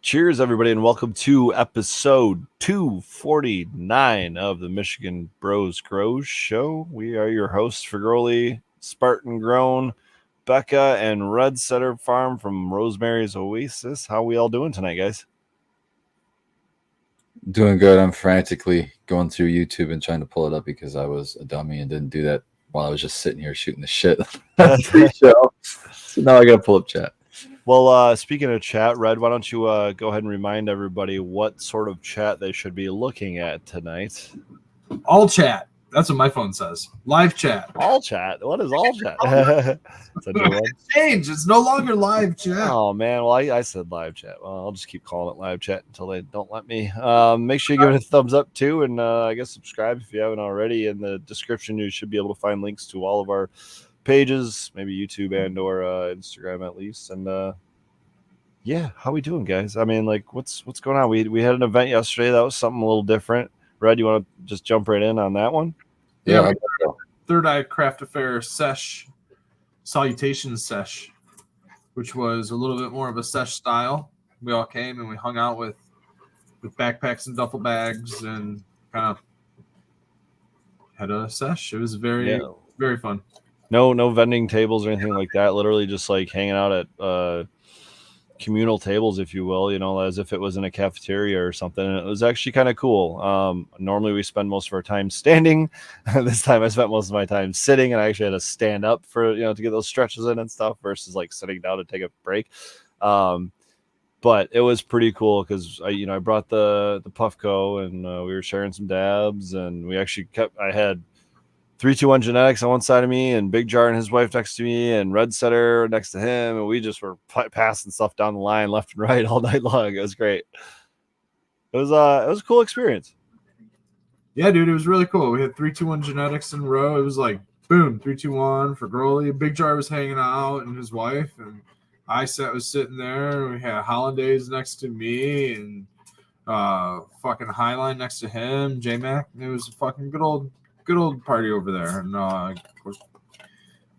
Cheers, everybody, and welcome to episode 249 of the Michigan Bros Grows Show. We are your hosts for Growly, Spartan Grown, Becca, and Red Setter Farm from Rosemary's Oasis. How we all doing tonight, guys? Doing good. I'm frantically going through YouTube and trying to pull it up because I was a dummy and didn't do that while I was just sitting here shooting the shit. So now I got to pull up chat. Well, speaking of chat, Red, why don't you go ahead and remind everybody what sort of chat they should be looking at tonight? All chat. That's what my phone says. Live chat. All chat? What is all chat? It's a new one. Change. It's no longer live chat. Oh, man. Well, I said live chat. Well, I'll just keep calling it live chat until they don't let me. Make sure you give it a thumbs up, too, and I guess subscribe if you haven't already. In the description, you should be able to find links to all of our pages, maybe YouTube and or Instagram at least. And yeah, how we doing, guys? I mean, like, what's going on? We had an event yesterday that was something a little different. Red, you want to just jump right in on that one? Yeah, Third Eye Craft Affair sesh, salutation sesh, which was a little bit more of a sesh style. We all came and we hung out with backpacks and duffel bags and kind of had a sesh. It was very fun. No vending tables or anything like that. Literally just like hanging out at communal tables, if you will, as if it was in a cafeteria or something. And it was actually kind of cool. Normally we spend most of our time standing. This time I spent most of my time sitting, and I actually had to stand up for to get those stretches in and stuff versus like sitting down to take a break. But it was pretty cool because I brought the Puffco, and we were sharing some dabs, and we actually I had 321 Genetics on one side of me, and Big Jar and his wife next to me, and Red Setter next to him, and we just were passing stuff down the line left and right all night long. It was great. It was a cool experience. Yeah, dude, it was really cool. We had 321 Genetics in a row. It was like boom, 321 for Growly. Big Jar was hanging out and his wife, and I was sitting there. We had Hollandaise next to me, and fucking Highline next to him, J-Mac. It was a fucking good old party over there, and of course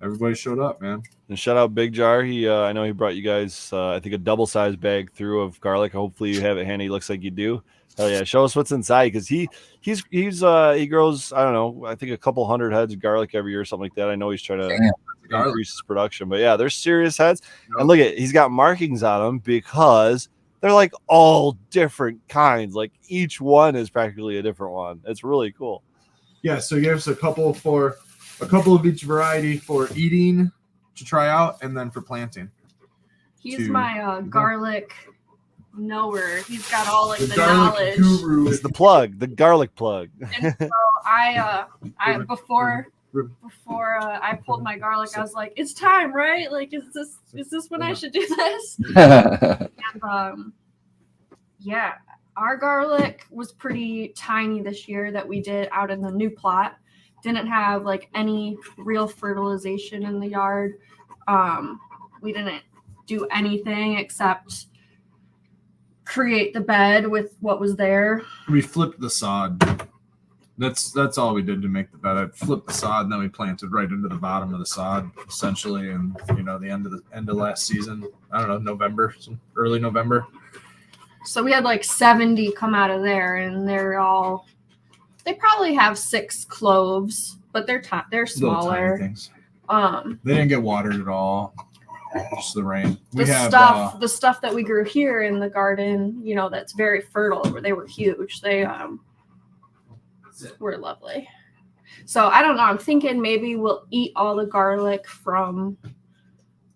everybody showed up, man. And shout out Big Jar. He I know he brought you guys I think a double-sized bag through of garlic. Hopefully you have it handy. Looks like you do. Hell yeah, show us what's inside, because he grows, I don't know, I think a couple hundred heads of garlic every year or something like that. I know he's trying to increase his production, but yeah, they're serious heads. And look he's got markings on them because they're like all different kinds. Like each one is practically a different one. It's really cool. Yeah, so he gave us a couple of each variety for eating to try out, and then for planting. He's my garlic knower. He's got all like the garlic knowledge. Guru. It's the plug, the garlic plug. And so I before I pulled my garlic, I was like, "It's time, right? Like, is this when I should do this?" And yeah. Our garlic was pretty tiny this year that we did out in the new plot. Didn't have like any real fertilization in the yard. We didn't do anything except create the bed with what was there. We flipped the sod. That's all we did to make the bed. I flipped the sod, and then we planted right into the bottom of the sod, essentially. And the end of last season, I don't know, early November. So we had like 70 come out of there, and they probably have 6 cloves, but they're smaller. Things. They didn't get watered at all. Just the rain. The stuff that we grew here in the garden, that's very fertile, where they were huge. They were lovely. So I don't know. I'm thinking maybe we'll eat all the garlic from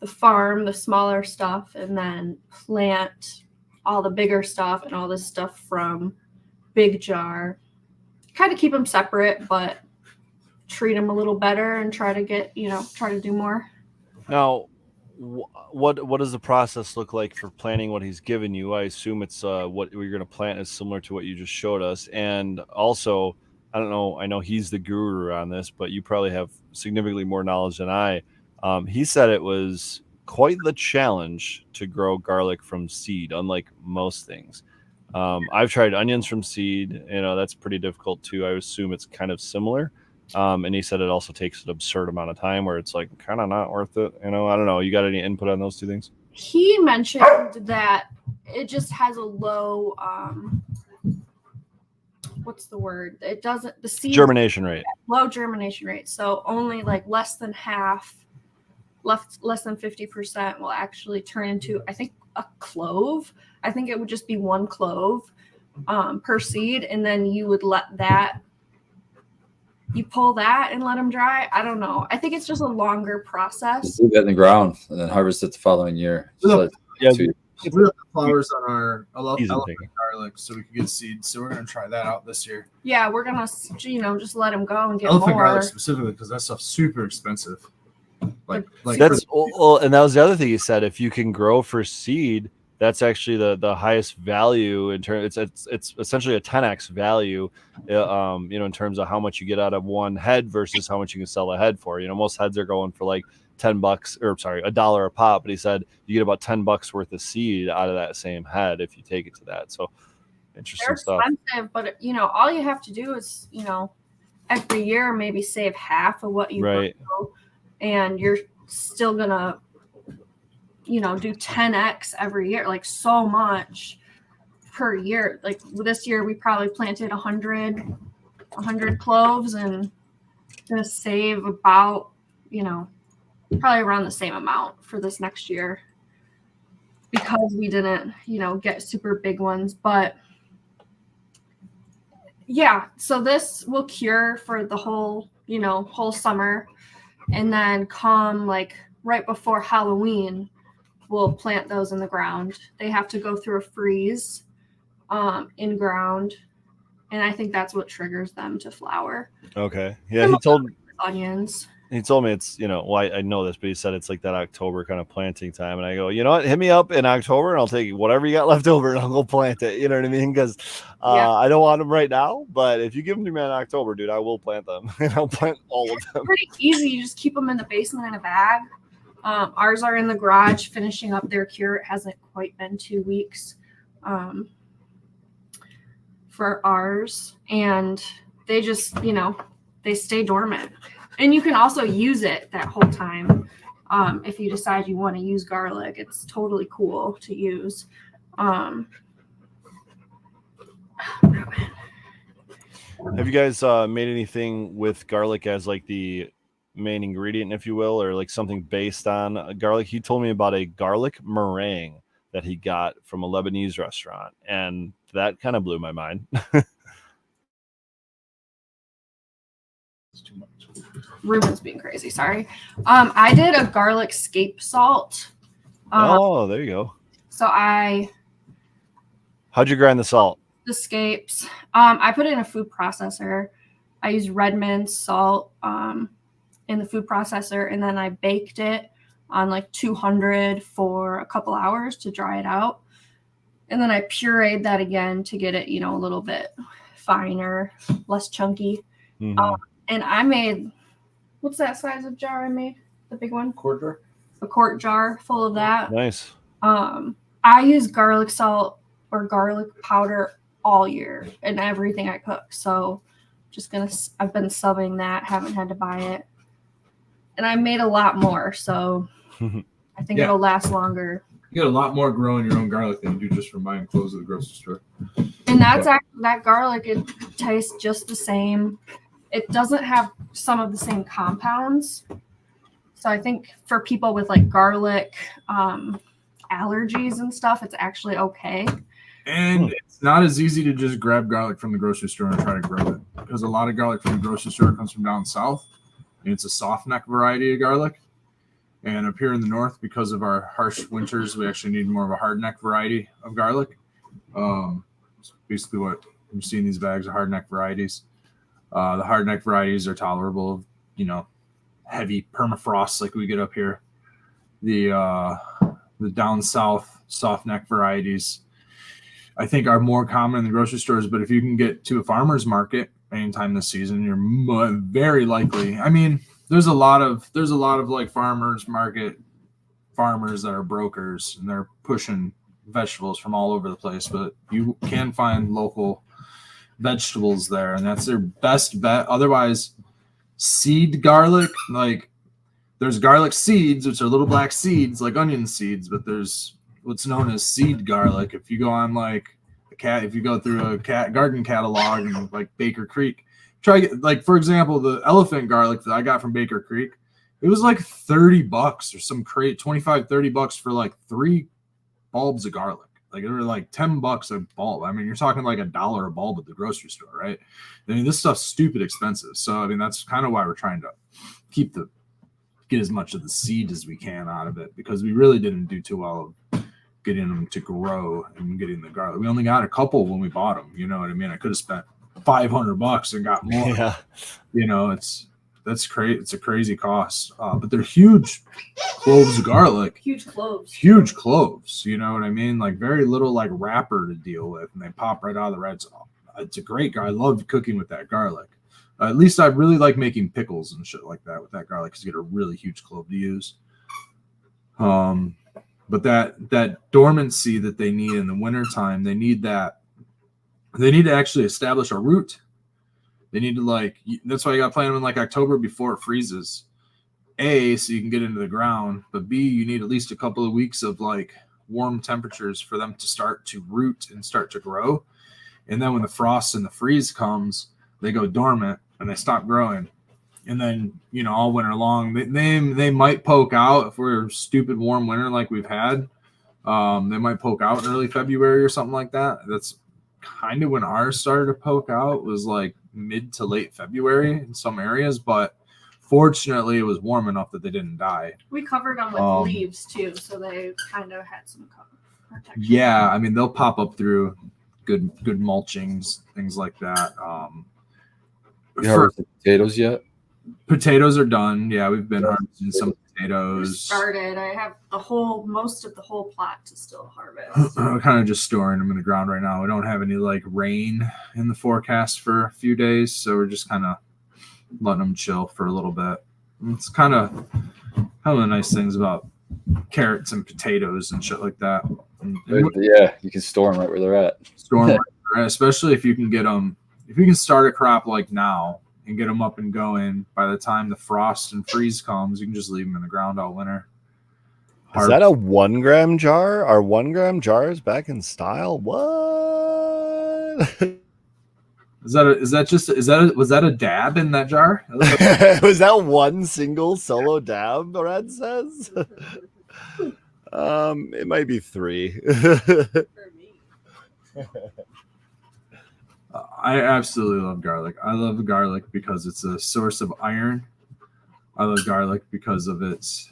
the farm, the smaller stuff, and then plant all the bigger stuff and all this stuff from Big Jar. Kind of keep them separate, but treat them a little better and try to do more. Now, what does the process look like for planting what he's given you? I assume it's what you're going to plant is similar to what you just showed us. And also, I don't know, I know he's the guru on this, but you probably have significantly more knowledge than I. He said it was quite the challenge to grow garlic from seed, unlike most things. I've tried onions from seed. That's pretty difficult too. I assume it's kind of similar. And he said it also takes an absurd amount of time where it's like kind of not worth it. I don't know. You got any input on those two things? He mentioned that it just has a low what's the word? It doesn't the seed Germination rate. low germination rate. So only like less than 50% will actually turn into, I think, a clove. I think it would just be one clove per seed, and then you would you pull that and let them dry. I don't know. I think it's just a longer process. Just leave that in the ground and then harvest it the following year. Yeah, We have the flowers on our Season elephant ticket. garlic, so we can get seeds. So we're gonna try that out this year. Yeah, we're gonna, just let them go and get Elephant more. garlic specifically because that stuff's super expensive. Like That's well, and that was the other thing he said. If you can grow for seed, that's actually the highest value in terms. It's essentially a 10x value, in terms of how much you get out of one head versus how much you can sell a head for. Most heads are going for like $10 or sorry, $1 a pop, but he said you get about $10 worth of seed out of that same head if you take it to that. So interesting They're stuff. expensive, but all you have to do is, every year maybe save half of what you Right. grow, and you're still gonna, do 10x every year, like so much per year. Like this year, we probably planted 100 cloves, and gonna save about, probably around the same amount for this next year because we didn't, get super big ones. But yeah, so this will cure for the whole, whole summer. And then come like right before Halloween, we'll plant those in the ground. They have to go through a freeze in ground. And I think that's what triggers them to flower. Okay. Yeah, he told Onions. me it's, I know this, but he said it's like that October kind of planting time. And I go, you know what, hit me up in October and I'll take whatever you got left over and I'll go plant it. You know what I mean? Because I don't want them right now, but if you give them to me in October, dude, I will plant them and I'll plant all of them. Pretty easy. You just keep them in the basement in a bag. Ours are in the garage finishing up their cure. It hasn't quite been 2 weeks for ours. And they just, they stay dormant. And you can also use it that whole time. If you decide you want to use garlic, it's totally cool to use. Have you guys made anything with garlic as like the main ingredient, if you will, or like something based on garlic? He told me about a garlic meringue that he got from a Lebanese restaurant, and that kind of blew my mind. It's too much. Ruben's being crazy. Sorry. I did a garlic scape salt. Oh, there you go. So How'd you grind the salt? the scapes. I put it in a food processor. I used Redmond salt in the food processor, and then I baked it on like 200 for a couple hours to dry it out. And then I pureed that again to get it, a little bit finer, less chunky. Mhm. And I made, what's that size of jar I made? The big one? Quarter. A quart jar full of that. Nice. I use garlic salt or garlic powder all year in everything I cook. So I've been subbing that, haven't had to buy it. And I made a lot more. So I think Yeah. it'll last longer. You get a lot more growing your own garlic than you do just from buying clothes at the grocery store. And that's actually, that garlic, it tastes just the same. It doesn't have some of the same compounds. So I think for people with like garlic allergies and stuff, it's actually okay. And it's not as easy to just grab garlic from the grocery store and try to grow it, because a lot of garlic from the grocery store comes from down south, and it's a soft neck variety of garlic. And up here in the north, because of our harsh winters, we actually need more of a hard neck variety of garlic. It's basically what you see in these bags of hard neck varieties. The hard neck varieties are tolerable of, heavy permafrost like we get up here. The down south soft neck varieties, I think, are more common in the grocery stores. But if you can get to a farmer's market anytime this season, you're very likely. I mean, there's a lot of like farmers market farmers that are brokers, and they're pushing vegetables from all over the place, but you can find local vegetables there, and that's their best bet. Otherwise, seed garlic, like there's garlic seeds, which are little black seeds like onion seeds, but there's what's known as seed garlic. If you go on like if you go through a garden catalog and like Baker Creek, try like for example the elephant garlic that I got from Baker Creek. It was like $30 or some crate, $25-$30 for like 3 bulbs of garlic. Like they were like $10 a bulb. I mean, you're talking like $1 a bulb at the grocery store, right? I mean, this stuff's stupid expensive. So I mean, that's kind of why we're trying to get as much of the seed as we can out of it, because we really didn't do too well of getting them to grow and getting the garlic. We only got a couple when we bought them. You know what I mean? I could have spent $500 and got more. Yeah. You know, that's crazy. It's a crazy cost, but they're huge cloves of garlic. Huge cloves. Huge cloves. You know what I mean? Like very little like wrapper to deal with, and they pop right out of the red. So it's a great garlic. I love cooking with that garlic. At least I really like making pickles and shit like that with that garlic because you get a really huge clove to use. But that dormancy that they need in the wintertime, they need that. They need to actually establish a root. They need to that's why you got to plant them in like October before it freezes. A, so you can get into the ground, but B, you need at least a couple of weeks of like warm temperatures for them to start to root and start to grow. And then when the frost and the freeze comes, they go dormant and they stop growing. And then, you know, all winter long, they might poke out if we're a stupid warm winter like we've had. They might poke out in early February or something like that. That's kind of when ours started to poke out, was like mid to late February in some areas, but fortunately it was warm enough that they didn't die. We covered them with leaves too, so they kind of had some protection. Yeah, I mean they'll pop up through good mulchings, things like that. You harvested potatoes yet? Potatoes are done. Yeah, we've been harvesting some potatoes. Started. I have most of the whole plot to still harvest. We're kind of just storing them in the ground right now. We don't have any like rain in the forecast for a few days, so we're just kind of letting them chill for a little bit. And it's kind of the nice things about carrots and potatoes and shit like that. And yeah, you can store them right where they're at. Store them, right, especially if you can get them. If you can start a crop like now and get them up and going, by the time the frost and freeze comes, you can just leave them in the ground all winter. Is that a 1 gram jar? Are 1 gram jars back in style? What? Was that a dab in that jar? Was that one single solo dab? Red says. It might be 3. For me. I absolutely love garlic. I love garlic because it's a source of iron. I love garlic because of its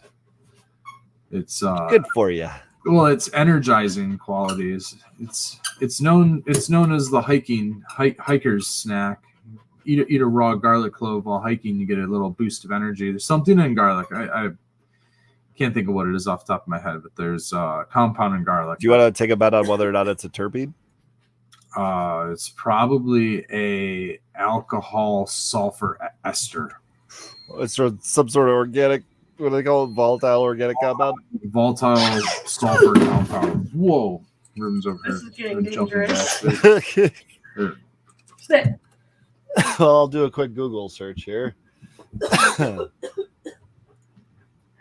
good for you. Well, its energizing qualities. It's known as the hiker's snack. Eat a raw garlic clove while hiking, you get a little boost of energy. There's something in garlic. I can't think of what it is off the top of my head, but there's compound in garlic. Do you want to take a bet on whether or not it's a terpene? It's probably a alcohol sulfur ester. It's some sort of organic. What do they call it? Volatile organic compound. Volatile sulfur compound. Whoa, Ruben's over This here. is getting dangerous. Well, Sit. I'll do a quick Google search here.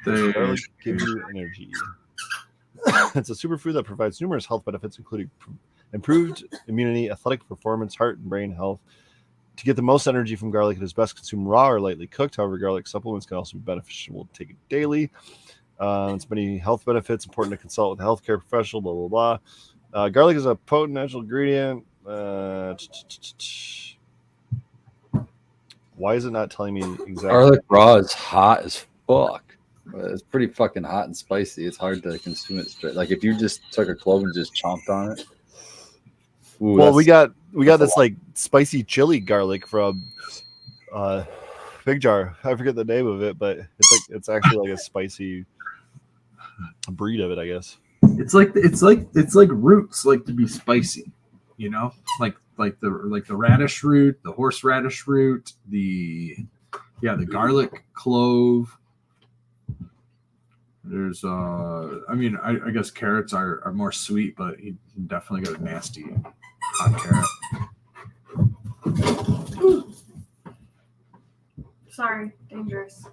Garlic gives you energy. It's a superfood that provides numerous health benefits, including improved immunity, athletic performance, heart and brain health. To get the most energy from garlic, it is best consumed raw or lightly cooked. However, garlic supplements can also be beneficial to take it daily. It's many health benefits. Important to consult with a healthcare professional. Blah blah blah. Garlic is a potent natural ingredient. Why is it not telling me exactly? Garlic raw is hot as fuck. It's pretty fucking hot and spicy. It's hard to consume it straight. Like if you just took a clove and just chomped on it. Ooh, well, we got this like spicy chili garlic from Big Jar. I forget the name of it, but it's actually like a spicy breed of it, I guess. It's like roots like to be spicy, you know, like the radish root, the horseradish root, the garlic clove. There's I mean I guess carrots are more sweet, but you definitely got a nasty hot carrot. Sorry, dangerous.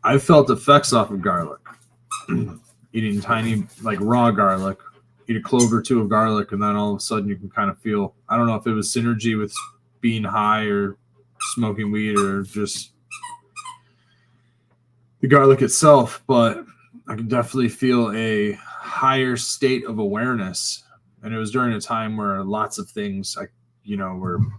I felt effects off of garlic. Eating tiny, like raw garlic, eat a clove or two of garlic, and then all of a sudden you can kind of feel, I don't know if it was synergy with being high or smoking weed or just the garlic itself, but I can definitely feel a higher state of awareness. And it was during a time where lots of things, during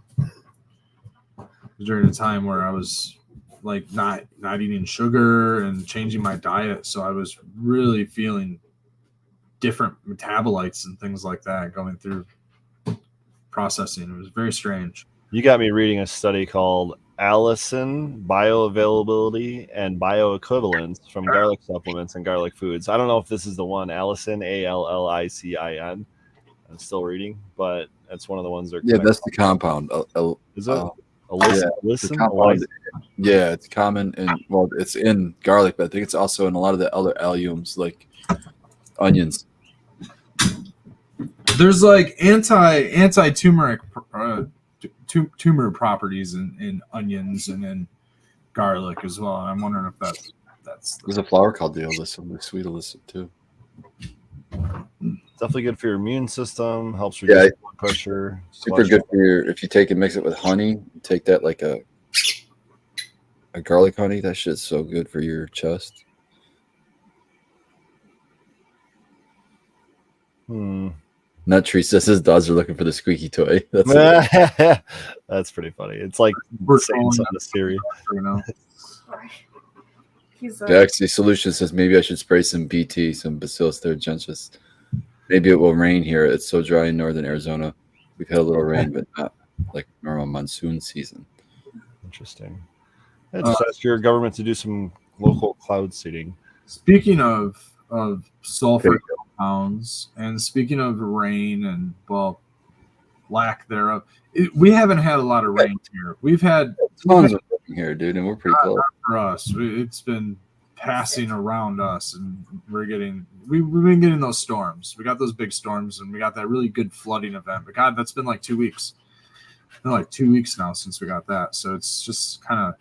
a time where I was like not eating sugar and changing my diet. So I was really feeling different metabolites and things like that going through processing. It was very strange. You got me reading a study called Allison Bioavailability and Bioequivalence from garlic supplements and garlic foods. I don't know if this is the one, Allison, Allicin. I'm still reading, but that's one of the ones they're that's the compound. Is it? Listen, yeah, it's common it's in garlic, but I think it's also in a lot of the other alliums like onions. There's like anti-tumoric tumor properties in onions and in garlic as well. And I'm wondering if that's there's a flower called the alyssum, the sweet alyssum too. Definitely good for your immune system, helps reduce blood pressure. Super good for if you take and mix it with honey, take that like a garlic honey. That shit's so good for your chest. Nuttree says his dogs are looking for the squeaky toy. That's pretty funny. It's like saying something to Siri. Galaxy Solution says maybe I should spray some BT, some Bacillus thuringiensis. Maybe it will rain here. It's so dry in northern Arizona. We've had a little rain, but not like normal monsoon season. Interesting. Just ask your government to do some local cloud seeding. Speaking of sulfur compounds, and speaking of rain and lack thereof, we haven't had a lot of rain here. We've had tons of rain here, dude, and we're pretty close. For us, it's been passing around us, and we've been getting those storms. We got those big storms, and we got that really good flooding event. But God, that's been like 2 weeks. It's been like 2 weeks now since we got that, so it's just kind of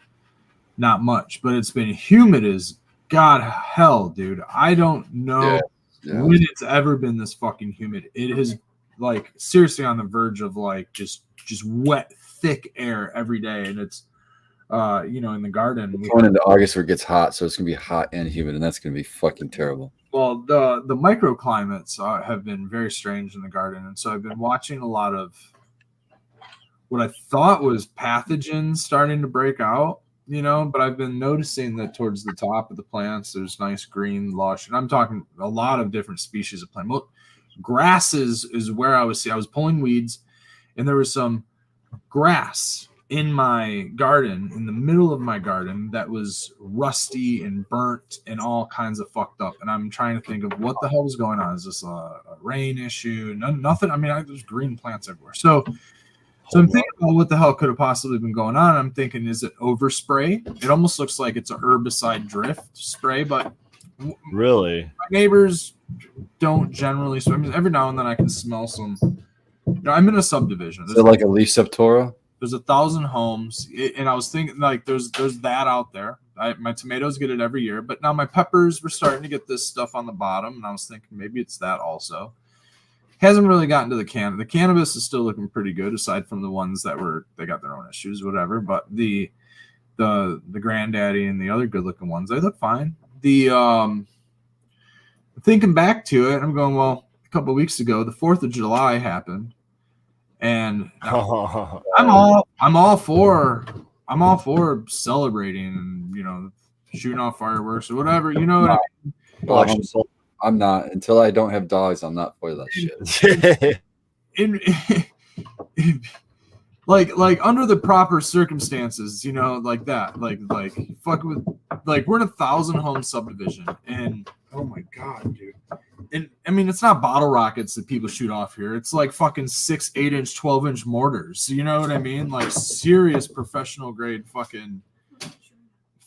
not much. But it's been humid as God hell, dude. I don't know when it's ever been this fucking humid. It has like seriously on the verge of like just wet, thick air every day, and it's in the garden. We're going into August where it gets hot, so it's gonna be hot and humid, and that's gonna be fucking terrible. Well, the microclimates have been very strange in the garden, and so I've been watching a lot of what I thought was pathogens starting to break out. But I've been noticing that towards the top of the plants, there's nice green lush, and I'm talking a lot of different species of plant. Well, grasses is where I was pulling weeds, and there was some grass in my garden, in the middle of my garden, that was rusty and burnt and all kinds of fucked up. And I'm trying to think of what the hell was going on. Is this a rain issue? Nothing. I mean, there's green plants everywhere. So I'm thinking about what the hell could have possibly been going on. I'm thinking, is it overspray? It almost looks like it's a herbicide drift spray, but really, my neighbors don't generally. So I mean, every now and then I can smell some. I'm in a subdivision. Is it like a leaf septora? There's 1,000 homes, and I was thinking like there's that out there. My tomatoes get it every year, but now my peppers were starting to get this stuff on the bottom, and I was thinking maybe it's that also. Hasn't really gotten to the The cannabis is still looking pretty good, aside from the ones that they got their own issues, whatever. But the granddaddy and the other good looking ones, they look fine. Thinking back to it, I'm going, well, a couple of weeks ago, the 4th of July happened. And I'm all for celebrating and shooting off fireworks or whatever. You know what I mean? I'm not until I don't have dogs. I'm not for that shit. like under the proper circumstances, like that, like fuck with, like we're in a 1,000 home subdivision, and oh my god, dude. And I mean, it's not bottle rockets that people shoot off here. It's like fucking 6, 8-inch, 12-inch mortars. You know what I mean? Like serious professional grade fucking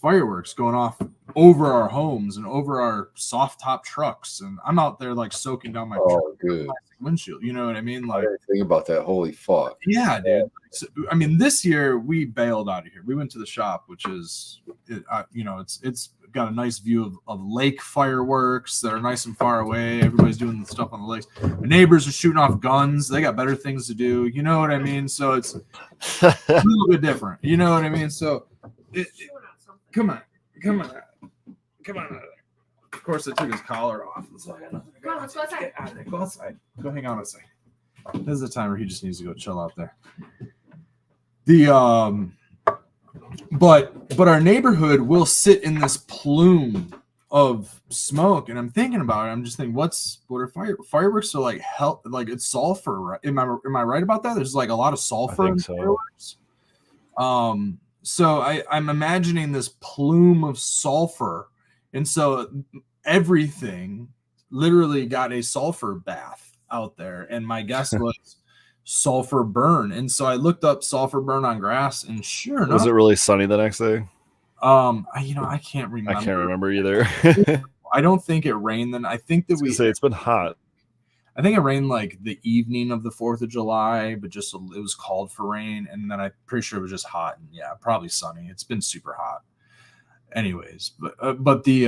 fireworks going off over our homes and over our soft top trucks, and I'm out there like soaking down my good windshield. You know what I mean? I Like, didn't think about that. Holy fuck. yeah, dude. So, I mean, this year we bailed out of here. We went to the shop, which is, it's got a nice view of lake fireworks that are nice and far away. Everybody's doing the stuff on the lakes. My neighbors are shooting off guns. They got better things to do. You know what I mean? So it's a little bit different. You know what I mean? So, come on. Of course, I took his collar off. Come on, let's go outside. Go outside. Go hang out outside. This is the time where he just needs to go chill out there. But our neighborhood will sit in this plume of smoke, and I'm thinking about it. I'm just thinking, what are fireworks? Are like hell, like it's sulfur, right? Am I right about that? There's like a lot of sulfur in fireworks. So I'm imagining this plume of sulfur, and so everything literally got a sulfur bath out there, and my guess was sulfur burn. And so I looked up sulfur burn on grass, and sure enough, Was it really sunny the next day? I can't remember. I can't remember either. I don't think it rained then. I think that It's been hot. I think it rained like the evening of the 4th of July, but just it was called for rain, and then I'm pretty sure it was just hot, and yeah, probably sunny. It's been super hot. Anyways, but the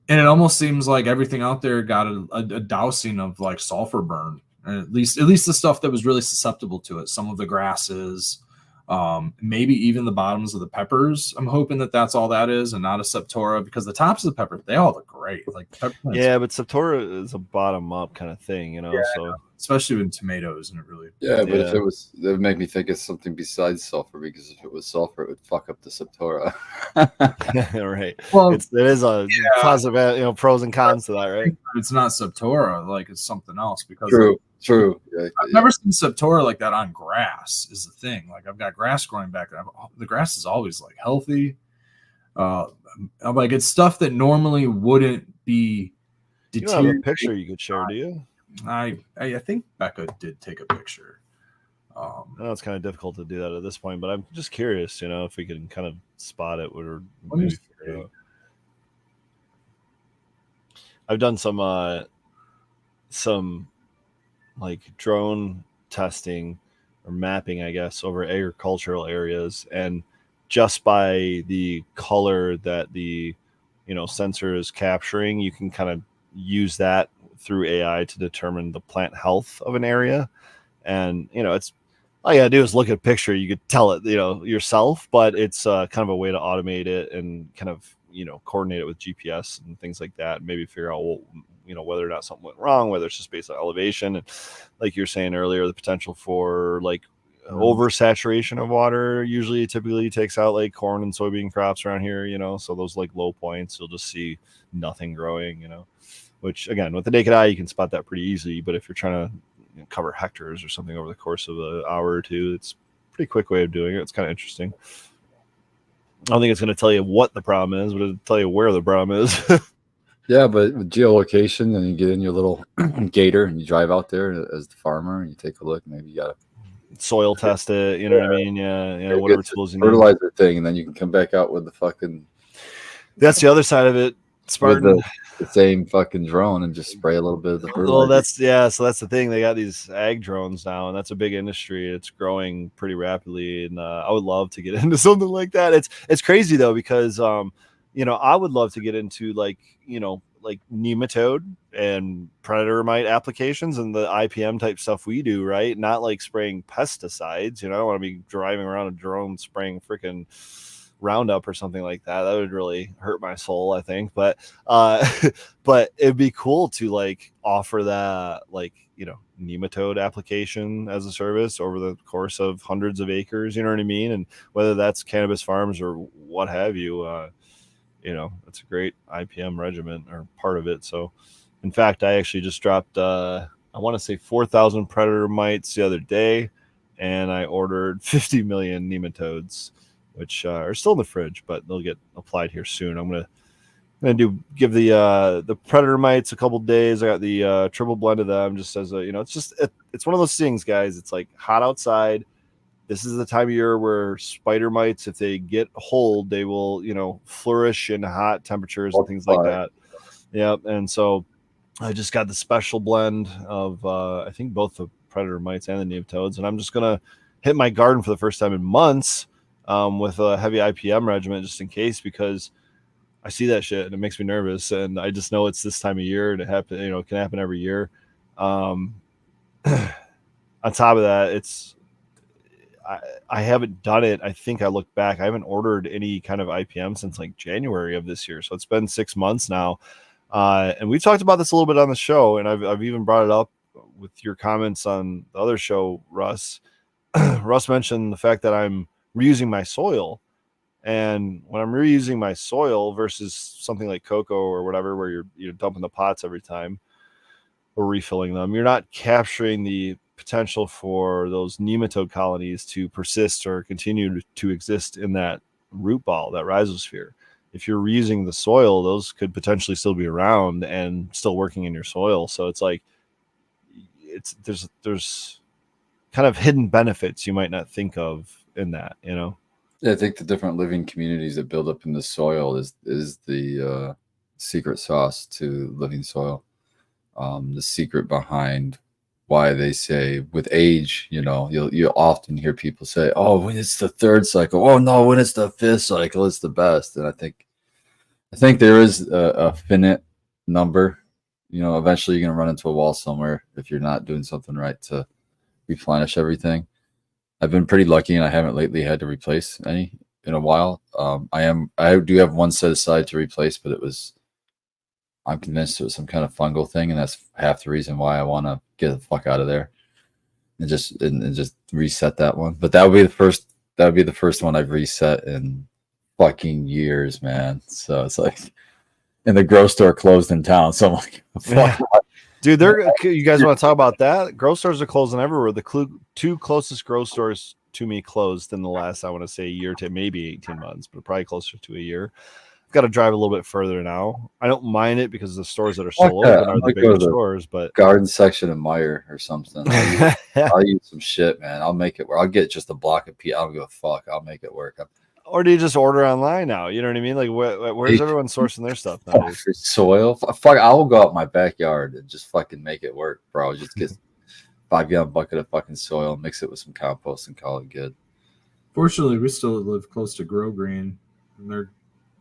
and it almost seems like everything out there got a dousing of like sulfur burn, and at least the stuff that was really susceptible to it. Some of the grasses, maybe even the bottoms of the peppers. I'm hoping that that's all that is, and not a Septora, because the tops of the pepper, they all look great. Like pepper plants, Yeah, but Septora is a bottom up kind of thing, Yeah, so especially with tomatoes, and it really. Yeah, but if Yeah. it was, that would make me think of something besides sulfur, because if it was sulfur, it would fuck up the Septora. right. Well, It is a positive, pros and cons to that, right? it's not Septora, like it's something else, because True. Yeah, I've never seen Septora like that on grass is the thing. Like I've got grass growing back there. The grass is always like healthy. I'm like, it's stuff that normally wouldn't be You don't have a deteriorated. picture you could share, do you? I think Becca did take a picture. I know it's kind of difficult to do that at this point, but I'm just curious, if we can kind of spot it or Let me maybe figure it out. I've done some like drone testing or mapping, I guess, over agricultural areas, and just by the color that the sensor is capturing, you can kind of use that through AI to determine the plant health of an area. And it's all you gotta do is look at a picture. You could tell it yourself, but it's kind of a way to automate it and kind of coordinate it with GPS and things like that, maybe figure out whether or not something went wrong, whether it's just based on elevation, and like you were saying earlier, the potential for like oversaturation of water typically takes out like corn and soybean crops around here, so those like low points, you'll just see nothing growing, which again, with the naked eye, you can spot that pretty easily. But if you're trying to cover hectares or something over the course of an hour or two, it's a pretty quick way of doing it. It's kind of interesting. I don't think it's going to tell you what the problem is, but it'll tell you where the problem is. Yeah, but with geolocation, and you get in your little gator and you drive out there as the farmer and you take a look. Maybe you got to soil test it, what I mean? Yeah, whatever tools you need. fertilizer thing, and then you can come back out with the fucking. That's the other side of it, Spartan. The same fucking drone and just spray a little bit of the fertilizer. Well, so that's the thing. They got these ag drones now, and that's a big industry. It's growing pretty rapidly, and I would love to get into something like that. It's crazy though, because I would love to get into like nematode and predator mite applications and the IPM type stuff we do, right? Not like spraying pesticides. I don't want to be driving around a drone spraying freaking Roundup or something like that. That would really hurt my soul, I think. But but it'd be cool to like offer that nematode application as a service over the course of hundreds of acres. You know what I mean? And whether that's cannabis farms or what have you, it's a great IPM regiment or part of it. So, in fact, I actually just dropped I want to say 4,000 predator mites the other day, and I ordered 50 million nematodes, which are still in the fridge, but they'll get applied here soon. I'm gonna give the predator mites a couple days. I got the triple blend of them just as a it's one of those things, guys. It's like hot outside. this is the time of year where spider mites, if they get hold, they will, flourish in hot temperatures and things like that. Yep. And so I just got the special blend of, I think both the predator mites and the nematodes, and I'm just going to hit my garden for the first time in months with a heavy IPM regimen just in case, because I see that shit and it makes me nervous. And I just know it's this time of year and it can happen every year. On top of that, I haven't done it. I think I look back, I haven't ordered any kind of IPM since like January of this year. So it's been 6 months now. And we talked about this a little bit on the show, and I've even brought it up with your comments on the other show, Russ. Russ mentioned the fact that I'm reusing my soil. And when I'm reusing my soil versus something like cocoa or whatever, where you're dumping the pots every time or refilling them, you're not capturing the potential for those nematode colonies to persist or continue to exist in that root ball, that rhizosphere. If you're reusing the soil, those could potentially still be around and still working in your soil. So it's like there's kind of hidden benefits you might not think of in that, Yeah, I think the different living communities that build up in the soil is the secret sauce to living soil. The secret behind why they say with age, you'll often hear people say, "Oh, when it's the third cycle, oh no, when it's the fifth cycle, it's the best." And I think there is a finite number. Eventually you're gonna run into a wall somewhere if you're not doing something right to replenish everything. I've been pretty lucky, and I haven't lately had to replace any in a while. I do have one set aside to replace, but I'm convinced it was some kind of fungal thing, and that's half the reason why I want to get the fuck out of there and just reset that one. But that would be the first one I've reset in fucking years, man. So it's like, and the grocery store closed in town, so I'm like, fuck. Dude, you guys want to talk about that? Grocery stores are closing everywhere. The two closest grocery stores to me closed in the last, I want to say, a year to maybe 18 months, but probably closer to a year. I've got to drive a little bit further now. I don't mind it because the stores that are still open are the bigger stores, but garden section of Meijer or something. I'll use some shit, man. I'll make it work. I'll get just a block of I don't give a fuck. I'll make it work. Or do you just order online now? You know what I mean? Like, where's everyone sourcing their stuff now? Soil? Fuck, I will go out my backyard and just fucking make it work, bro. Just get 5-gallon bucket of fucking soil, mix it with some compost, and call it good. Fortunately, we still live close to Grow Green, and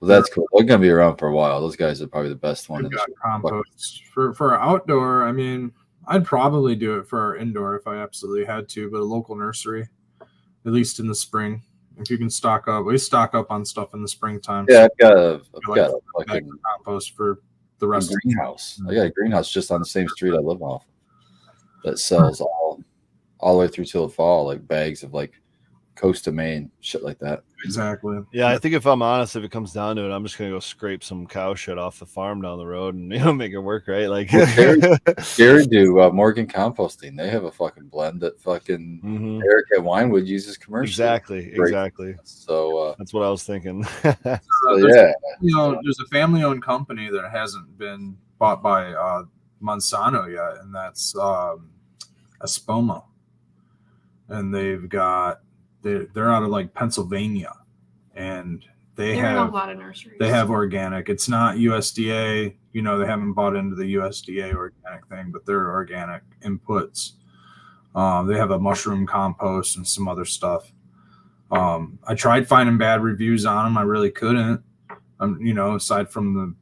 that's cool. They're gonna be around for a while. Those guys are probably the best one. Got compost for outdoor. I mean, I'd probably do it for our indoor if I absolutely had to, but a local nursery, at least in the spring. If you can stock up, we stock up on stuff in the springtime. Yeah, I've got a fucking compost for the rest of the greenhouse. I got a greenhouse just on the same street I live off that sells all the way through till the fall, like bags of like Coast of Maine, shit like that. Exactly. Yeah, I think if I'm honest, if it comes down to it, I'm just gonna go scrape some cow shit off the farm down the road and make it work, right? Like Gary do Morgan Composting. They have a fucking blend that fucking Eric at Winewood uses commercially. Exactly. So that's what I was thinking. There's a family-owned company that hasn't been bought by Monsanto yet, and that's Espoma, and they're out of like Pennsylvania, and they have a lot of nurseries. They have organic. It's not USDA. They haven't bought into the USDA organic thing, but they're organic inputs. They have a mushroom compost and some other stuff. I tried finding bad reviews on them. I really couldn't. Aside from the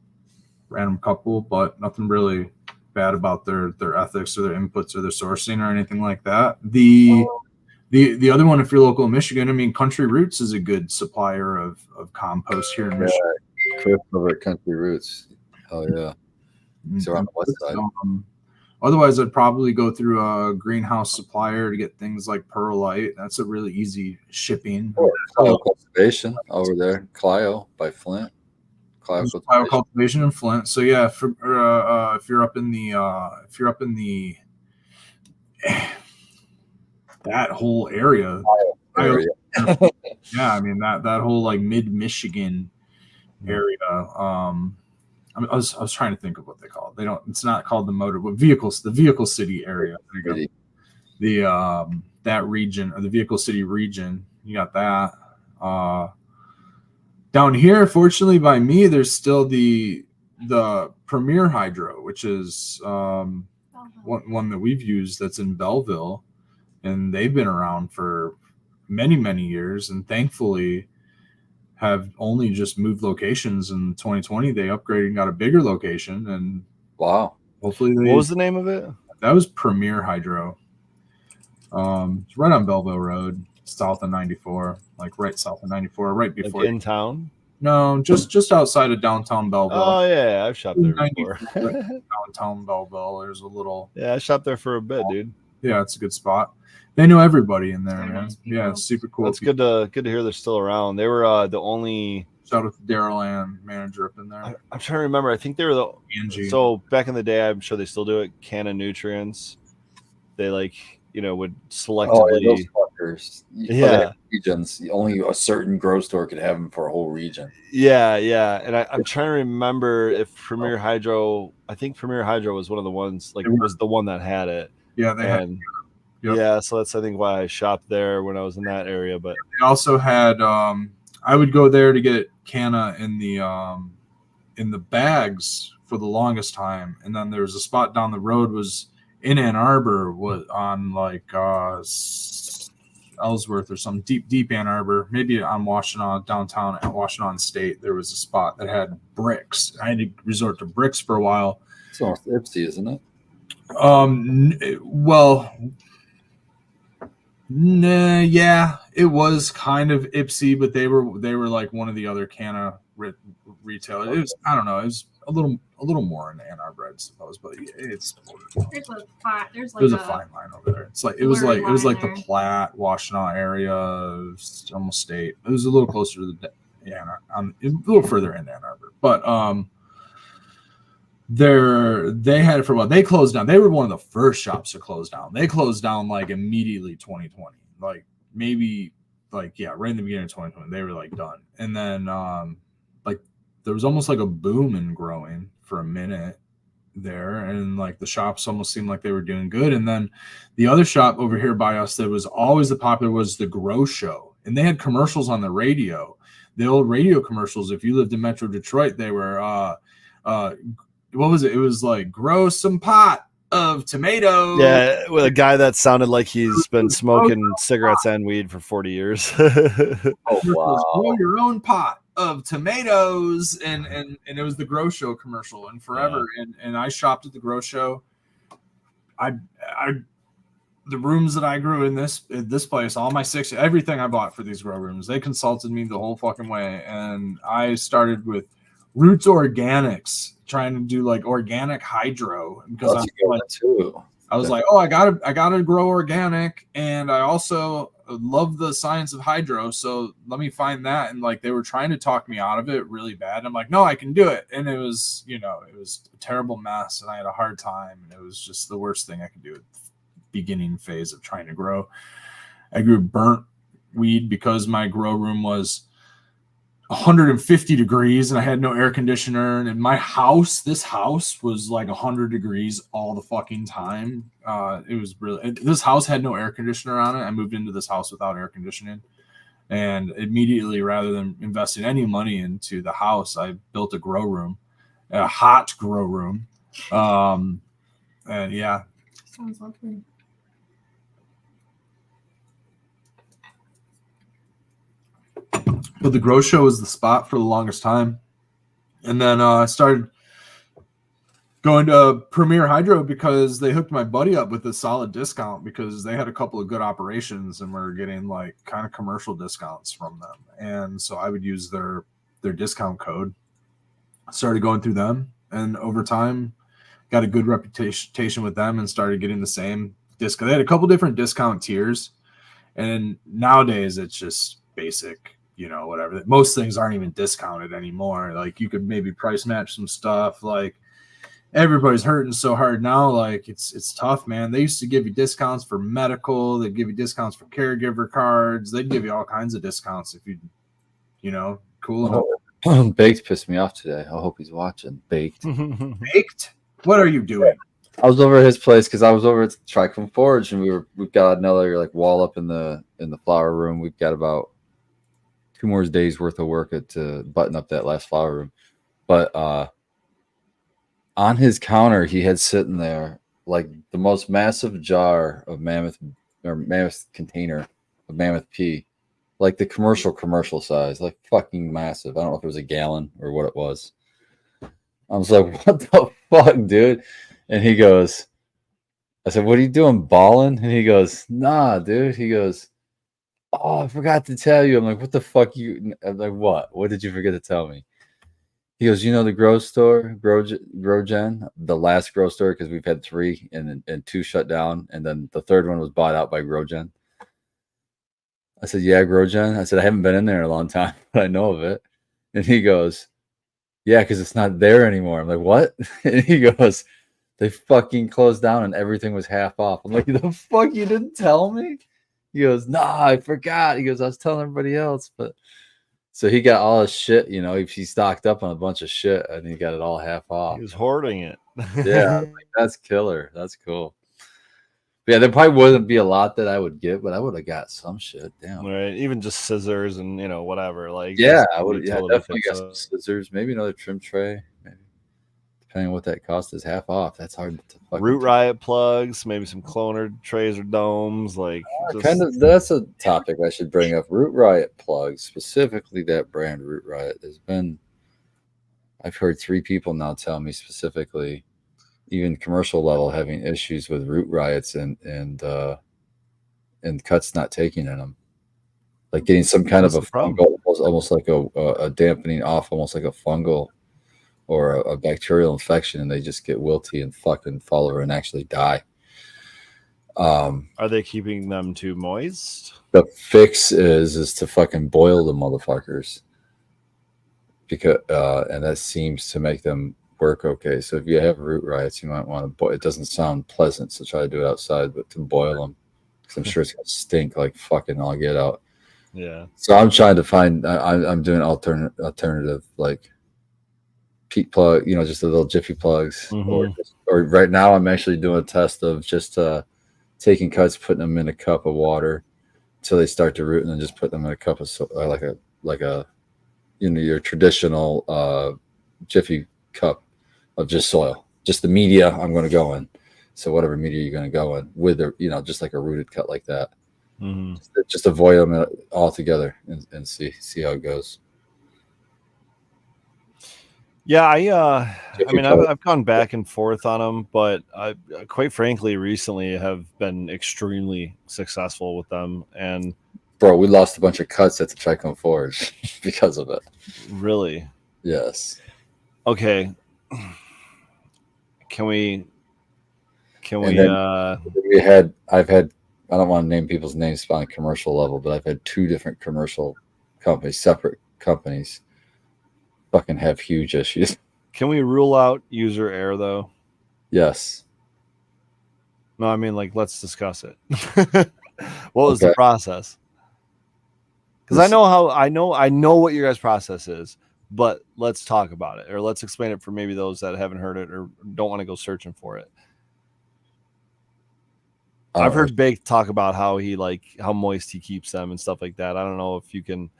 random couple, but nothing really bad about their ethics or their inputs or their sourcing or anything like that. The other one, if you're local in Michigan, I mean, Country Roots is a good supplier of compost here in Michigan. Cliff over at Country Roots. Oh yeah. So on the west side. Otherwise, I'd probably go through a greenhouse supplier to get things like perlite. That's a really easy shipping. Clio Cultivation over there, Clio by Flint. Clio Cultivation in Flint. So yeah, if you're up in the that whole area. Yeah, I mean that whole like mid-Michigan area. I was trying to think of what they call it. It's not called the motor, but the vehicle city area. There you go. that region, or the Vehicle City region. You got that. Down here, fortunately by me, there's still the Premier Hydro, which is one that we've used that's in Belleville, and they've been around for many, many years, and thankfully have only just moved locations. In 2020 they upgraded and got a bigger location, and Wow. hopefully What was the name of it? that was Premier Hydro. It's right on Belleville Road, south of 94, like right south of 94, right Like before in town? no, just outside of downtown Belleville. Oh yeah, I've shopped there 94, before. Downtown Belleville, there's a little, Yeah, I shopped there for a bit, dude. yeah, it's a good spot. They know everybody in there, They're man. nice people. Yeah, it's super cool. That's good to hear they're still around. They were the only. Shout out to Daryl Ann, manager up in there. I'm trying to remember. I think they were the. Angie. So back in the day, I'm sure they still do it. Canna Nutrients. They would Oh, selectively. yeah, those fuckers. Yeah. Regions. Only a certain grow store could have them for a whole region. Yeah. And I'm trying to remember if Premier Hydro. I think Premier Hydro was one of the ones. Was the one that had it. Yeah, they had. And Yep. yeah, so that's I think why I shopped there when I was in that area. But They also had. I would go there to get Canna in the bags for the longest time, and then there was a spot down the road was in Ann Arbor, was on like Ellsworth or some deep Ann Arbor, maybe on Washtenaw, downtown at Washtenaw State. There was a spot that had bricks. I had to resort to bricks for a while. It's North Ipsy, isn't it? Well, nah, yeah, it was kind of Ipsy, but they were like one of the other Canna retailers. It was, I don't know, it was a little more in Ann Arbor, I suppose, but it's there's a fine line over there. It's like it was like the Platte, Washtenaw area, almost State. It was a little closer to the a little further in Ann Arbor, but they had it for a while. They closed down. They were one of the first shops to close down. They closed down like immediately 2020, like maybe right in the beginning of 2020. They were like done, and then like there was almost like a boom in growing for a minute there, and like the shops almost seemed like they were doing good. And then the other shop over here by us that was always the popular was the Grow Show, and they had commercials on the radio. The old radio commercials. If you lived in Metro Detroit, they were what was it? It was like grow some pot of tomatoes. yeah, with a guy that sounded like he's been smoking cigarettes and weed for 40 years. Oh, wow. Grow your own pot of tomatoes, and it was the Grow Show commercial, and forever. Yeah. And I shopped at the Grow Show. I the rooms that I grew in this place, all my everything I bought for these grow rooms, they consulted me the whole fucking way, and I started with Roots Organics, trying to do like organic hydro, because That's a good one, too. I was like, oh, I gotta grow organic, and I also love the science of hydro, so let me find that. And like they were trying to talk me out of it really bad. I'm like, no, I can do it. And it was a terrible mess, and I had a hard time, and it was just the worst thing I could do at the beginning phase of trying to grow. I grew burnt weed because my grow room was 150 degrees and I had no air conditioner, and this house was like 100 degrees all the fucking time. It was really, this house had no air conditioner on it. I moved into this house without air conditioning, and immediately, rather than investing any money into the house, I built a grow room, a hot grow room. And yeah, Sounds lovely. but the Grow Show was the spot for the longest time. And then I started going to Premier Hydro because they hooked my buddy up with a solid discount, because they had a couple of good operations and we're getting like kind of commercial discounts from them. And so I would use their discount code. I started going through them, and over time got a good reputation with them and started getting the same discount. They had a couple different discount tiers, and nowadays it's just basic, whatever. Most things aren't even discounted anymore. Like you could maybe price match some stuff. Like everybody's hurting so hard now. Like it's tough, man. They used to give you discounts for medical. They'd give you discounts for caregiver cards. They'd give you all kinds of discounts if cool enough. Baked pissed me off today. I hope he's watching. Baked. Baked? What are you doing? I was over at his place because I was over at Trichome Forge, and we've got another like wall up in the flower room. We've got about 2 more days worth of work to button up that last flower room. But on his counter, he had sitting there like the most massive jar of mammoth container of mammoth pea, like the commercial size, like fucking massive. I don't know if it was a gallon or what it was. I was like, what the fuck, dude? And he goes, I said, what are you doing, balling? And he goes, nah, dude. He goes, oh, I forgot to tell you. I'm like, what the fuck you? I'm like, what? What did you forget to tell me? He goes, you know the grow store, GrowGen, the last grow store, because we've had 3 and 2 shut down, and then the third one was bought out by GrowGen. I said, yeah, GrowGen. I said, I haven't been in there in a long time, but I know of it. And he goes, yeah, because it's not there anymore. I'm like, what? And he goes, they fucking closed down and everything was half off. I'm like, the fuck, you didn't tell me? He goes, nah, I forgot. He goes, I was telling everybody else, but so he got all his shit, you know, he stocked up on a bunch of shit and he got it all half off. He was hoarding it. Yeah, like, that's killer. That's cool. But yeah, there probably wouldn't be a lot that I would get, but I would have got some shit. Damn. Right. Even just scissors and whatever. Like yeah, just I would. Yeah, utility definitely got some fix-up. scissors. Maybe another trim tray. Maybe depending on what that cost is, half off. That's hard to fucking Root Riot plugs, maybe some cloner trays or domes. Like just, kind of. That's a topic I should bring up. Root Riot plugs, specifically that brand Root Riot, has been. I've heard 3 people now tell me specifically, even commercial level, having issues with root riots and cuts not taking in them, like getting some kind What's of a the problem? fungal, almost like a dampening off, almost like a fungal or a bacterial infection, and they just get wilty and fucking fall over and actually die. Are they keeping them too moist? The fix is to fucking boil the motherfuckers, because and that seems to make them work okay. So if you have root riots, you might want to boil. It doesn't sound pleasant to try to do it outside, but to boil them, because I'm sure it's gonna stink like fucking all get out. Yeah. So I'm trying to find. I'm doing alternative like peat plug, just the little jiffy plugs, or right now I'm actually doing a test of just taking cuts, putting them in a cup of water until they start to root, and then just put them in a cup of like a your traditional jiffy cup of just soil, just the media I'm going to go in. So whatever media you're going to go in with, just like a rooted cut like that. Mm-hmm. Just avoid them altogether and see how it goes. Yeah, I mean, I've gone back and forth on them, but I, quite frankly, recently have been extremely successful with them. And bro, we lost a bunch of cuts at the Trichome Forge because of it. Really? Yes. Okay. Can we? I've had. I don't want to name people's names on a commercial level, but I've had 2 different commercial companies, separate companies, fucking have huge issues. Can we rule out user error though? Yes. No, I mean, like, let's discuss it. What was the process? Because I know what your guys' process is, but let's talk about it, or let's explain it for maybe those that haven't heard it or don't want to go searching for it. I've heard Bake talk about how how moist he keeps them and stuff like that. I don't know if you can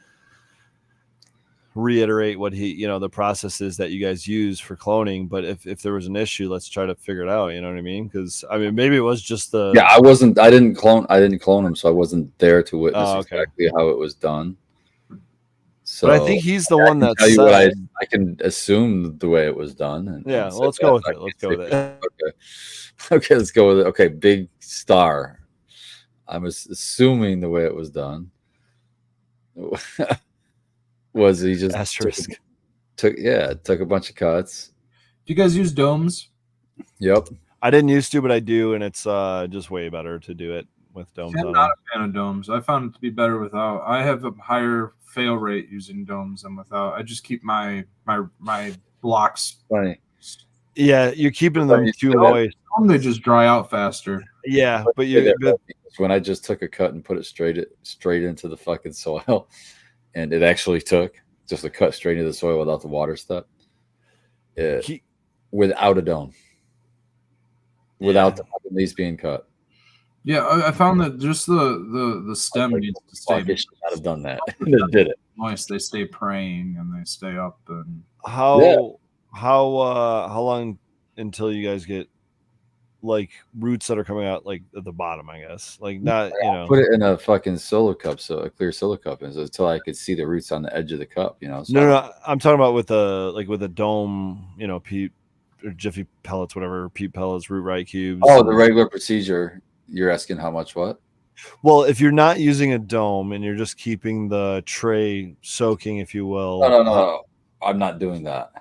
reiterate what the process is that you guys use for cloning, but if there was an issue, let's try to figure it out. You know what I mean? Because I mean, maybe it was just the I didn't clone him, so I wasn't there to witness exactly how it was done. So but I think he's the one that said, I can assume the way it was done. Let's go with it. Let's go with it. Okay, let's go with it. Okay, Big Star. I'm assuming the way it was done was he just took a bunch of cuts. Do you guys use domes? Yep. I didn't used to, but I do, and it's just way better to do it with domes. I'm not a fan of domes. I found it to be better without. I have a higher fail rate using domes than without. I just keep my blocks. Funny. Yeah, you're keeping them too moist. They just dry out faster. Yeah, but when I just took a cut and put it straight into the fucking soil, and it actually took just a cut straight into the soil without the water stuff, without a dome. without the fucking leaves being cut. Yeah, I found that just the stem needs to stay Fuck, they should not have done that. They did it. moist. They stay praying and they stay up. And How long until you guys get like roots that are coming out like at the bottom? I guess like not Put it in a fucking solo cup, so a clear solo cup, and so until I could see the roots on the edge of the cup, So No, I'm talking about with a dome, peat or Jiffy pellets, whatever, peat pellets, root right cubes. Oh, the regular procedure. You're asking how much what? Well, if you're not using a dome and you're just keeping the tray soaking, if you will. No. I'm not doing that.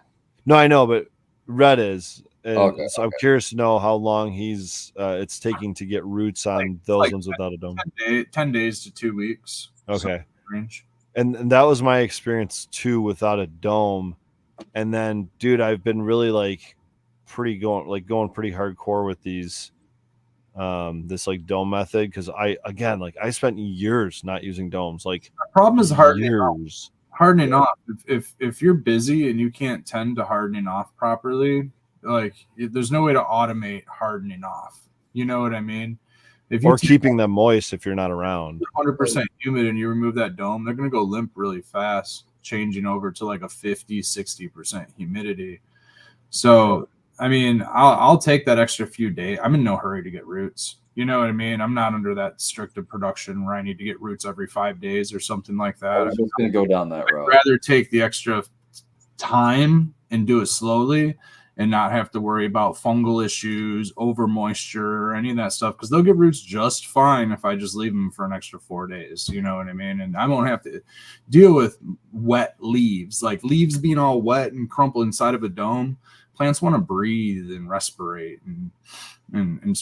No, I know, but Red is. And Okay, so I'm curious to know how long it's taking to get roots on those ones without a dome. 10 days to 2 weeks. Okay. Range. And that was my experience too without a dome. And then, dude, I've been really going pretty hardcore with these this like dome method because I spent years not using domes. Like The problem is hardening off. If you're busy and you can't tend to hardening off properly, like there's no way to automate hardening off. You know what I mean? If you keeping them moist if you're not around. 100% humid and you remove that dome, they're going to go limp really fast, changing over to like a 50-60% humidity. So I mean, I'll take that extra few days. I'm in no hurry to get roots. You know what I mean? I'm not under that strict of production where I need to get roots every 5 days or something like that. I'm just going to go down that road. I'd rather take the extra time and do it slowly and not have to worry about fungal issues, over moisture, or any of that stuff, because they'll get roots just fine if I just leave them for an extra 4 days. You know what I mean? And I won't have to deal with wet leaves, like leaves being all wet and crumpled inside of a dome. Plants want to breathe and respirate, and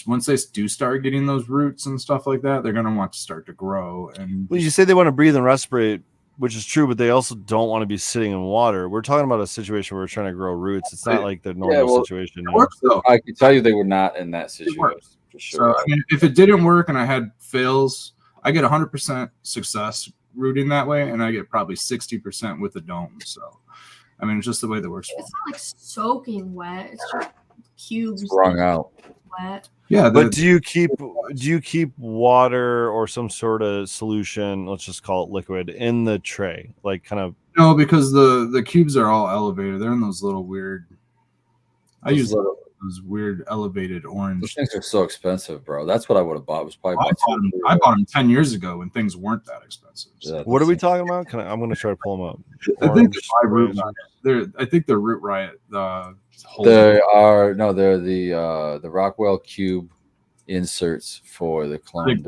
once they do start getting those roots and stuff like that, they're going to want to start to grow. And well, you say they want to breathe and respirate, which is true, but they also don't want to be sitting in water. We're talking about a situation where we're trying to grow roots. It's not like the normal situation. It works, though. I can tell you they were not in that situation for sure. So I mean, if it didn't work and I had fails, I get 100% success rooting that way, and I get probably 60% with the dome. So I mean, it's just the way that works. It's not like soaking wet. It's just cubes. It's wrung out. Wet. Yeah, but do you keep water or some sort of solution, let's just call it liquid, in the tray, like kind of? No, because the cubes are all elevated. They're in those little weird. I use those weird elevated orange. Those things are so expensive, bro. That's what I would have bought. It was probably I bought them 10 years ago when things weren't that expensive. So. Yeah, what are we talking about? I'm going to try to pull them up. I think they're Root Riot. They're the Rockwell Cube inserts for the clone.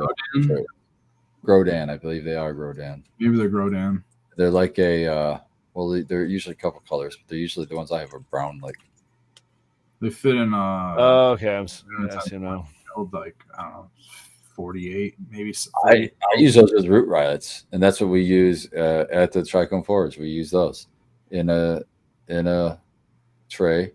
Grodan, I believe they are Grodan. Maybe they're Grodan. They're like they're usually a couple colors, but they're usually the ones I have are brown. Like they fit in. Okay, I'm like I don't know, 48 maybe. I use those as Root Riots, and that's what we use at the Trichome Forge. We use those in a tray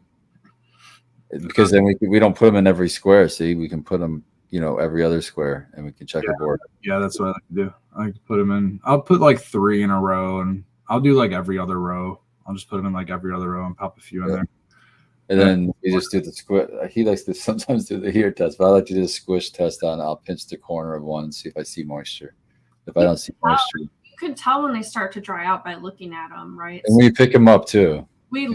because then we don't put them in every square. See, we can put them every other square, and we can check a board. Yeah, that's what I like to do. I like to put them in. I'll put like 3 in a row, and I'll do like every other row. I'll just put them in like every other row and pop a few in there. And then we just do the squish. He likes to sometimes do the hear test, but I like to do the squish test on. I'll pinch the corner of one and see if I see moisture. If I don't see moisture, you can tell when they start to dry out by looking at them, right? And we pick them up too. We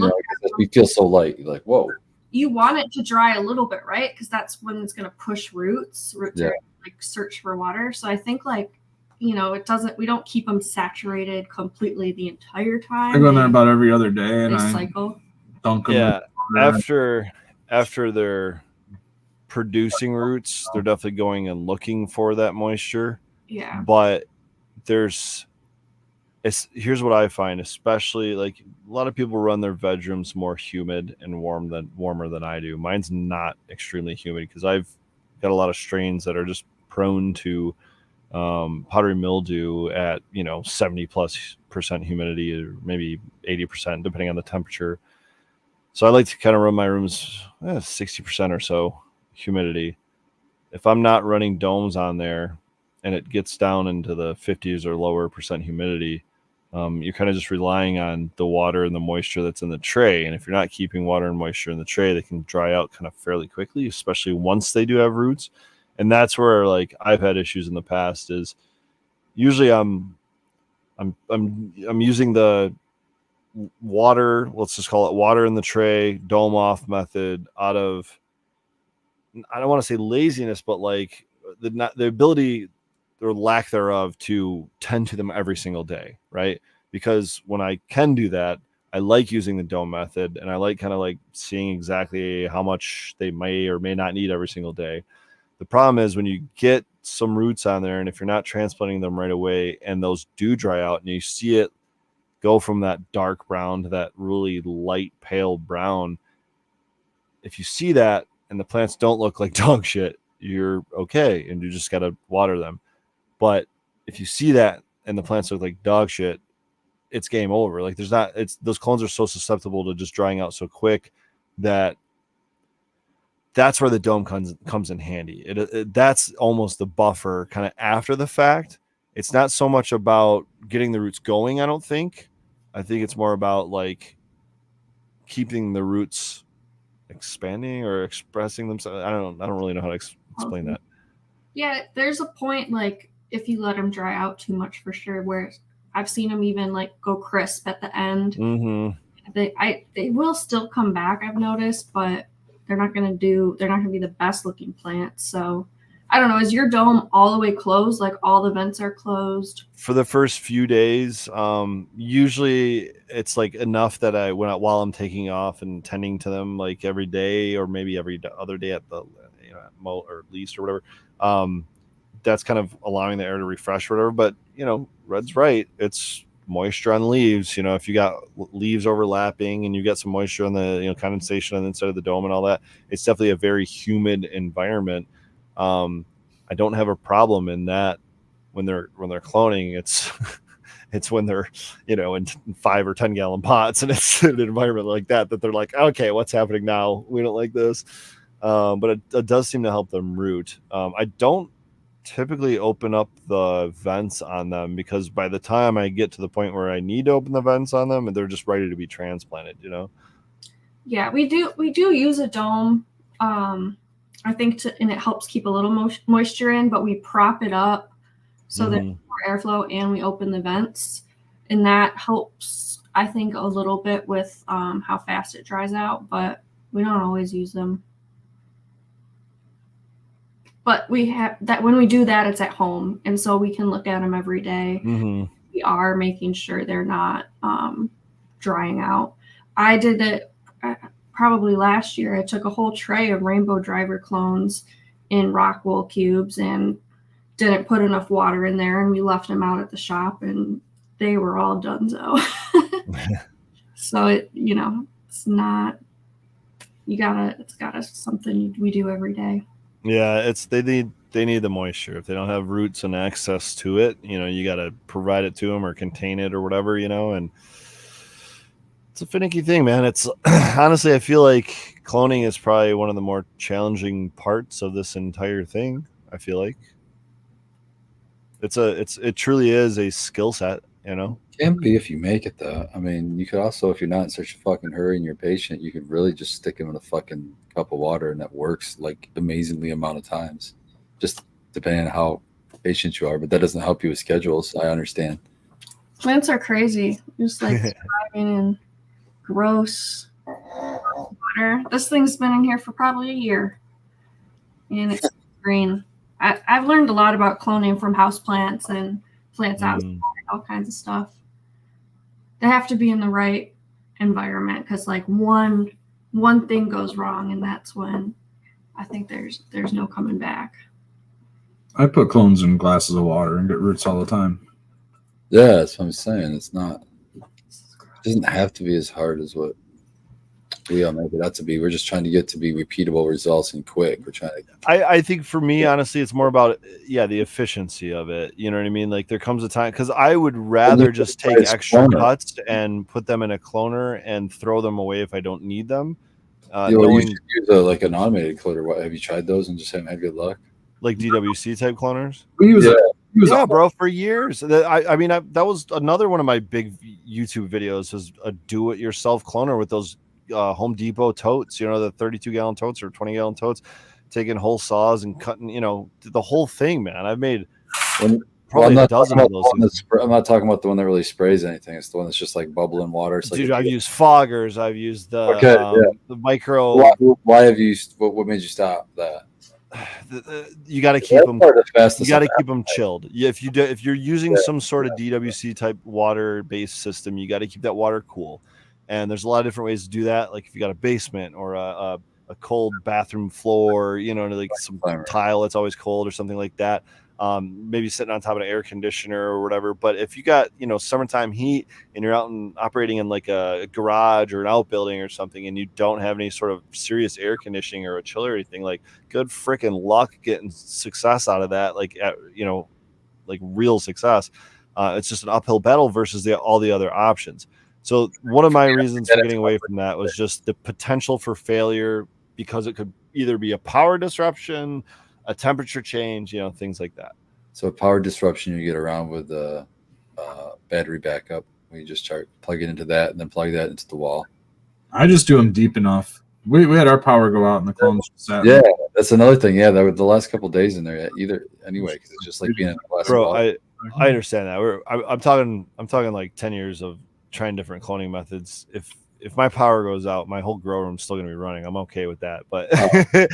feel so light. You're like, whoa. You want it to dry a little bit, right? Because that's when it's going to push roots are like search for water. So I think it doesn't. We don't keep them saturated completely the entire time. I go in there about every other day, and I cycle. Dunk them. Yeah. After they're producing roots, they're definitely going and looking for that moisture. Yeah. But here's what I find, especially like a lot of people run their veg rooms more humid and warmer than I do. Mine's not extremely humid because I've got a lot of strains that are just prone to powdery mildew at 70+% humidity or maybe 80% depending on the temperature. So I like to kind of run my rooms 60% or so humidity. If I'm not running domes on there and it gets down into the 50s or lower percent humidity, you're kind of just relying on the water and the moisture that's in the tray. And if you're not keeping water and moisture in the tray, they can dry out kind of fairly quickly, especially once they do have roots. And that's where like I've had issues in the past is usually I'm using the water, let's just call it water in the tray, dome off method out of, I don't want to say laziness, but like the ability or lack thereof to tend to them every single day, right? Because when I can do that, I like using the dome method, and I like kind of like seeing exactly how much they may or may not need every single day. The problem is when you get some roots on there, and if you're not transplanting them right away, and those do dry out, and you see it go from that dark brown to that really light pale brown, if you see that and the plants don't look like dog shit, you're okay, and you just got to water them. But if you see that and the plants look like dog shit, it's game over. Like those clones are so susceptible to just drying out so quick that's where the dome comes in handy. That's almost the buffer kind of after the fact. It's not so much about getting the roots going, I don't think. I think it's more about like keeping the roots expanding or expressing themselves. I don't really know how to explain that. Yeah, there's a point like if you let them dry out too much for sure, where I've seen them even like go crisp at the end. Mm-hmm. They will still come back, I've noticed, but they're not gonna be the best looking plants. So I don't know, is your dome all the way closed? Like all the vents are closed? For the first few days, usually it's like enough that while I'm taking off and tending to them like every day or maybe every other day at the or least or whatever, that's kind of allowing the air to refresh or whatever. But Red's right, it's moisture on leaves. If you got leaves overlapping and you got some moisture on the condensation on the inside of the dome and all that, it's definitely a very humid environment. I don't have a problem in that when they're cloning. It's when they're in 5 or 10 gallon pots and it's an environment like that they're like, okay, what's happening now? We don't like this. But it does seem to help them root. I don't typically open up the vents on them because by the time I get to the point where I need to open the vents on them, and they're just ready to be transplanted. Yeah, we do use a dome. I think and it helps keep a little moisture in, but we prop it up so there's more airflow, and we open the vents, and that helps, I think, a little bit with how fast it dries out, but we don't always use them. But we have that when we do that, it's at home, and so we can look at them every day. Mm-hmm. We are making sure they're not drying out. I did it probably last year. I took a whole tray of rainbow driver clones in rock wool cubes and didn't put enough water in there, and we left them out at the shop, and they were all donezo. So it's not. It's gotta something we do every day. Yeah, they need the moisture. If they don't have roots and access to it, you got to provide it to them or contain it or whatever, and it's a finicky thing, man. It's honestly, I feel like cloning is probably one of the more challenging parts of this entire thing. I feel like it truly is a skill set, Can't be if you make it though. I mean, you could also, if you're not in such a fucking hurry and you're patient, you could really just stick them in a fucking cup of water, and that works like amazingly amount of times, just depending on how patient you are. But that doesn't help you with schedules. I understand. Plants are crazy, just like surviving in gross water. This thing's been in here for probably a year, and it's green. I've learned a lot about cloning from houseplants and plants outside, all kinds of stuff. They have to be in the right environment because like one thing goes wrong, and that's when I think there's no coming back. I put clones in glasses of water and get roots all the time. Yeah, that's what I'm saying. It doesn't have to be as hard as what we all make it out to be. We're just trying to get to be repeatable results and quick. We're trying to. I think for me, honestly, it's more about the efficiency of it. You know what I mean? Like there comes a time because I would rather just take extra cuts and put them in a cloner and throw them away if I don't need them. You should use like an automated cloner. Have you tried those and just haven't had good luck? Like DWC type cloners? We use Yeah, bro, for years. I mean, that was another one of my big YouTube videos was a do-it-yourself cloner with those Home Depot totes, the 32-gallon totes or 20-gallon totes, taking whole saws and cutting, the whole thing, man. I've made probably a dozen of those things. I'm not talking about the one that really sprays anything. It's the one that's just like bubbling water. It's Dude, I've used foggers. I've used the the micro. Why have you? What made you stop that? You got to keep them. You got to keep them chilled. If you're using some sort of DWC type water based system, you got to keep that water cool. And there's a lot of different ways to do that. Like if you got a basement or a cold bathroom floor, like some tile that's always cold or something like that. Maybe sitting on top of an air conditioner or whatever. But if you got, summertime heat and you're out and operating in like a garage or an outbuilding or something, and you don't have any sort of serious air conditioning or a chiller or anything, like good freaking luck getting success out of that. Like, like real success. It's just an uphill battle versus all the other options. So one of my reasons for getting away from that was just the potential for failure because it could either be a power disruption, a temperature change, things like that. So power disruption you get around with the battery backup. We just plug it into that and then plug that into the wall. I just do them deep enough. We had our power go out and the clones sat. Yeah, that's another thing. Yeah, that was the last couple of days in there. Anyway, because it's just like being in a glass. Bro, I understand that. I'm talking like 10 years of trying different cloning methods. If my power goes out, my whole grow room's still gonna be running. I'm okay with that, but it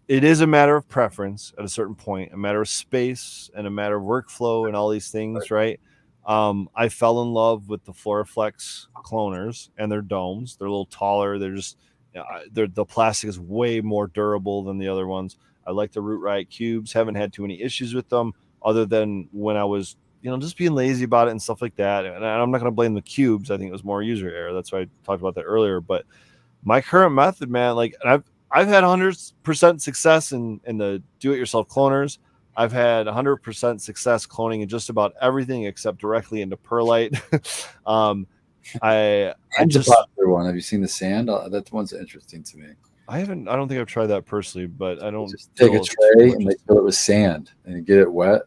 is a matter of preference at a certain point, a matter of space and a matter of workflow and all these things, right? I fell in love with the Floraflex cloners and their domes. They're a little taller. They're just, the plastic is way more durable than the other ones. I like the Root Riot cubes. Haven't had too many issues with them other than when I was, just being lazy about it and stuff like that. And I'm not going to blame the cubes. I think it was more user error. That's why I talked about that earlier. But my current method, man, like I've had 100% success in the do-it-yourself cloners. I've had 100% success cloning in just about everything except directly into perlite. I just one. Have you seen the sand? That one's interesting to me. I don't think I've tried that personally, but I don't just take a tray and they fill it with sand and you get it wet,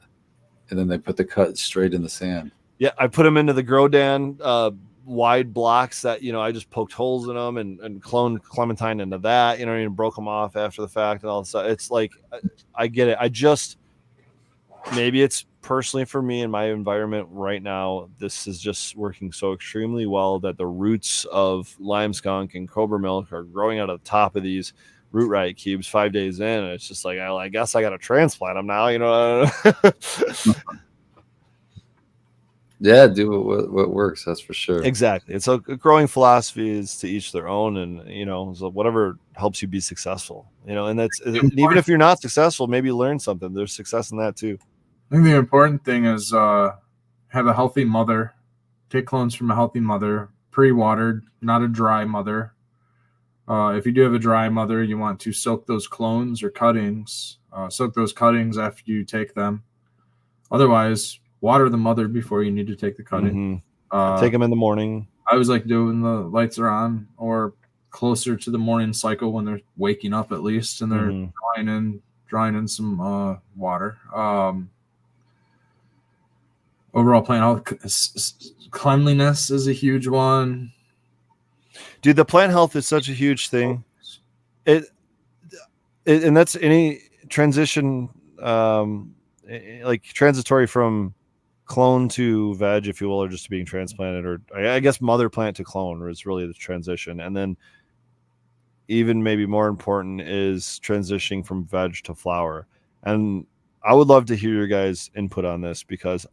and then they put the cut straight in the sand. Yeah, I put them into the Grodan wide blocks that I just poked holes in them and cloned clementine into that. And broke them off after the fact and all that stuff. It's like I get it. I just maybe it's personally for me in my environment right now. This is just working so extremely well that the roots of lime skunk and cobra milk are growing out of the top of these Root Riot cubes 5 days in. And it's just like I guess I got to transplant them now. Yeah, do what works. That's for sure. Exactly. It's a growing philosophy is to each their own, and so whatever helps you be successful. And that's even if you're not successful, maybe learn something. There's success in that too. I think the important thing is have a healthy mother. Take clones from a healthy mother, pre-watered, not a dry mother. If you do have a dry mother, you want to soak those clones or cuttings. Soak those cuttings after you take them. Otherwise, water the mother before you need to take the cutting. Mm-hmm. Take them in the morning. I always like doing the lights are on or closer to the morning cycle when they're waking up at least, and they're drawing in some water. Overall plant health, cleanliness is a huge one. Dude, the plant health is such a huge thing. And that's any transition, like transitory from clone to veg, if you will, or just being transplanted, or I guess mother plant to clone is really the transition. And then even maybe more important is transitioning from veg to flower. And I would love to hear your guys' input on this, because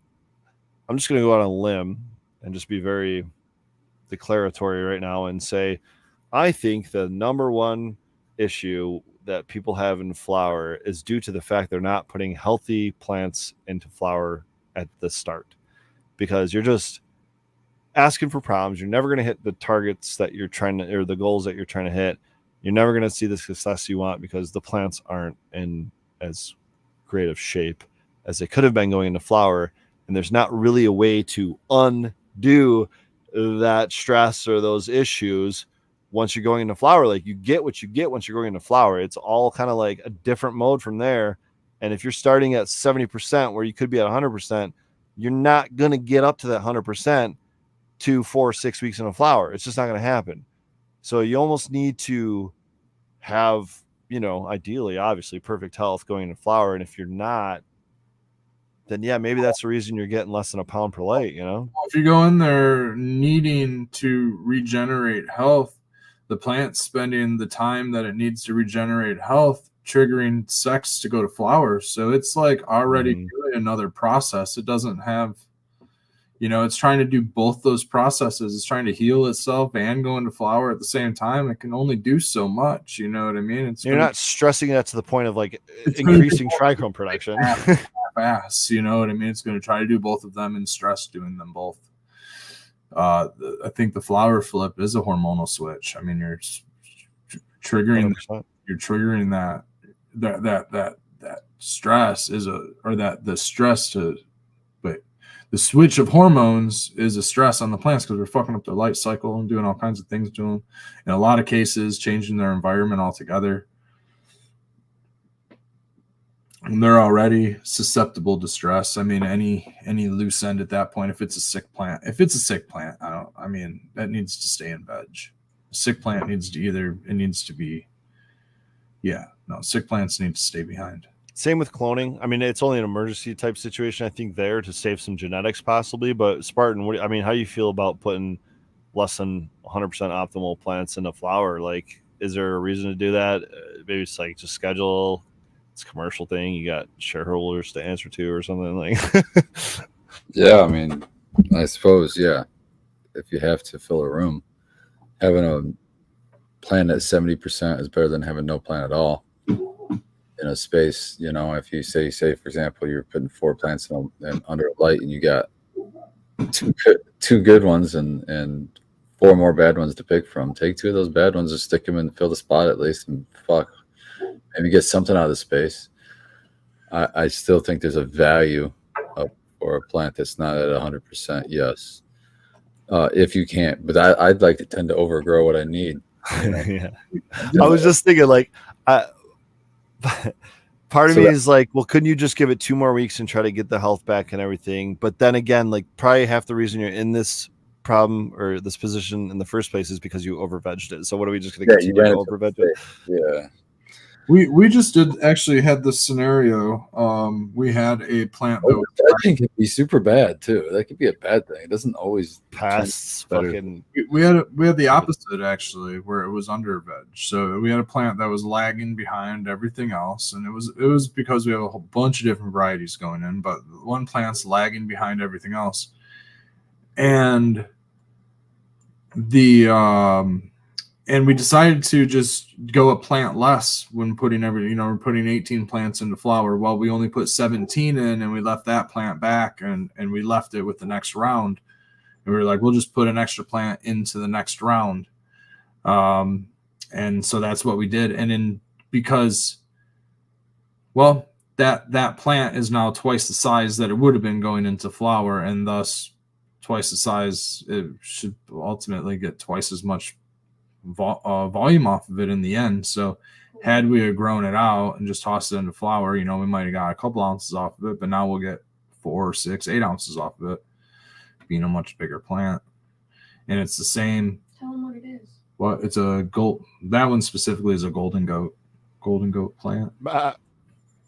I'm just going to go out on a limb and just be very declaratory right now and say, I think the number one issue that people have in flower is due to the fact they're not putting healthy plants into flower at the start, because you're just asking for problems. You're never going to hit the targets that you're trying to, or the goals that you're trying to hit. You're never going to see the success you want because the plants aren't in as great of shape as they could have been going into flower. And there's not really a way to undo that stress or those issues once you're going into flower, like you get what you get once you're going into flower. It's all kind of like a different mode from there. And if you're starting at 70% where you could be at 100%, you're not going to get up to that 100% 2, 4, 6 weeks in a flower. It's just not going to happen. So you almost need to have, you know, ideally, obviously, perfect health going into flower. And if you're not, then yeah, maybe that's the reason you're getting less than a pound per light, you know? If you go in there needing to regenerate health, the plant's spending the time that it needs to regenerate health, triggering sex to go to flower. So it's like already doing another process. It doesn't have, you know, it's trying to do both those processes. It's trying to heal itself and go into flower at the same time. It can only do so much. You know what I mean? You're not stressing that to the point of like increasing trichome production. Fast, you know what I mean? It's going to try to do both of them and stress doing them both. I think the flower flip is a hormonal switch. I mean, you're triggering 100%. You're triggering that stress is the stress to, but the switch of hormones is a stress on the plants because we're fucking up their light cycle and doing all kinds of things to them. In a lot of cases, changing their environment altogether. And they're already susceptible to stress. I mean, any loose end at that point, if it's a sick plant, I mean, that needs to stay in veg. A sick plant needs to be, sick plants need to stay behind. Same with cloning. I mean, it's only an emergency type situation, I think, there to save some genetics possibly. But Spartan, how do you feel about putting less than 100% optimal plants into flower? Like, is there a reason to do that? Maybe it's like just schedule. It's a commercial thing. You got shareholders to answer to or something like. Yeah, I mean, I suppose, yeah. If you have to fill a room, having a plant at 70% is better than having no plant at all in a space. You know, if you say for example, you're putting 4 plants in under a light and you got two good ones and 4 more bad ones to pick from, take 2 of those bad ones and stick them and fill the spot at least, and maybe get something out of the space. I still think there's a value for a plant that's not at 100%. Yes, if you can't, but I'd like to tend to overgrow what I need. You know? Yeah, I was just thinking like, part of me is like, well, couldn't you just give it 2 more weeks and try to get the health back and everything? But then again, like probably half the reason you're in this problem or this position in the first place is because you over-vegged it. So what are we just going to continue to over-veg it? Yeah. We just had this scenario. We had a plant that thing can be super bad too. That could be a bad thing. It doesn't always pass fucking. We had the opposite actually, where it was under veg. So we had a plant that was lagging behind everything else, and it was because we have a whole bunch of different varieties going in, but one plant's lagging behind everything else, and and we decided to just go a plant less when putting everything, you know, we're putting 18 plants into flower. Well, we only put 17 in and we left that plant back and we left it with the next round. And we were like, we'll just put an extra plant into the next round. And so that's what we did. And then because, well, that plant is now twice the size that it would have been going into flower, and thus twice the size, it should ultimately get twice as much volume off of it in the end. So had we have grown it out and just tossed it into flower, you know, we might have got a couple ounces off of it, but now we'll get 4, 6, 8 ounces off of it, being a much bigger plant. And it's the same. Tell them what it is. Well, it's a gold. That one specifically is a golden goat plant.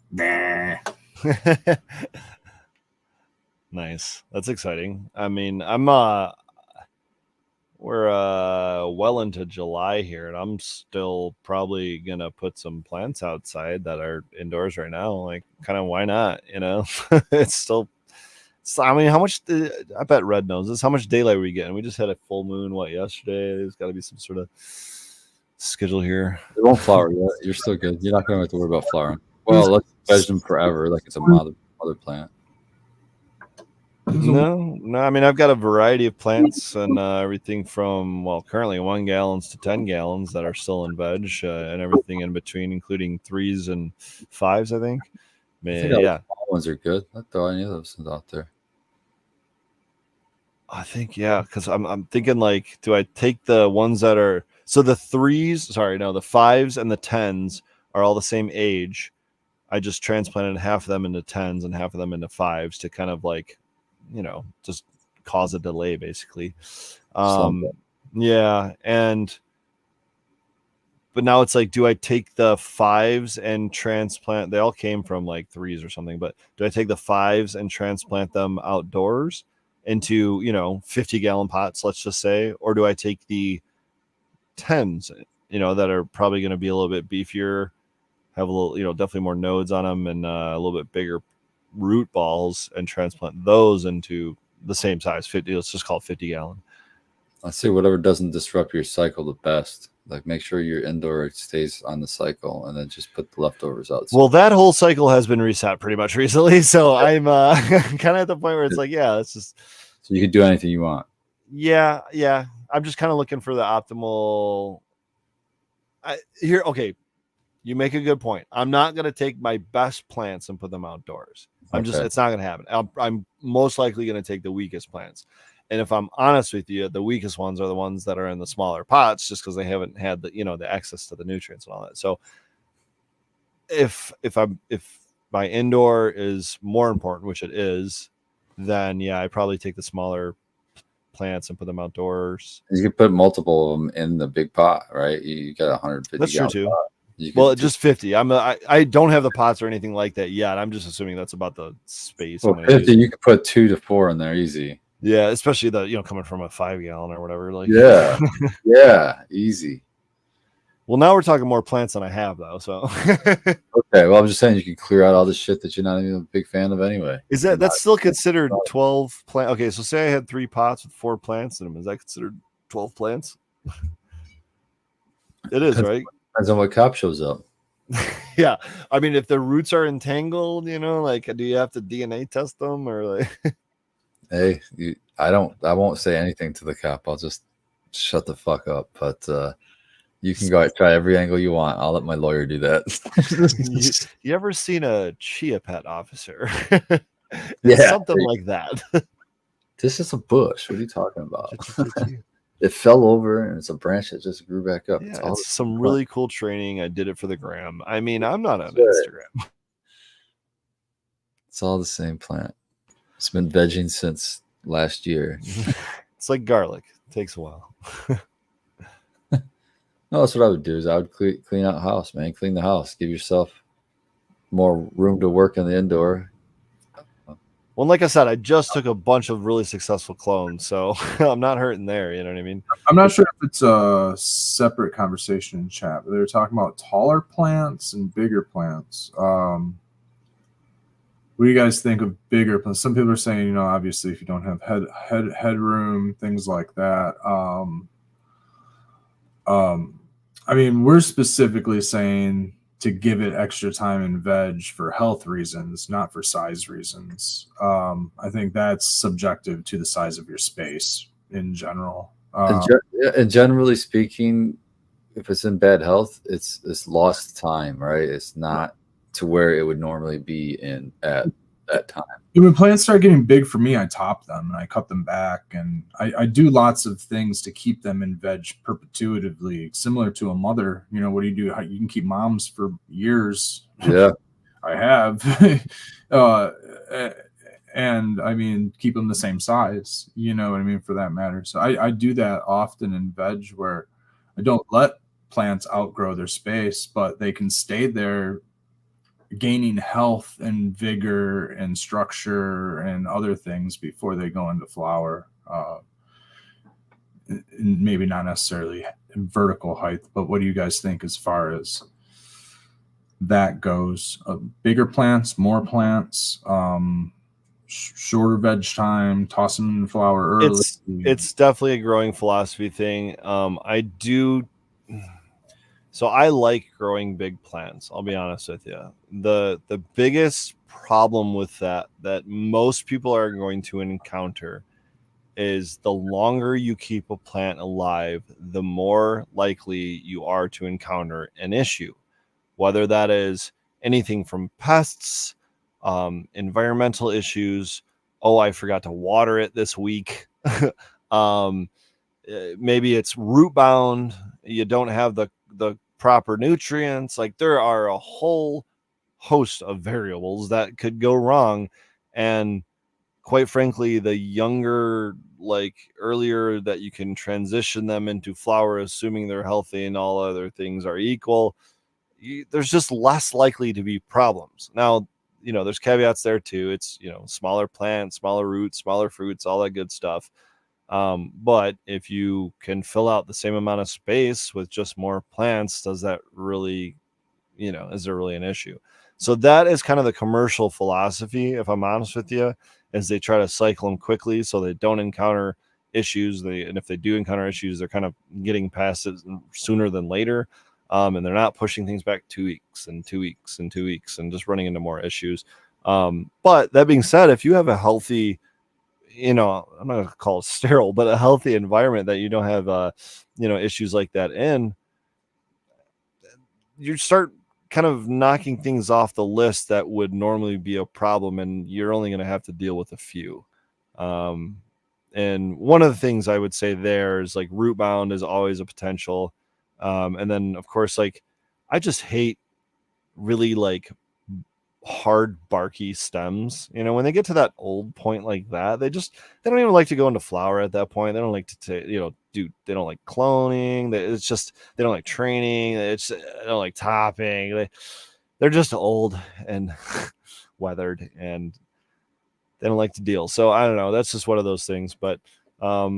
Nah. Nice. That's exciting. I mean, we're well into July here, and I'm still probably gonna put some plants outside that are indoors right now. Like, kind of why not? You know, it's still. I mean, how much? I bet Red knows this. How much daylight are we getting? We just had a full moon. Yesterday? There's got to be some sort of schedule here. It won't flower yet. You're still good. You're not gonna have to worry about flowering. Well, let's veg them forever, like it's a mother plant. No. I mean, I've got a variety of plants and everything from, well, currently 1 gallons to 10 gallons that are still in veg and everything in between, including 3s and 5s, I think. Yeah. All ones are good. Not throw any of those out there. I think, yeah, because I'm thinking like, do I take the ones that are So the the 5s and the 10s are all the same age. I just transplanted half of them into 10s and half of them into 5s to kind of like, just cause a delay basically. Yeah. But now it's like, do I take the 5s and transplant? They all came from like 3s or something, but do I take the 5s and transplant them outdoors into, 50-gallon pots, let's just say, or do I take the 10s, that are probably going to be a little bit beefier, have a little, definitely more nodes on them and a little bit bigger root balls and transplant those into the same size 50? Let's just call it 50-gallon. I say whatever doesn't disrupt your cycle the best. Like make sure your indoor stays on the cycle, and then just put the leftovers out. Well, that whole cycle has been reset pretty much recently, so I'm kind of at the point where it's like, yeah, it's just so you can do anything you want. Yeah. I'm just kind of looking for the optimal. Okay, you make a good point. I'm not gonna take my best plants and put them outdoors. It's not gonna happen. I'm most likely gonna take the weakest plants. And if I'm honest with you, the weakest ones are the ones that are in the smaller pots, just because they haven't had the the access to the nutrients and all that. So if my indoor is more important, which it is, then yeah, I probably take the smaller plants and put them outdoors. You can put multiple of them in the big pot, right? You got 150. That's true too. Well, just 50. I don't have the pots or anything like that yet. I'm just assuming that's about the space. Well, 50, you could put 2 to 4 in there easy. Yeah, especially the coming from a 5-gallon or whatever. Like yeah, easy. Well, now we're talking more plants than I have though. So okay, well, I'm just saying you can clear out all the shit that you're not even a big fan of anyway. Is that's still considered 12 plants? Okay, so say I had 3 pots with 4 plants in them. Is that considered 12 plants? It is, right? Depends on what cop shows up. Yeah, I mean, if the roots are entangled, like, do you have to DNA test them or like? Hey, I won't say anything to the cop. I'll just shut the fuck up. But you can go out, try every angle you want. I'll let my lawyer do that. you ever seen a chia pet officer? Yeah, something like that. This is a bush. What are you talking about? It fell over and it's a branch that just grew back up. Yeah, it's some really cool training. I did it for the gram. I mean, I'm not on Instagram. It's all the same plant. It's been vegging since last year. It's like garlic. It takes a while. No, that's what I would do. Is I would clean out the house, man. Clean the house. Give yourself more room to work in the indoor. Well, like I said, I just took a bunch of really successful clones, so I'm not hurting there. You know what I mean? I'm not sure if it's a separate conversation in chat, but they were talking about taller plants and bigger plants. What do you guys think of bigger plants? Some people are saying, obviously, if you don't have headroom, things like that. I mean, we're specifically saying to give it extra time in veg for health reasons, not for size reasons. I think that's subjective to the size of your space in general. And generally speaking, if it's in bad health, it's lost time, right? It's not to where it would normally be in at that time. When plants start getting big for me, I top them and I cut them back, and I do lots of things to keep them in veg perpetuatively, similar to a mother. What do? You can keep moms for years. Yeah, I have. And I mean, keep them the same size, you know what I mean, for that matter. So I do that often in veg, where I don't let plants outgrow their space, but they can stay there gaining health and vigor and structure and other things before they go into flower. Maybe not necessarily in vertical height, but what do you guys think as far as that goes? Bigger plants, more plants, shorter veg time, toss them in flower early? It's definitely a growing philosophy thing. So I like growing big plants. I'll be honest with you. The biggest problem with that most people are going to encounter is the longer you keep a plant alive, the more likely you are to encounter an issue, whether that is anything from pests, environmental issues. Oh, I forgot to water it this week. maybe it's root bound. You don't have the proper nutrients. Like there are a whole host of variables that could go wrong, and quite frankly, the younger, like earlier that you can transition them into flower, assuming they're healthy and all other things are equal, there's just less likely to be problems. Now, there's caveats there too. It's, smaller plants, smaller roots, smaller fruits, all that good stuff. But if you can fill out the same amount of space with just more plants, does that really, is there really an issue? So that is kind of the commercial philosophy, if I'm honest with you, is they try to cycle them quickly so they don't encounter issues. And if they do encounter issues, they're kind of getting past it sooner than later. And they're not pushing things back 2 weeks and 2 weeks and 2 weeks and just running into more issues. But that being said, if you have a healthy, I'm not going to call it sterile, but a healthy environment that you don't have, issues like that in, you start kind of knocking things off the list that would normally be a problem, and you're only going to have to deal with a few. And one of the things I would say there is like root bound is always a potential. And then of course, like I just hate really like hard barky stems. When they get to that old point like that, they don't even like to go into flower at that point. They don't like to they don't like cloning. They don't like training. They don't like topping. They're just old and weathered, and they don't like to deal. So I don't know. That's just one of those things. But I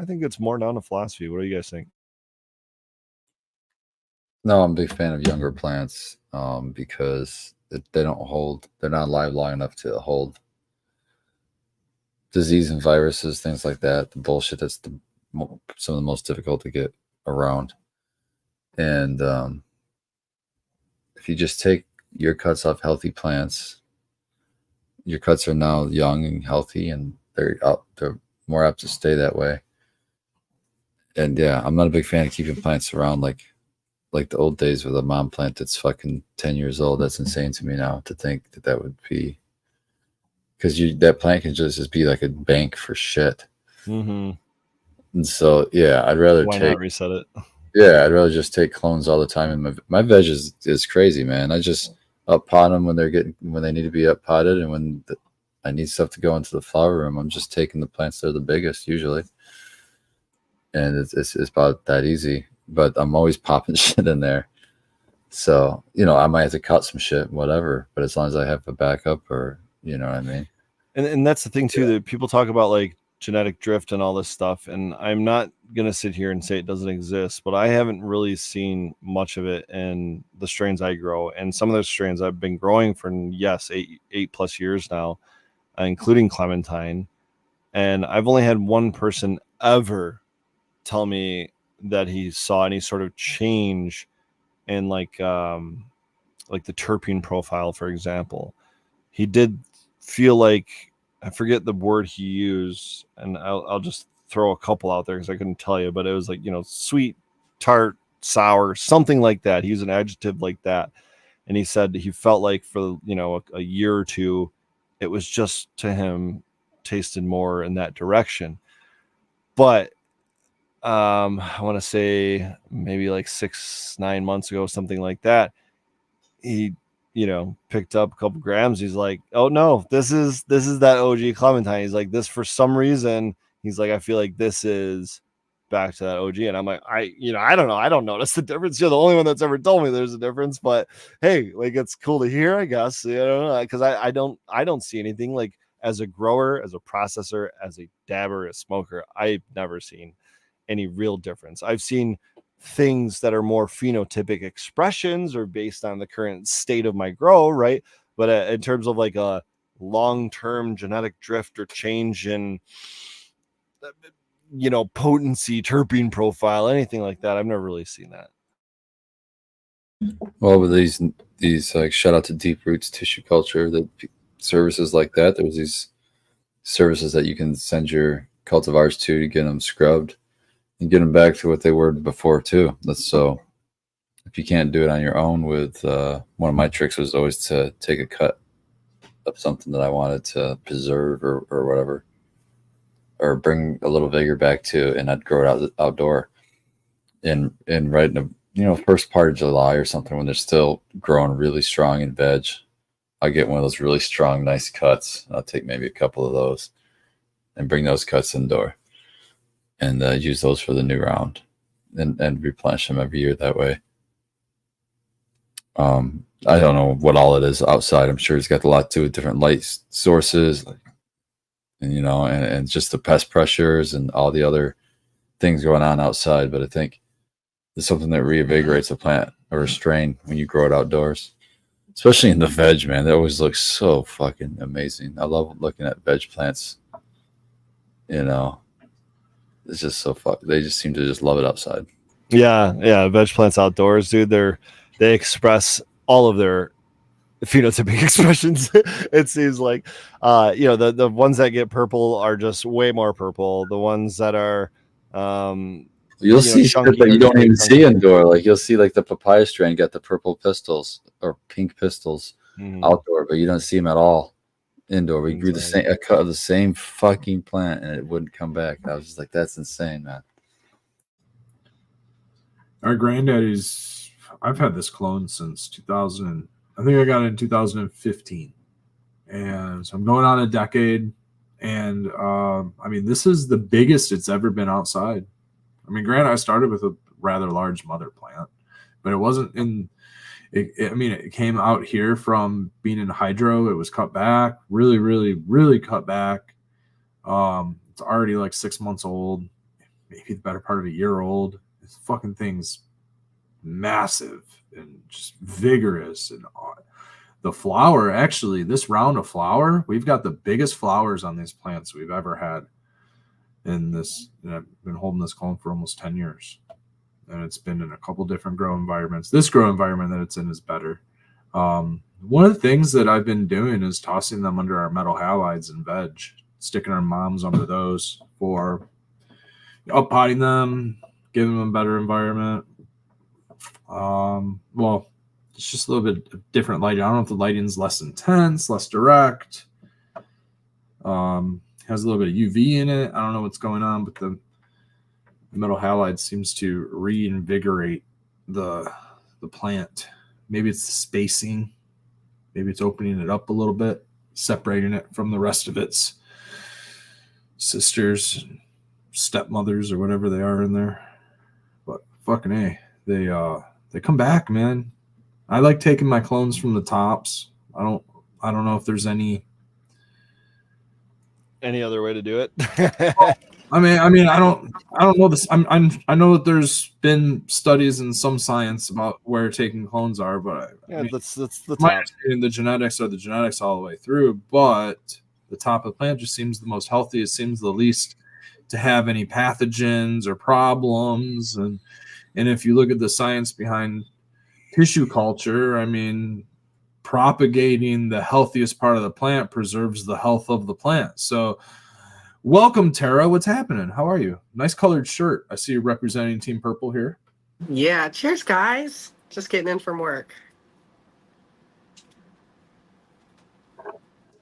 think it's more down to philosophy. What do you guys think? No, I'm a big fan of younger plants because they're not alive long enough to hold disease and viruses, things like that. The bullshit that's some of the most difficult to get around. And if you just take your cuts off healthy plants, your cuts are now young and healthy, and they're more apt to stay that way. And yeah, I'm not a big fan of keeping plants around like the old days with a mom plant that's fucking 10 years old. That's insane to me now to think that would be, because that plant can just be like a bank for shit. Mm-hmm. And so yeah, I'd rather not reset it. Yeah, I'd rather just take clones all the time. And my veg is crazy, man. I just up pot them when they need to be up potted, and when I need stuff to go into the flower room, I'm just taking the plants that are the biggest usually, and it's about that easy. But I'm always popping shit in there. So, I might have to cut some shit, whatever. But as long as I have a backup, or, you know what I mean? And that's the thing, too, that people talk about, like, genetic drift and all this stuff. And I'm not going to sit here and say it doesn't exist, but I haven't really seen much of it in the strains I grow. And some of those strains I've been growing for, yes, eight plus years now, including Clementine. And I've only had one person ever tell me that he saw any sort of change in like the terpene profile, for example. He did feel like, I forget the word he used, and I'll just throw a couple out there because I couldn't tell you, but it was like, sweet, tart, sour, something like that. He used an adjective like that. And he said he felt like for, a year or two, it was just to him tasted more in that direction. But I want to say maybe like 6-9 months ago, something like that, he, picked up a couple grams. He's like, oh no, this is that OG Clementine. He's like, this for some reason, he's like, I feel like this is back to that OG. And I'm like, I don't know. I don't notice the difference. You're the only one that's ever told me there's a difference, but hey, like, it's cool to hear, I guess, because I don't see anything. Like, as a grower, as a processor, as a dabber, a smoker, I've never seen any real difference. I've seen things that are more phenotypic expressions or based on the current state of my grow, right? But in terms of like a long-term genetic drift or change in potency, terpene profile, anything like that, I've never really seen that. Well, with these like, shout out to Deep Roots Tissue Culture, the services like that, there's these services that you can send your cultivars to get them scrubbed and get them back to what they were before too. So if you can't do it on your own, with one of my tricks was always to take a cut of something that I wanted to preserve or whatever, or bring a little vigor back to, and I'd grow it outdoor. And right in the first part of July or something, when they're still growing really strong in veg, I'll get one of those really strong, nice cuts. I'll take maybe a couple of those and bring those cuts indoor, and use those for the new round, and replenish them every year that way. I don't know what all it is outside. I'm sure it's got a lot to it, different light sources, and and just the pest pressures and all the other things going on outside. But I think it's something that reinvigorates a plant or a strain when you grow it outdoors, especially in the veg, man. They always look so fucking amazing. I love looking at veg plants. It's just so they just seem to just love it outside. Yeah, veg plants outdoors, dude. They express all of their phenotypic expressions. It seems like, the ones that get purple are just way more purple. The ones that are, you'll see shit that you don't even see indoor. Like you'll see like the papaya strain got the purple pistils or pink pistils outdoor, but you don't see them at all indoor. We grew a cut of the same fucking plant and it wouldn't come back. I was just like, that's insane, man. Our granddaddy's, I've had this clone since 2000. I think I got it in 2015. And so I'm going on a decade. And this is the biggest it's ever been outside. I mean, granted, I started with a rather large mother plant, but it wasn't in. It came out here from being in hydro. It was cut back, really, really, really cut back. It's already like 6 months old, maybe the better part of a year old. This fucking thing's massive and just vigorous. And the flower, actually, this round of flower, we've got the biggest flowers on these plants we've ever had. And I've been holding this clone for almost 10 years. And it's been in a couple different grow environments. This grow environment that it's in is better. One of the things that I've been doing is tossing them under our metal halides and veg, sticking our moms under those for up-potting them, giving them a better environment. It's just a little bit of different lighting. I don't know if the lighting's less intense, less direct. Has a little bit of UV in it. I don't know what's going on, but the metal halide seems to reinvigorate the plant. Maybe it's the spacing. Maybe it's opening it up a little bit, separating it from the rest of its sisters, stepmothers, or whatever they are in there. But fucking A, they come back, man. I like taking my clones from the tops. I don't know if there's any other way to do it. I don't know this. I know that there's been studies and some science about where taking clones are, but that's the my top. understanding, the genetics are the genetics all the way through. But the top of the plant just seems the most healthy. It seems the least to have any pathogens or problems. And if you look at the science behind tissue culture, propagating the healthiest part of the plant preserves the health of the plant. So welcome, Tara. What's happening? How are you? Nice colored shirt. I see you representing Team Purple here. Yeah, cheers, guys. Just getting in from work.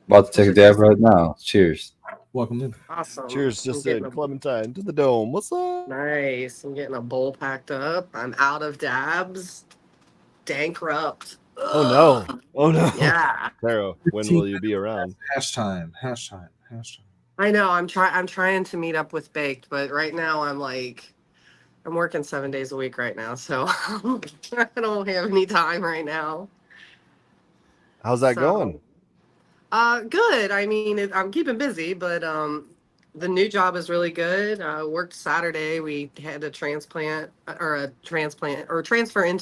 About to take a dab right now. Cheers. Welcome in. Awesome. Cheers, just in Clementine to the dome. What's up? Nice. I'm getting a bowl packed up. I'm out of dabs. Dankrupt. Oh no. Yeah. Tara, when will you be around? Hash time. I know. I'm trying to meet up with Baked, but right now I'm working 7 days a week right now, so I don't have any time right now. How's that going? Good. I'm keeping busy, but the new job is really good. Worked Saturday. We had a transfer into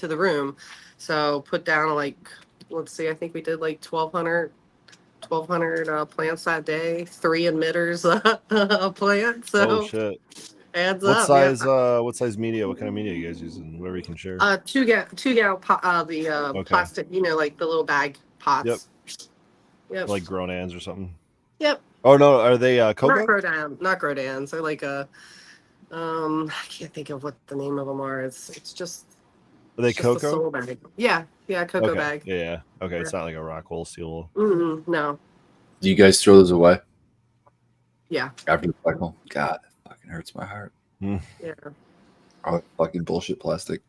the room. So put down I think we did 1,200 plants that day, 3 emitters a plant. So shit. Adds what up. Size? What size media? What kind of media are you guys using? Whatever you can share. 2 gallon the plastic, the little bag pots. Yep. Like Gronans or something. Yep. Oh no, are they cocoa? Not Grodans. They're I can't think of what the name of them are. It's just. Are they just cocoa? a soul bag. Yeah, cocoa bag. Yeah. Okay, it's not like a Rockwell seal. No. Do you guys throw those away? Yeah. After the cycle, God, it fucking hurts my heart. Yeah. Oh, fucking bullshit plastic.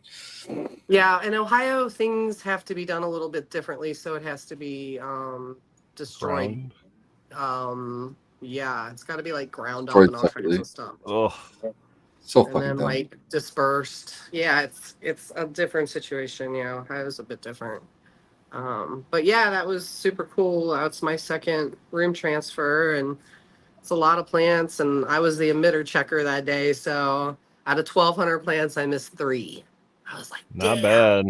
Yeah. In Ohio, things have to be done a little bit differently. So it has to be destroyed. Ground. Yeah, it's got to be like ground up Destroyed and all kinds separately. of stuff. Oh, So And fucking then dumb. like dispersed. Yeah, it's a different situation. Yeah, Ohio's a bit different. But yeah, that was super cool. That's my second room transfer, and it's a lot of plants. And I was the emitter checker that day, so out of 1,200 plants, I missed 3. I was like, not damn. bad.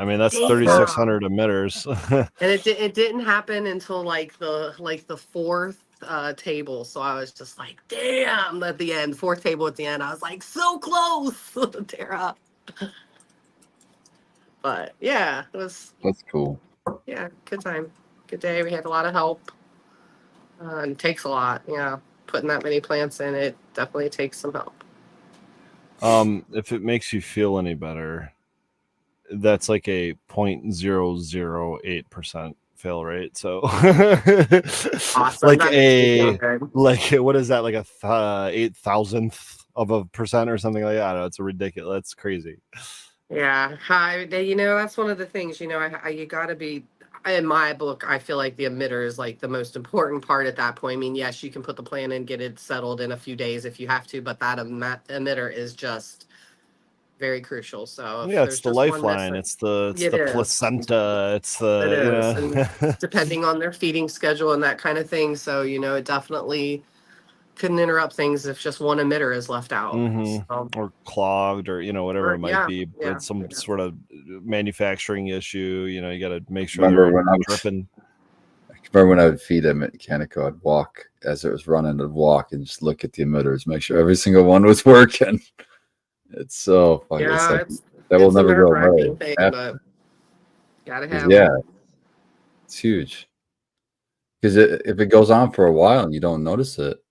I mean, that's Damn. 3,600 emitters. And it didn't happen until like the fourth table. So I was just like, damn, at the end, fourth table at the end, I was like, so close, Tara. But yeah, it was That's cool. good time, good day. We had a lot of help. And it takes a lot, putting that many plants in it definitely takes some help. If it makes you feel any better, that's like a 0.008% fail rate. So Awesome. like That makes me feel good. like what is that, like a 8,000th of a percent or something like that? I don't know, it's a ridiculous, that's crazy. Yeah, that's one of the things, you gotta be, in my book, I feel like the emitter is like the most important part at that point. I mean, yes, you can put the plan in, get it settled in a few days if you have to, but that emitter is just very crucial. So if Yeah, it's there's the just one lifeline, missing- it's the It is. placenta, it's It the is, and depending on their feeding schedule and that kind of thing. So, it definitely couldn't interrupt things if just one emitter is left out. Mhm. So, or clogged, or whatever it might be, yeah, but some yeah. sort of manufacturing issue. You got to make sure Remember they're when I was- dripping. I remember when I would feed them at Canico, I'd walk as it was running, I'd walk and just look at the emitters, make sure every single one was working. It's so funny. It's Yeah, like, it's that will it's a never go nerve-wracking away. thing, but gotta have Yeah, it's huge. Because if it goes on for a while and you don't notice it,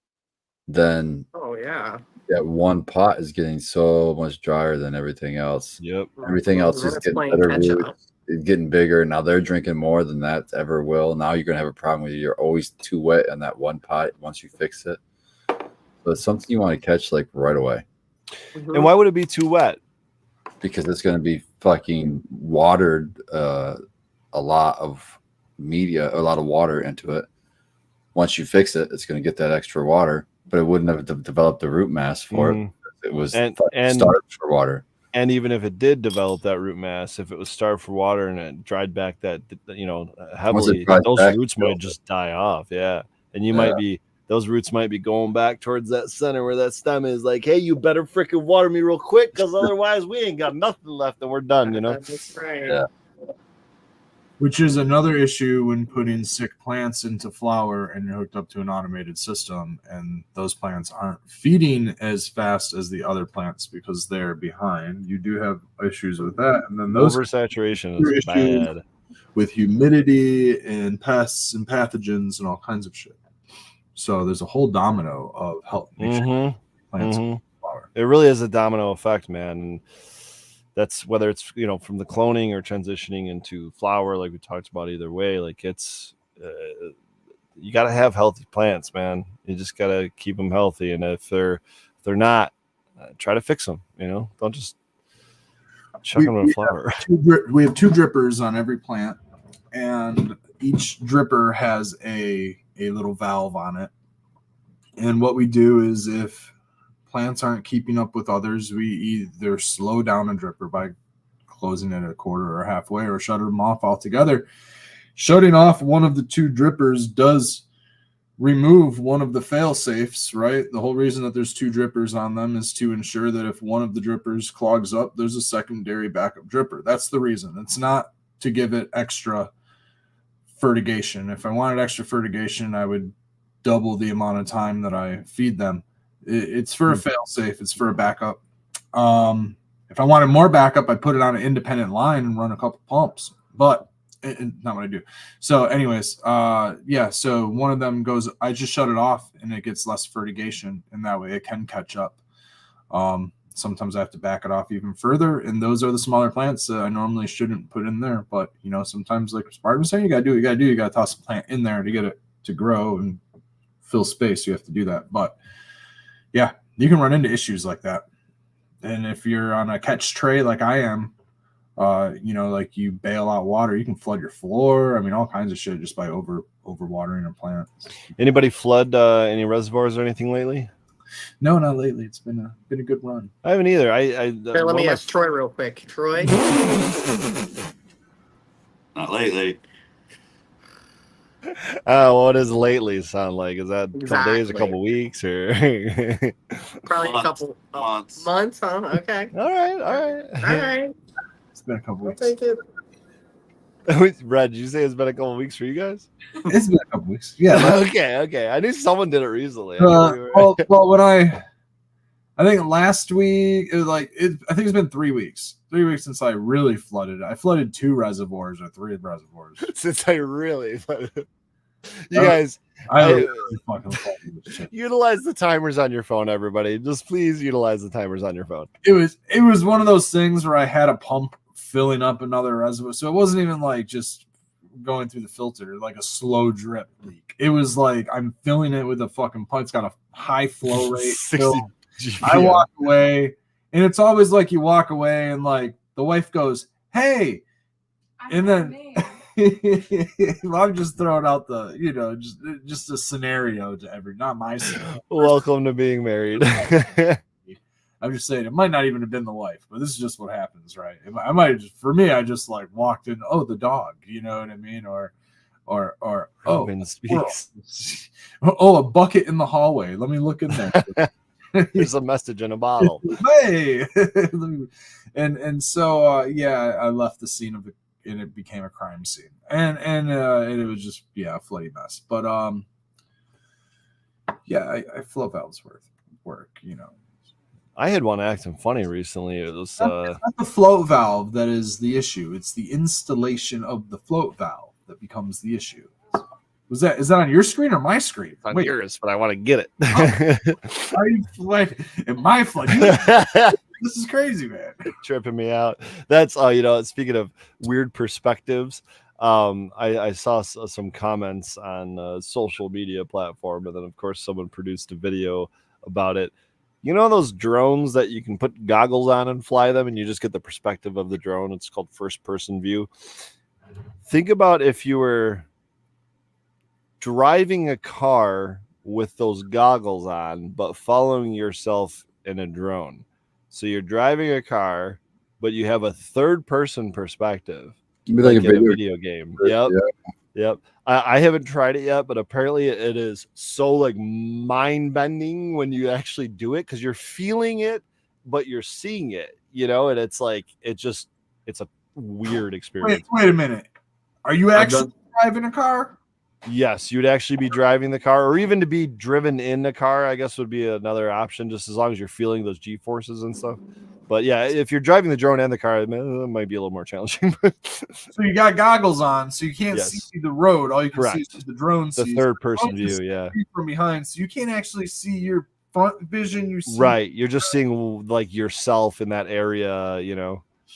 then Oh yeah. that one pot is getting so much drier than everything else. Yep. Everything else And is it's getting playing better catch up. roots. It's getting bigger. Now they're drinking more than that ever will. Now you're gonna have a problem with you're always too wet in that one pot once you fix it. So it's something you want to catch like right away. Mhm. And why would it be too wet? Because it's going to be fucking watered a lot of media, a lot of water into it. Once you fix it, it's going to get that extra water, but it wouldn't have developed the root mass for it. It was And starved for water. And even if it did develop that root mass, if it was starved for water and it dried back that heavily, dries those back, roots might just die off. Yeah, and you might be, those roots might be going back towards that center where that stem is. Like, hey, you better freaking water me real quick, because otherwise we ain't got nothing left and we're done. That's right. Yeah. Which is another issue when putting sick plants into flower and you're hooked up to an automated system, and those plants aren't feeding as fast as the other plants because they're behind. You do have issues with that, and then those Oversaturation is issues bad. with humidity and pests and pathogens and all kinds of shit. So there's a whole domino of health issues. Plants in flower. It really is a domino effect, man. And that's whether it's from the cloning or transitioning into flower, like we talked about. Either way, like it's you got to have healthy plants, man. You just got to keep them healthy, and if they're not, try to fix them. Don't just chuck them in flower. We have 2 drippers on every plant, and each dripper has a little valve on it. And what we do is, if plants aren't keeping up with others, we either slow down a dripper by closing it a quarter or halfway, or shut them off altogether. Shutting off one of the 2 drippers does remove one of the fail safes, right? The whole reason that there's 2 drippers on them is to ensure that if one of the drippers clogs up, there's a secondary backup dripper. That's the reason. It's not to give it extra fertigation. If I wanted extra fertigation, I would double the amount of time that I feed them. It's for a fail safe. It's for a backup. If I wanted more backup, I put it on an independent line and run a couple pumps, but not what I do. So anyways, so one of them goes, I just shut it off and it gets less fertigation, and that way it can catch up. Sometimes I have to back it off even further, and those are the smaller plants that I normally shouldn't put in there. But sometimes, like Spartan was saying, you gotta do what you gotta do. You gotta toss a plant in there to get it to grow and fill space. You have to do that. But yeah, you can run into issues like that. And if you're on a catch tray like I am, like you bail out water, you can flood your floor. I mean, all kinds of shit just by over watering a plant. Anybody flood any reservoirs or anything lately? No, not lately. It's been a good run. I haven't either. Here, let me ask Troy real quick. Troy? Not lately. What does lately sound like? Is that a couple days, a couple weeks, or probably a couple months? Months, huh? Okay. All right. All right. It's been a couple I'll weeks. take it. Brad, did you say it's been a couple weeks for you guys? It's been a couple weeks. Yeah. Okay. I knew someone did it recently. Well, when I think last week it was I think it's been 3 weeks. 3 weeks since I really flooded. I flooded 2 reservoirs or 3 reservoirs. Since I really flooded. You guys, I really fucking flooded this shit. utilize the timers on your phone, everybody. Just please utilize the timers on your phone. It was one of those things where I had a pump filling up another reservoir, so it wasn't even like just going through the filter like a slow drip leak. It was like I'm filling it with a fucking pump. It's got a high flow rate. 60 I walk away, and it's always like you walk away, and like the wife goes, "Hey," and then I'm just throwing out the just a scenario to not my scenario. Welcome to being married. I'm just saying it might not even have been the wife, but this is just what happens, right? I might just, for me, I just like walked in. Oh, the dog, you know what I mean? Or Robin speaks. a bucket in the hallway. Let me look in there. There's a message in a bottle. Hey, and so I left the scene of it, and it became a crime scene, and it was just a floody mess. But I flow valves work, I had one acting funny recently. It was it's not the float valve that is the issue. It's the installation of the float valve that becomes the issue. Is that on your screen or my screen? on yours, but I want to get it. Are you flooding in my flood? This is crazy, man. Tripping me out. That's speaking of weird perspectives, I saw some comments on a social media platform, and then of course someone produced a video about it. You know those drones that you can put goggles on and fly them, and you just get the perspective of the drone? It's called first person view. Think about if you were driving a car with those goggles on, but following yourself in a drone. So you're driving a car, but you have a third person perspective. Like in a video game. Yep. I haven't tried it yet, but apparently it is so like mind bending when you actually do it, because you're feeling it, but you're seeing it, and it's like it's a weird experience. Wait a minute. Are you actually driving a car? Yes, you'd actually be driving the car, or even to be driven in the car, I guess would be another option, just as long as you're feeling those G-forces and stuff. But yeah, if you're driving the drone and the car, it might be a little more challenging. So you got goggles on, so you can't see the road. All you can see is the drone. The third person view, yeah. From behind, so you can't actually see your front vision. You see, right? You're just seeing like yourself in that area,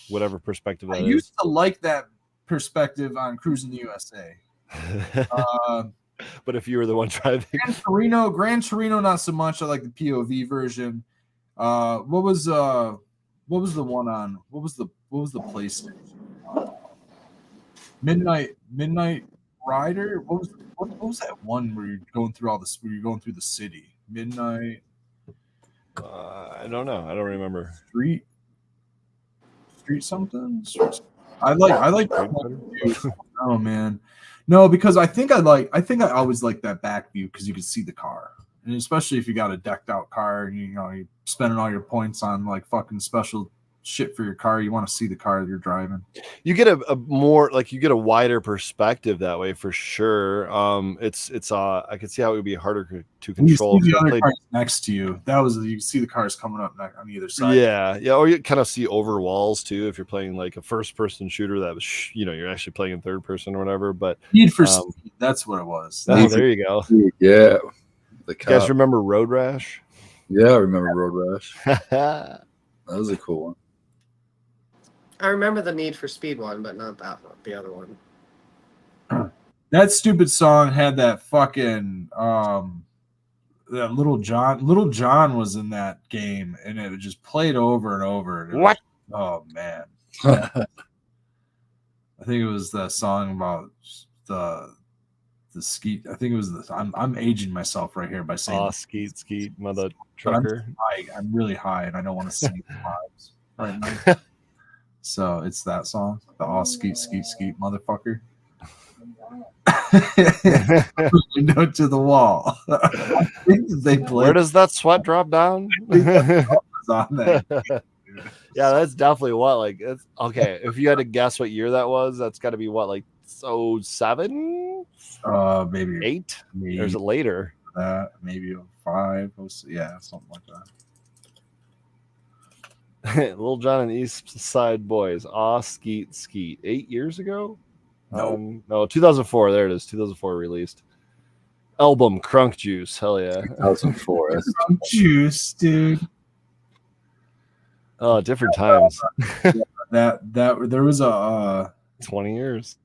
whatever perspective that is. I used to like that perspective on Cruising the USA. But if you were the one driving, Gran Torino, not so much. I like the POV version. What was the one on? What was the PlayStation? Midnight Rider. What was that one where you're going through where you're going through the city? Midnight. I don't know. I don't remember. Street something. I like that one. Oh man. No, because I think I always like that back view because you can see the car. And especially if you got a decked out car and you're spending all your points on like fucking special shit for your car, you want to see the car that you're driving. You get a more like you get a wider perspective that way for sure. It's I could see how it would be harder to control. You see the other cars next to you. You can see the cars coming up on either side. Yeah, or you kind of see over walls too if you're playing like a first person shooter that was you're actually playing in third person or whatever. But Need for Speed, that's what it was. Oh, there you go. Yeah. You guys remember Road Rash? Yeah, I remember Road Rash. That was a cool one. I remember the Need for Speed one, but not that one, the other one. That stupid song had that fucking Little John was in that game, and it just played over and over. What? Oh man. I think it was the song about the skeet. I think it was I'm aging myself right here by saying Oh, skeet, mother trucker. I'm really high and I don't want to sing the vibes right now. So it's that song, the all skeet motherfucker. Window to the wall. They Where does that sweat drop down? on that. Yeah, that's definitely what, like, it's okay. If you had to guess what year that was, that's got to be what, like, 07, Maybe 8, or is it later? Maybe 5, yeah, something like that. Little John and East Side Boys. Skeet. 8 years ago? No, 2004. There it is. 2004 released. Album Crunk Juice. Hell yeah. 2004. That's Juice, dude. Oh, different times. That there was a 20 years.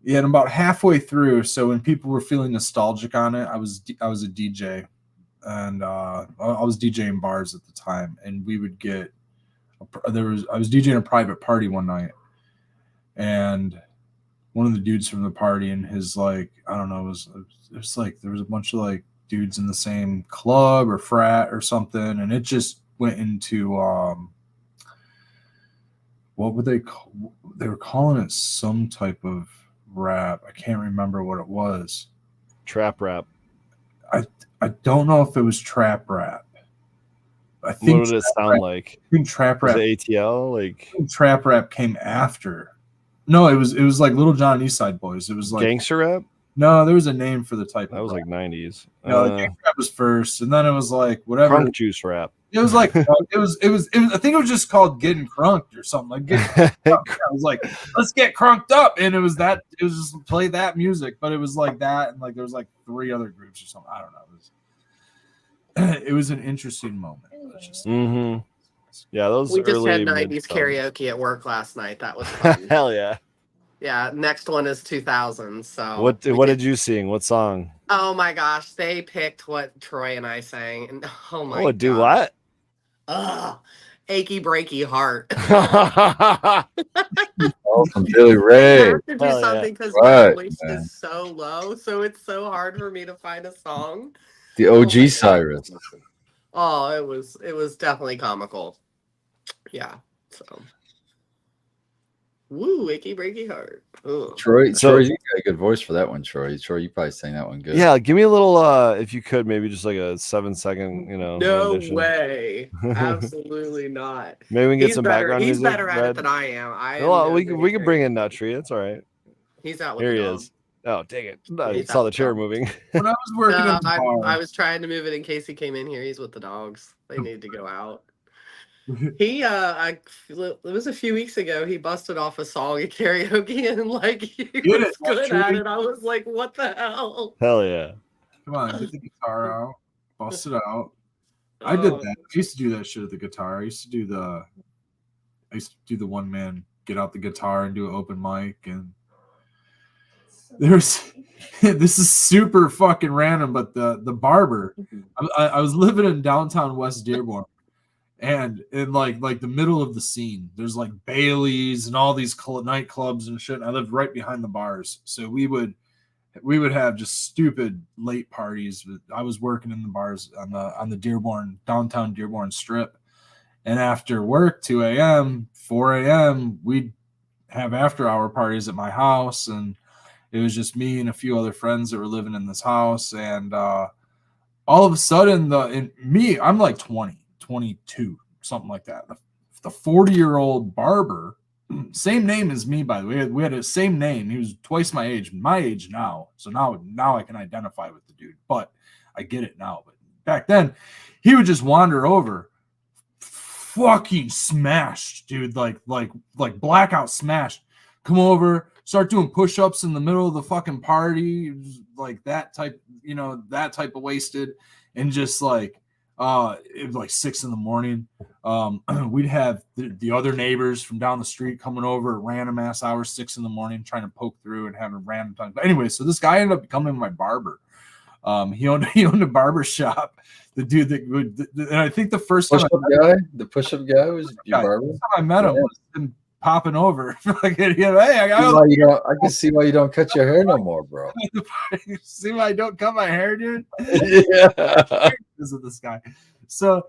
yeah, and about halfway through. So when people were feeling nostalgic on it, I was a DJ, and I was DJing bars at the time, and we would get I was DJing a private party one night, and one of the dudes from the party and his, like, I don't know, it was like there was a bunch of like dudes in the same club or frat or something, and it just went into what would they call? They were calling it some type of rap. I can't remember what it was. Trap rap. I don't know if it was trap rap. I think What did it sound like? I think trap Was rap. it ATL? Like Trap rap came after. No, it was like Little John and East Side Boys. It was like gangster rap? no, there was a name for the type. That of was rap. like 90s. No, the gangster rap was first, and then it was like whatever. Crunk Juice rap. It was like it was. I think it was just called Getting Crunked or something. Like getting crunked up. I was like, let's get crunked up, and it was just play that music, but it was like that, and like there was like 3 other groups or something. I don't know. It was an interesting moment. Let's just- Mm-hmm. Yeah, those We just early had 90s mid-subs. karaoke at work last night. That was fun. Hell yeah. Yeah, next one is 2000. So What we did you sing? What song? Oh my gosh, they picked what Troy and I sang, and oh my Oh, do gosh. what? Ugh, achy breaky heart. all from Billy Ray. I have to do Hell yeah. something because Right, my voice man. is so low, so it's so hard for me to find a song. The Oh OG my God. Cyrus. Oh, it was definitely comical. Yeah. So woo, achy breaky heart. Ugh. Troy, So- Troy, you got a good voice for that one, Troy. Troy, you probably sang that one good. Yeah, give me a little if you could, maybe just like a 7-second, No rendition. way. Absolutely not. Maybe we can get He's some better, background he's music. better at Red. it than I am. Well, we can bring in Nuttree. It's all right. He's out with Here the he dog. is. Oh, dang it. I He's saw out the with chair dog. moving. When I was working No, at the bar, I was trying to move it in case he came in here. He's with the dogs. They need to go out. He it was a few weeks ago. He busted off a song at karaoke and like he Get was it, good at Nuttree. it. I was like, what the hell? Hell yeah. come on, get the guitar out, bust it out. I did Oh, that. I used to do that shit at the guitar. I used to do the one man get out the guitar and do an open mic, and there's this is super fucking random, but the barber. I was living in downtown West Dearborn, and in like the middle of the scene, there's like Bailey's and all these nightclubs and shit. And I lived right behind the bars, so we would have just stupid late parties. I was working in the bars on the downtown Dearborn strip, and after work 2 a.m., 4 a.m., we'd have after hour parties at my house, and it was just me and a few other friends that were living in this house. And all of a sudden, I'm like 20, 22, something like that. The 40-year-old barber, same name as me, by the way. We had the same name. He was twice my age now. So now I can identify with the dude, but I get it now. But back then, he would just wander over, fucking smashed, dude, like blackout smashed. Come over, start doing push-ups in the middle of the fucking party, like that type of wasted, and just like it was like 6 a.m. We'd have the other neighbors from down the street coming over at random ass hours, 6 a.m, trying to poke through and having random time. But anyway, so this guy ended up becoming my barber. He owned a barber shop. The dude that would, and I think the first time the push-up guy was your barber. first time I met him was him popping over. Like, hey, I can see why you don't cut your hair no more, bro. see why I don't cut my hair, dude? Yeah. Because of this guy. So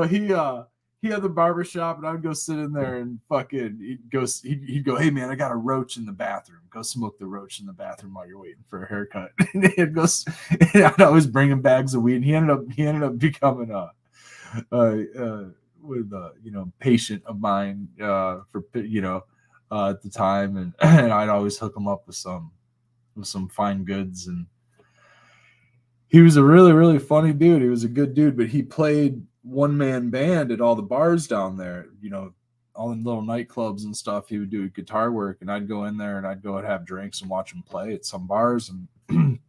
he had the barber shop, and I would go sit in there and fucking he'd go, hey man, I got a roach in the bathroom. Go smoke the roach in the bathroom while you're waiting for a haircut. And he'd go, and I'd always bring him bags of weed. And he ended up becoming patient of mine for at the time, and I'd always hook him up with some fine goods. And he was a really, really funny dude. He was a good dude, but he played one-man band at all the bars down there, all the little nightclubs and stuff. He would do guitar work, and I'd go in there and I'd go and have drinks and watch him play at some bars, and and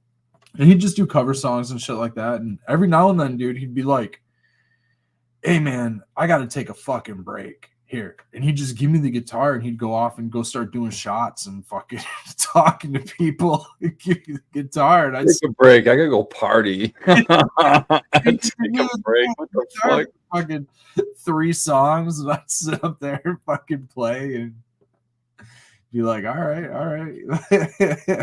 he'd just do cover songs and shit like that. And every now and then, dude, he'd be like, hey man, I gotta take a fucking break here. And he'd just give me the guitar, and he'd go off and go start doing shots and fucking talking to people. He'd give me the guitar, and I'd take a break. I gotta go party. Take a break. What the fuck? Fucking 3 songs, and I'd sit up there and fucking play and be like, all right.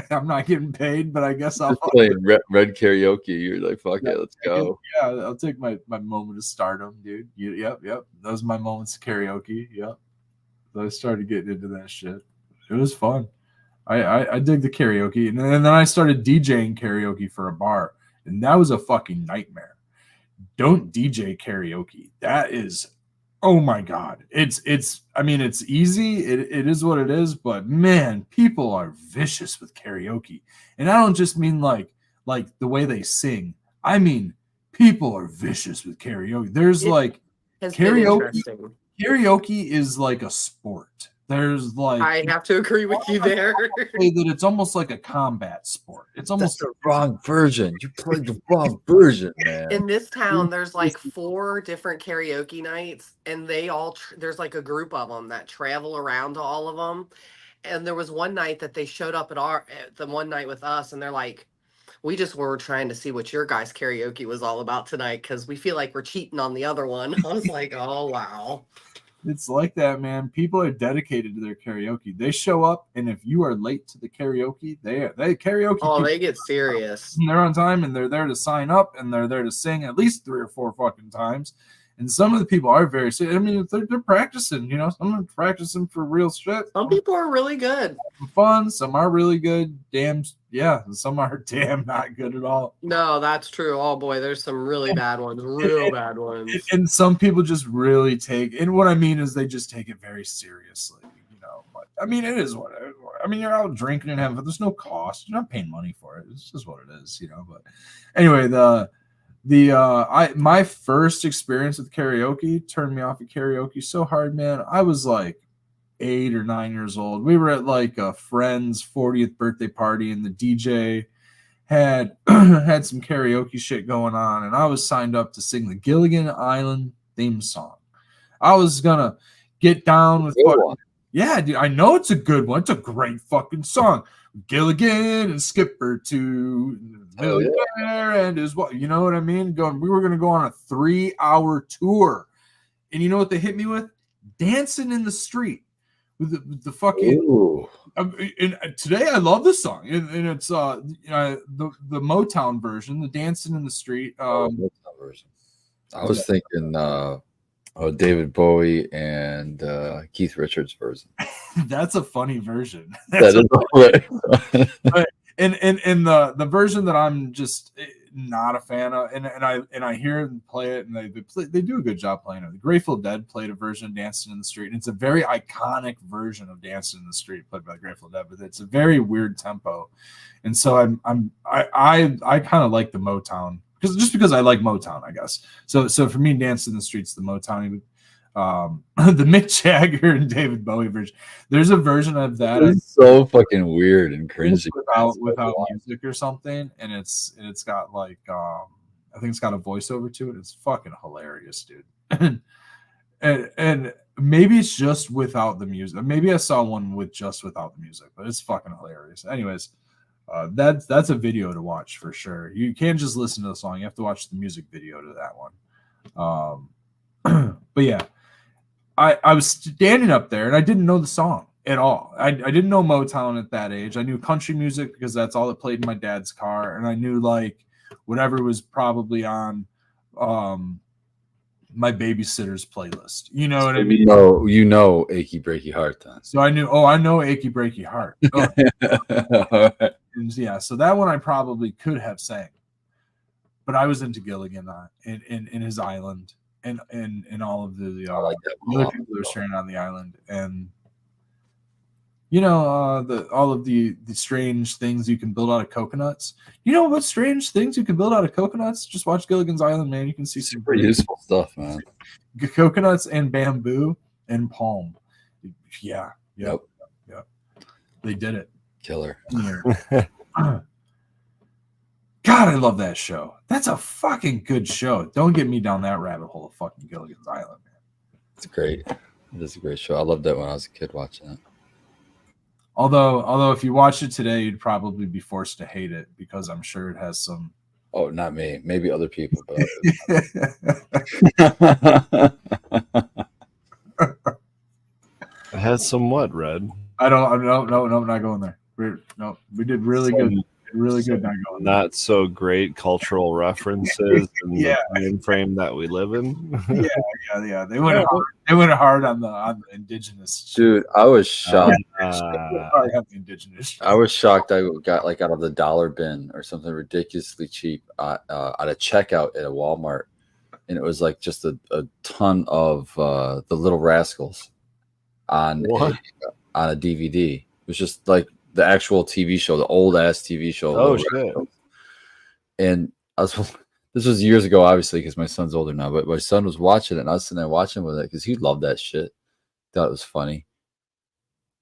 I'm not getting paid, but I guess I'll play red karaoke. You're like, fuck it, let's go. Yeah, I'll take my moment of stardom, dude. Yep. Those are my moments of karaoke. Yep. So I started getting into that shit. It was fun. I dig the karaoke. And then I started DJing karaoke for a bar, and that was a fucking nightmare. Don't DJ karaoke. That is, oh my God. It's easy. It is what it is, but man, people are vicious with karaoke. And I don't just mean like the way they sing. I mean, people are vicious with karaoke. There's karaoke is like a sport. There's like, I have to agree with you there. Say that it's almost like a combat sport. It's almost the wrong version. You played the wrong version, man. In this town, there's like 4 different karaoke nights, and they all there's like a group of them that travel around to all of them. And there was one night that they showed up at the one night with us, and they're like, we just were trying to see what your guys' karaoke was all about tonight because we feel like we're cheating on the other one. I was like, oh wow. It's like that, man. People are dedicated to their karaoke. They show up, and if you are late to the karaoke, they karaoke. Oh, they get serious. And they're on time, and they're there to sign up, and they're there to sing at least 3 or 4 fucking times. And some of the people are very serious. I mean, they're practicing. Some are practicing for real shit. Some people are really good. Fun. Some are really good. Some are damn not good at all. No, that's true. Oh boy, there's some really bad ones. Real bad ones. And some people just really take. And what I mean is they just take it very seriously. But I mean, it is what. I mean, you're out drinking and having fun. There's no cost. You're not paying money for it. It's just what it is. But anyway, my first experience with karaoke turned me off of karaoke so hard, man. I was like 8 or 9 years old. We were at like a friend's 40th birthday party, and the DJ had had some karaoke shit going on, and I was signed up to sing the Gilligan Island theme song. I was gonna get down with yeah, dude. I know it's a good one. It's a great fucking song. Gilligan and Skipper to millionaire and his what? You know what I mean? We were gonna go on a 3-hour tour, and you know what they hit me with? Dancing in the Street with the fucking. And today I love this song, and it's the Motown version, the Dancing in the Street. Motown version. I was thinking David Bowie and Keith Richards version. That's a funny version. But, and the version that I'm just not a fan of, and I hear them play it, and they do a good job playing it. The Grateful Dead played a version of Dancing in the Street, and it's a very iconic version of Dancing in the Street played by the Grateful Dead, but it's a very weird tempo, and so I kind of like the Motown because I like Motown, I guess. So for me, Dancing in the Street's the Motown. The Mick Jagger and David Bowie version. There's a version of that. It's so fucking weird and cringy without music or something, and it's got like I think it's got a voiceover to it. It's fucking hilarious, dude. and maybe it's just without the music. Maybe I saw one with just without the music, but it's fucking hilarious. Anyways, That's a video to watch for sure. You can't just listen to the song; you have to watch the music video to that one. But yeah, I was standing up there and I didn't know the song at all. I didn't know Motown at that age. I knew country music because that's all that played in my dad's car, and I knew like whatever was probably on my babysitter's playlist. You know what I mean? You know, Achy Breaky Heart then. So I know Achy Breaky Heart. Oh. And yeah, so that one I probably could have sang, but I was into Gilligan in his island and all of the other people that were stranded on the island, and you know all of the strange things you can build out of coconuts. You know what strange things you can build out of coconuts? Just watch Gilligan's Island, man. You can see some pretty useful stuff, man. Coconuts and bamboo and palm. Yeah. Yep. They did it. Killer. God, I love that show. That's a fucking good show. Don't get me down that rabbit hole of fucking Gilligan's Island, man. It's great. It is a great show. I loved that when I was a kid watching it. Although if you watched it today, you'd probably be forced to hate it because I'm sure it has some. Oh, not me. Maybe other people. But It has some what, Red? I don't. No, not going there. We did really good. Really good. Not going there. Not so great cultural references in the time frame that we live in. Yeah. They went hard. They went hard on the indigenous. Dude, I was shocked. Indigenous. I was shocked. I got like out of the dollar bin or something ridiculously cheap at a checkout at a Walmart, and it was like just a ton of the Little Rascals on a DVD. It was just like the actual TV show, the old ass TV show. Oh shit! And this was years ago, obviously, because my son's older now. But my son was watching it, and I was sitting there watching with it because he loved that shit. Thought it was funny.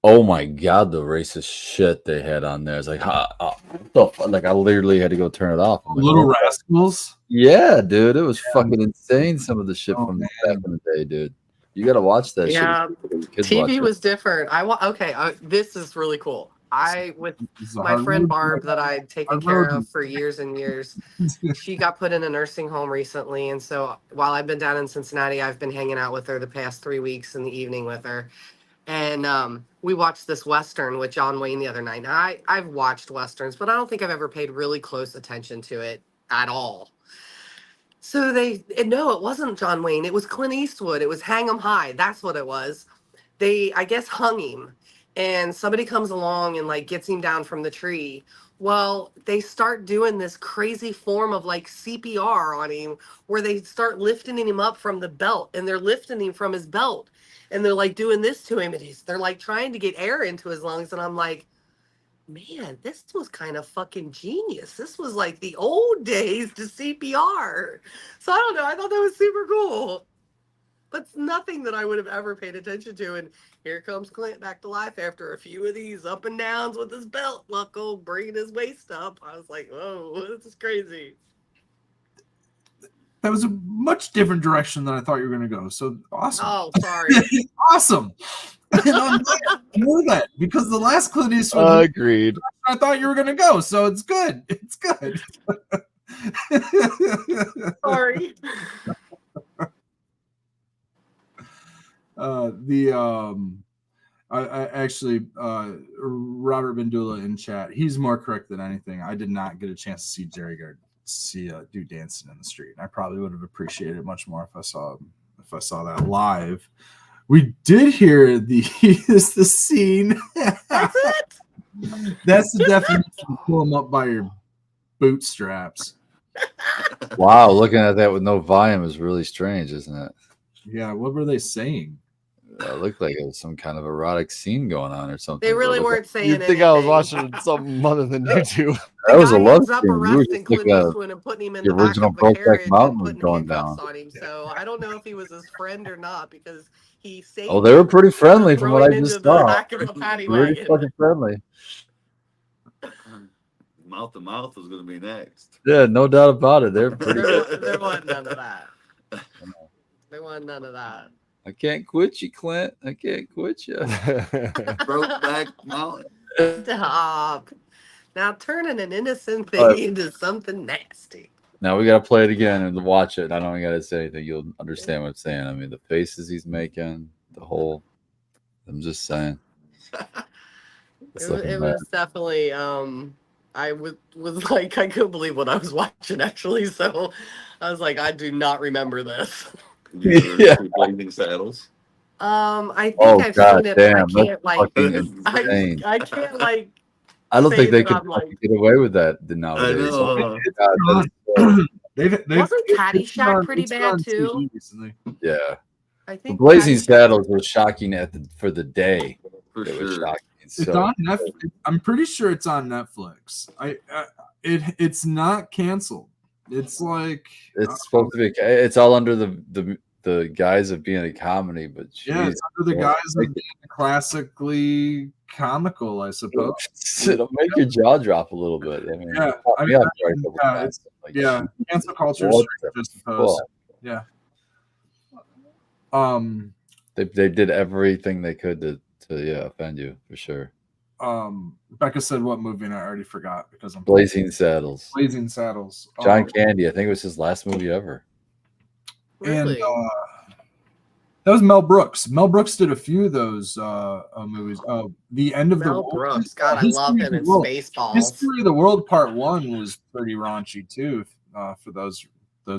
Oh my god, the racist shit they had on there! It's like, like I literally had to go turn it off. Little Rascals. Yeah, dude, it was fucking insane. Some of the shit from back in the day, dude. You gotta watch that. Yeah, shit. TV was different. This is really cool. With my friend Barb that I'd taken care of for years and years, she got put in a nursing home recently, and so while I've been down in Cincinnati, I've been hanging out with her the past 3 weeks in the evening with her, and we watched this Western with John Wayne the other night. Now, I've watched Westerns, but I don't think I've ever paid really close attention to it at all. So no, it wasn't John Wayne. It was Clint Eastwood. It was Hang 'em High. That's what it was. They, I guess, hung him. And somebody comes along and like gets him down from the tree. Well, they start doing this crazy form of like CPR on him where they start lifting him up from the belt, and they're lifting him from his belt, and they're like doing this to him, and they're like trying to get air into his lungs. And I'm like, man, this was kind of fucking genius. This was like the old days to CPR. So I don't know. I thought that was super cool. But it's nothing that I would have ever paid attention to. And here comes Clint back to life after a few of these up and downs with his belt buckle, bringing his waist up. I was like, whoa, this is crazy. That was a much different direction than I thought you were going to go. So awesome. Oh, sorry. Awesome. And I'm glad I knew that because the last Clint Eastwood agreed. I thought you were going to go. So it's good. It's good. Sorry. I actually Robert Bandula in chat. He's more correct than anything. I did not get a chance to see Jerry Garcia do Dancing in the Street. I probably would have appreciated it much more if I saw that live. We did hear the scene. That's it. That's the definition. Pull them up by your bootstraps. Wow, looking at that with no volume is really strange, isn't it? Yeah, what were they saying? It looked like it was some kind of erotic scene going on or something. They really weren't saying You'd think anything. I was watching something other than YouTube. That was a love ends up scene. We were arresting just Clint looking at Eastwood and putting him in the the back original of a Brokeback carriage Mountain and was putting going handcuffs down. on him. So I don't know if he was his friend or not because he saved. Oh, they were pretty friendly from what I throwing just into the saw. back of a paddy Pretty wagon. fucking friendly. Mouth to mouth was going to be next. Yeah, no doubt about it. They're pretty. There wasn't none of that. There wasn't none of that. I can't quit you, Clint. I can't quit you. Brokeback Mountain. Stop. Now turning an innocent thing into something nasty. Now we gotta play it again and watch it. I don't gotta say anything. You'll understand what I'm saying. I mean, the faces he's making, the whole. I'm just saying. It was definitely I was like, I couldn't believe what I was watching actually. So I was like, I do not remember this. Yeah. Blazing Saddles. I think I've seen it, damn, but I can't like insane. I can't like I don't say think they that could I'm like get away with that I nowadays. know. They've Wasn't it's Caddyshack on- pretty it's bad, on too? TV recently. Yeah, I the think Blazing Caddyshack- Saddles was shocking for the day. For It was sure. shocking. It's So, on Netflix. I'm pretty sure it's on Netflix. It's not canceled. It's like it's supposed to be. It's all under the guise of being a comedy, but yeah, it's under the well, guise of being classically comical, I suppose. it'll make your jaw drop a little bit. I mean, Yeah, it caught I me mean, off guard a couple yeah, times. Like, Yeah, cancel culture What is the just opposed. fuck? Yeah. They did everything they could to offend you for sure. Becca said what movie, and I already forgot because I'm Blazing Saddles. Blazing Saddles. John Candy. I think it was his last movie ever. Really? And that was Mel Brooks. Mel Brooks did a few of those movies. The End of the Mel World. Brooks. God, I History love of him the in World. Spaceballs. History of the World Part 1 was pretty raunchy too, for those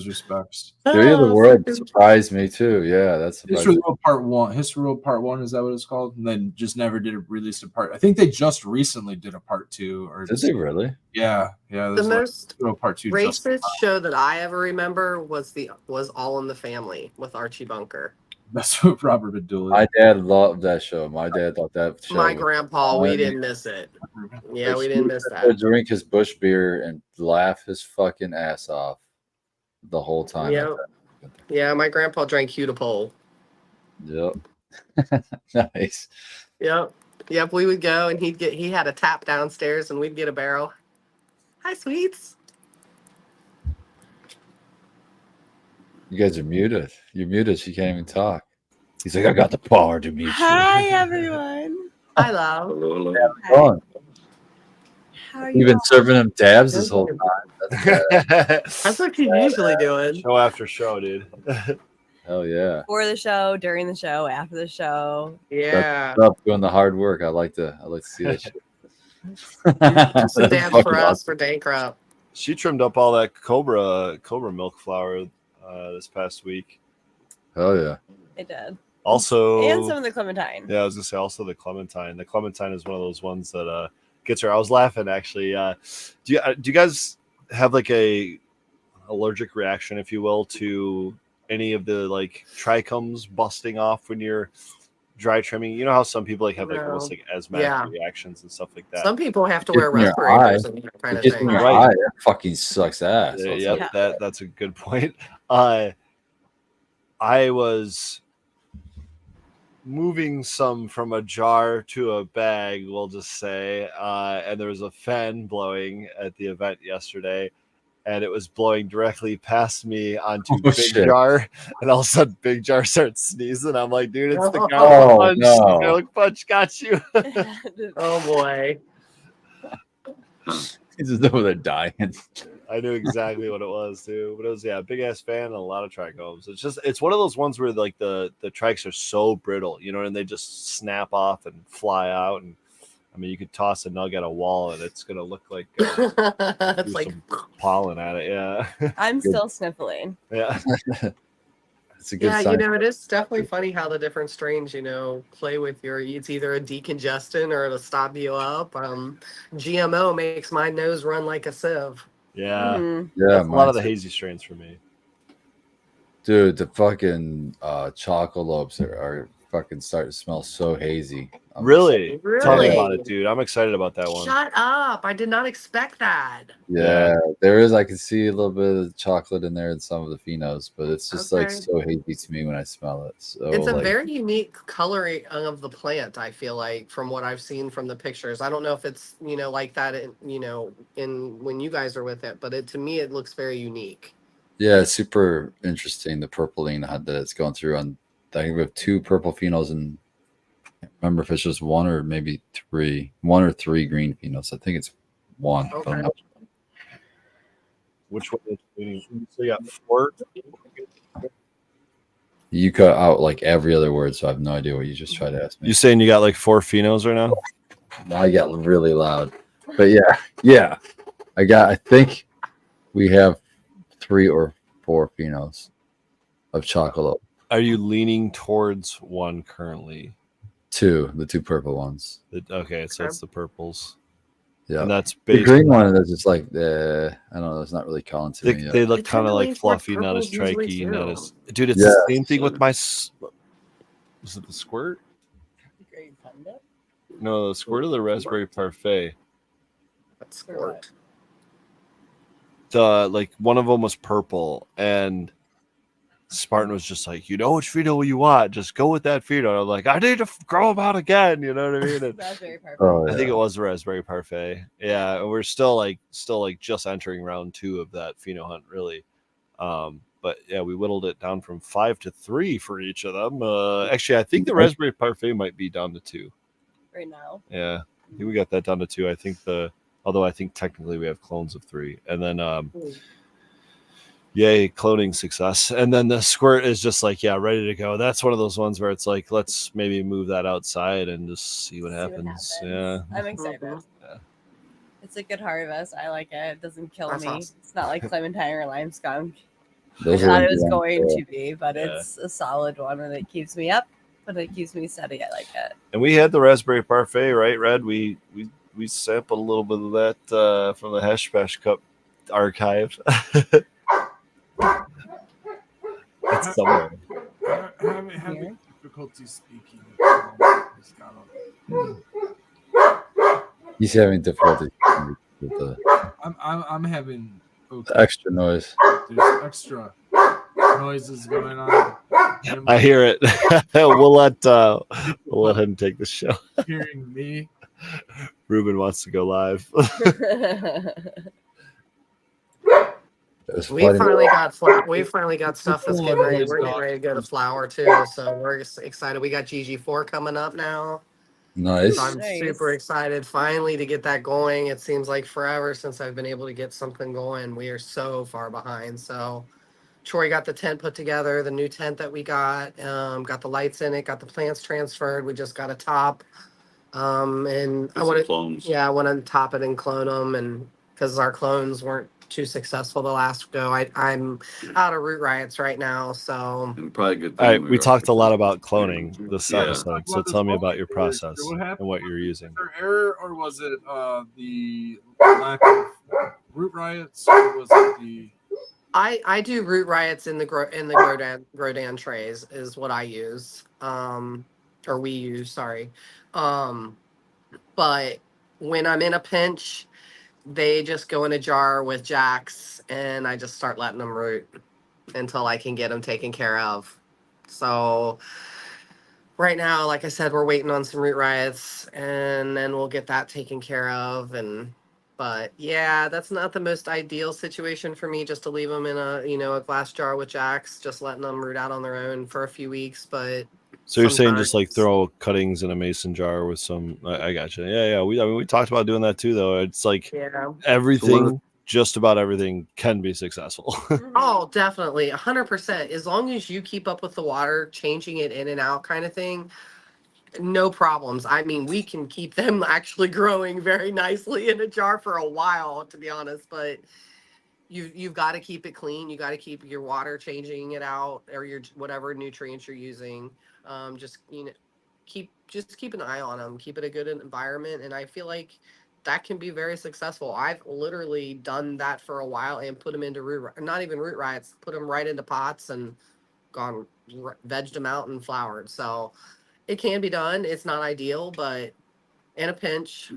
respects. Theory of the Oh, World fucking- surprised me too. Yeah, that's History of surprising. the World Part 1. History of the World Part 1, is that what it's called? And then just never released a part. I think they just recently did a part 2. Or Did they really? Yeah. The there's like most History of the World Part 2. just- racist show that I ever remember was All in the Family with Archie Bunker. That's what Robert Abdul. My dad loved that show. My dad thought that show. My was grandpa, we funny. didn't miss it. Yeah, we didn't miss He'd that. drink his Bush beer and laugh his fucking ass off the whole time. Yeah. Yeah, my grandpa drank Hudipole. Yep. Nice. Yep. Yep, we would go and he had a tap downstairs and we'd get a barrel. Hi, sweets. You guys are muted. You're muted. She can't even talk. He's like, I got the power to meet you. Hi everyone. Hi, love. Hello, Oh, How are you've you? been serving him dabs this whole time. That's what she's usually doing. Show after show, dude. Hell yeah. For the show, during the show, after the show. Yeah. What's up, doing the hard work. I like to see that shit. Some dabs Fucking for us awesome. for Dankrop. She trimmed up all that Cobra milk flour this past week. Hell yeah. It did. Also, And some of the Clementine. yeah, I was gonna say also the Clementine. The Clementine is one of those ones that gets her. I was laughing actually. Do you guys have like a allergic reaction, if you will, to any of the like trichomes busting off when you're dry trimming? You know how some people like have like almost like asthmatic Yeah. reactions and stuff like that. Some people have to wear Gets in your respirators and that kind It of gets in thing. your Right. eye. That fucking sucks ass. Yeah, So it's yep, like, that's a good point. I was moving some from a jar to a bag, we'll just say, and there was a fan blowing at the event yesterday, and it was blowing directly past me onto Oh, Big shit. Jar, and all of a sudden Big Jar starts sneezing. I'm like, dude, it's the Oh, garlic punch. no. Garlic punch got you. Oh boy. he's just over there dying. I knew exactly what it was too, but it was a big ass fan and a lot of trichomes. It's one of those ones where like the trikes are so brittle, and they just snap off and fly out. And I mean, you could toss a nug at a wall and it's gonna look like It's do like some pollen at it. Yeah, I'm still sniffling. yeah. It's a good yeah, sign. it is definitely funny how the different strains, play with it's either a decongestant or it'll stop you up. GMO makes my nose run like a sieve. Yeah, Mhm. Yeah, that's a lot of the mine's- hazy strains for me. Dude, the fucking chocolopes are fucking starting to smell so hazy. Really? Tell me Really? about it, dude. I'm excited about that one. Shut up. I did not expect that. Yeah, there is. I can see a little bit of chocolate in there in some of the phenos, but it's just like Okay. so hazy to me when I smell it. So It's a like, very unique coloring of the plant, I feel like, from what I've seen from the pictures. I don't know if it's, like that, in when you guys are with it, but to me, it looks very unique. yeah, it's super interesting. The purpling that it's going through on. I think we have 2 purple phenols and I can't remember if it's just one or three green phenols. I think it's one. But I'm not- Which one is leaning? So you got 4. you cut out like every other word, so I have no idea what you just tried to ask me. You saying you got like 4 phenos right now? Now I got really loud. But yeah. I think we have 3 or 4 phenos of chocolate. Are you leaning towards one currently? 2, the 2 purple ones. Okay, so it's the purples. Yeah. And that's The based green one is just like I don't know, it's not really calling to me yet. they look It kind of kinda like leans more fluffy, not as purples usually strikey, too. not as dude. It's Yeah. the same thing with my. Was it the squirt? No, the squirt of the raspberry parfait. That's squirt. The like one of them was purple, and Spartan was just like, you know which Frito you want, just go with that Frito. And I'm like, I need to grow them out again. You know what I mean? And Raspberry perfect. Oh, I yeah. think it was the raspberry parfait. Yeah, and we're still like just entering round 2 of that pheno hunt, really. But yeah, we whittled it down from 5 to 3 for each of them. Actually, I think the raspberry parfait might be down to 2. Right now. Yeah, I think we got that down to 2. I think although I think technically we have clones of 3, and then yay, cloning success. And then the squirt is just like, yeah, ready to go. That's one of those ones where it's like, let's maybe move that outside and just see what happens. Yeah. I'm excited. Yeah. It's a good harvest. I like it. It doesn't kill That's me. awesome. It's not like clementine or lime skunk. Those I are thought the it was ones, going to be, but Yeah. it's a solid one and it keeps me up, but it keeps me steady. I like it. And we had the raspberry parfait, right, Red? We sampled a little bit of that from the Hash Bash Cup archive. It's somewhere. Having difficulty speaking. He's having difficulty with the I'm having extra noise. There's extra noises going on. I hear it. we'll let him take the show. Hearing me. Ruben wants to go live. It was We funny. finally got stuff that's getting ready. We're getting ready to go to flower too, so we're excited. We got GG4 coming up now. Nice. So I'm Nice. super excited finally to get that going. It seems like forever since I've been able to get something going. We are so far behind. So Troy got the tent put together, the new tent that we got the lights in it, got the plants transferred. We just got a top. And I want to, clones. yeah, I want to top it and clone them, and because our clones weren't too successful the last go, I'm out of root riots right now, so And probably a good All thing. right, we talked a lot about cloning this Yeah. episode, so tell me about your process What happened? and what you're using. Was there error, or was it the lack of root riots, or was it the? I do root riots in the Grodan trays is what I use, or we use, sorry, but when I'm in a pinch, they just go in a jar with jacks, and I just start letting them root until I can get them taken care of. So right now, like I said, we're waiting on some root riots, and then we'll get that taken care of. But yeah, that's not the most ideal situation for me, just to leave them in a glass jar with jacks, just letting them root out on their own for a few weeks. But So you're saying just like sometimes- throw cuttings in a mason jar with some? I gotcha. Yeah. We talked about doing that too, though. It's like yeah. everything, just about everything, can be successful. Oh, definitely, 100%. As long as you keep up with the water, changing it in and out, kind of thing, no problems. I mean, we can keep them actually growing very nicely in a jar for a while, to be honest. But you've got to keep it clean. You got to keep your water, changing it out, or your whatever nutrients you're using. Just keep an eye on them. Keep it a good environment, and I feel like that can be very successful. I've literally done that for a while and put them into not even root riots, put them right into pots and vegged them out and flowered. So it can be done. It's not ideal, but in a pinch,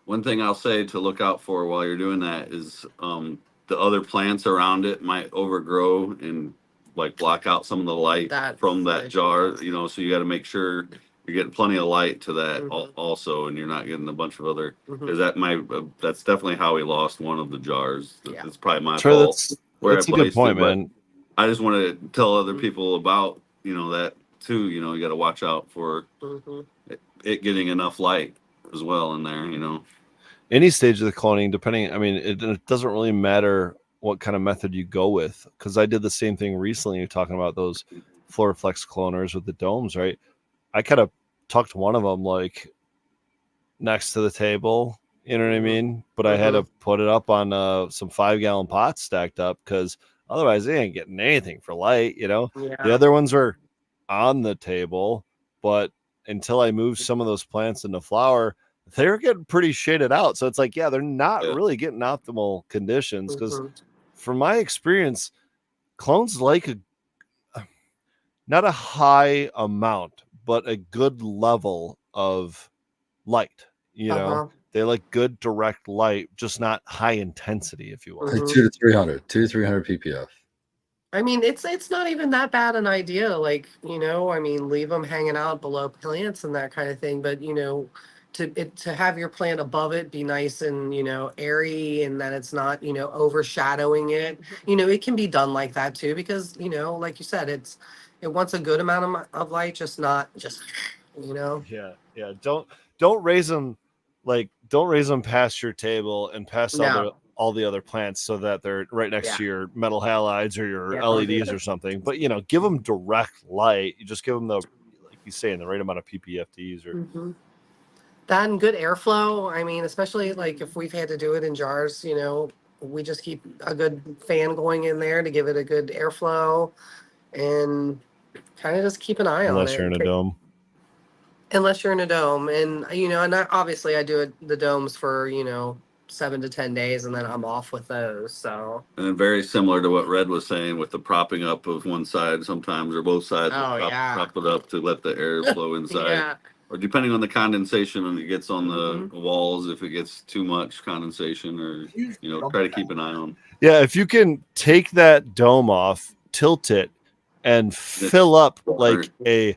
One thing I'll say to look out for while you're doing that is the other plants around it might overgrow and like block out some of the light That's from that like- jar, so you got to make sure you're getting plenty of light to that Mhm. also, and you're not getting a bunch of other, Mhm. because that's definitely how we lost one of the jars. Yeah. It's probably my Troy, fault. where that's I a good placed it, point, but man. I just want to tell other people about, that too, you got to watch out for Mhm. it getting enough light as well in there, any stage of the cloning, depending. I mean, it doesn't really matter what kind of method you go with, because I did the same thing recently. You're talking about those Floraflex cloners with the domes, right? I kind of tucked one of them like next to the table, you know what I mean? But I had to put it up on some 5-gallon pots stacked up, because otherwise they ain't getting anything for light, you know? Yeah. The other ones were on the table, but until I moved some of those plants into flower, they were getting pretty shaded out. So it's like, yeah, they're not really getting optimal conditions, because from my experience, clones like not a high amount, but a good level of light. You know, they like good direct light, just not high intensity, if you will. Like 200 to 300 ppf. I mean, it's not even that bad an idea. Like, you know, I mean, leave them hanging out below plants and that kind of thing. But, you know, to have your plant above it be nice and, you know, airy, and that it's not, you know, overshadowing it. You know, it can be done like that too, because, you know, like you said, it wants a good amount of light, just not just, you know. Yeah. Don't raise them past your table and past all the other plants, so that they're right next to your metal halides or your LEDs or something. But, you know, give them direct light. You just give them like you say, in the right amount of ppfds or that, and good airflow. I mean, especially like if we've had to do it in jars, you know, we just keep a good fan going in there to give it a good airflow, and kind of just keep an eye on it. Unless you're in a dome. Unless you're in a dome. And, you know, and obviously I do the domes for, you know, 7 to 10 days, and then I'm off with those. So, and very similar to what Red was saying with the propping up of one side sometimes, or both sides. Prop it up to let the air flow inside. Or depending on the condensation and it gets on the walls, if it gets too much condensation, or, you know, try to keep an eye on. Yeah, if you can take that dome off, tilt it, and fill up like a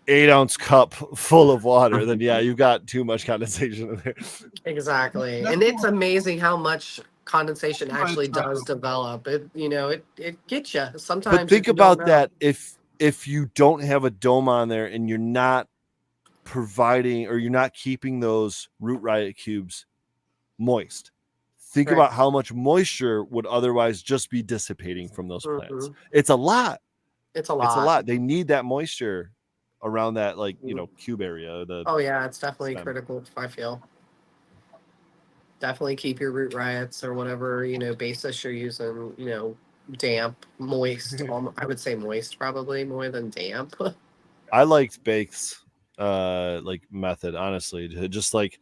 8-ounce cup full of water, then yeah, you've got too much condensation in there. Exactly. And it's amazing how much condensation actually does develop. It, you know, it gets you sometimes. But think about that. If you don't have a dome on there and you're not providing, or you're not keeping those Root Riot cubes moist, think about how much moisture would otherwise just be dissipating from those plants. It's a lot. It's a lot. They need that moisture around that, like, you know, cube area. It's definitely critical, I feel. Definitely keep your Root Riots or whatever, you know, basis you're using, you know, damp, moist. I would say moist probably more than damp. I liked Bake's like method, honestly. Just like,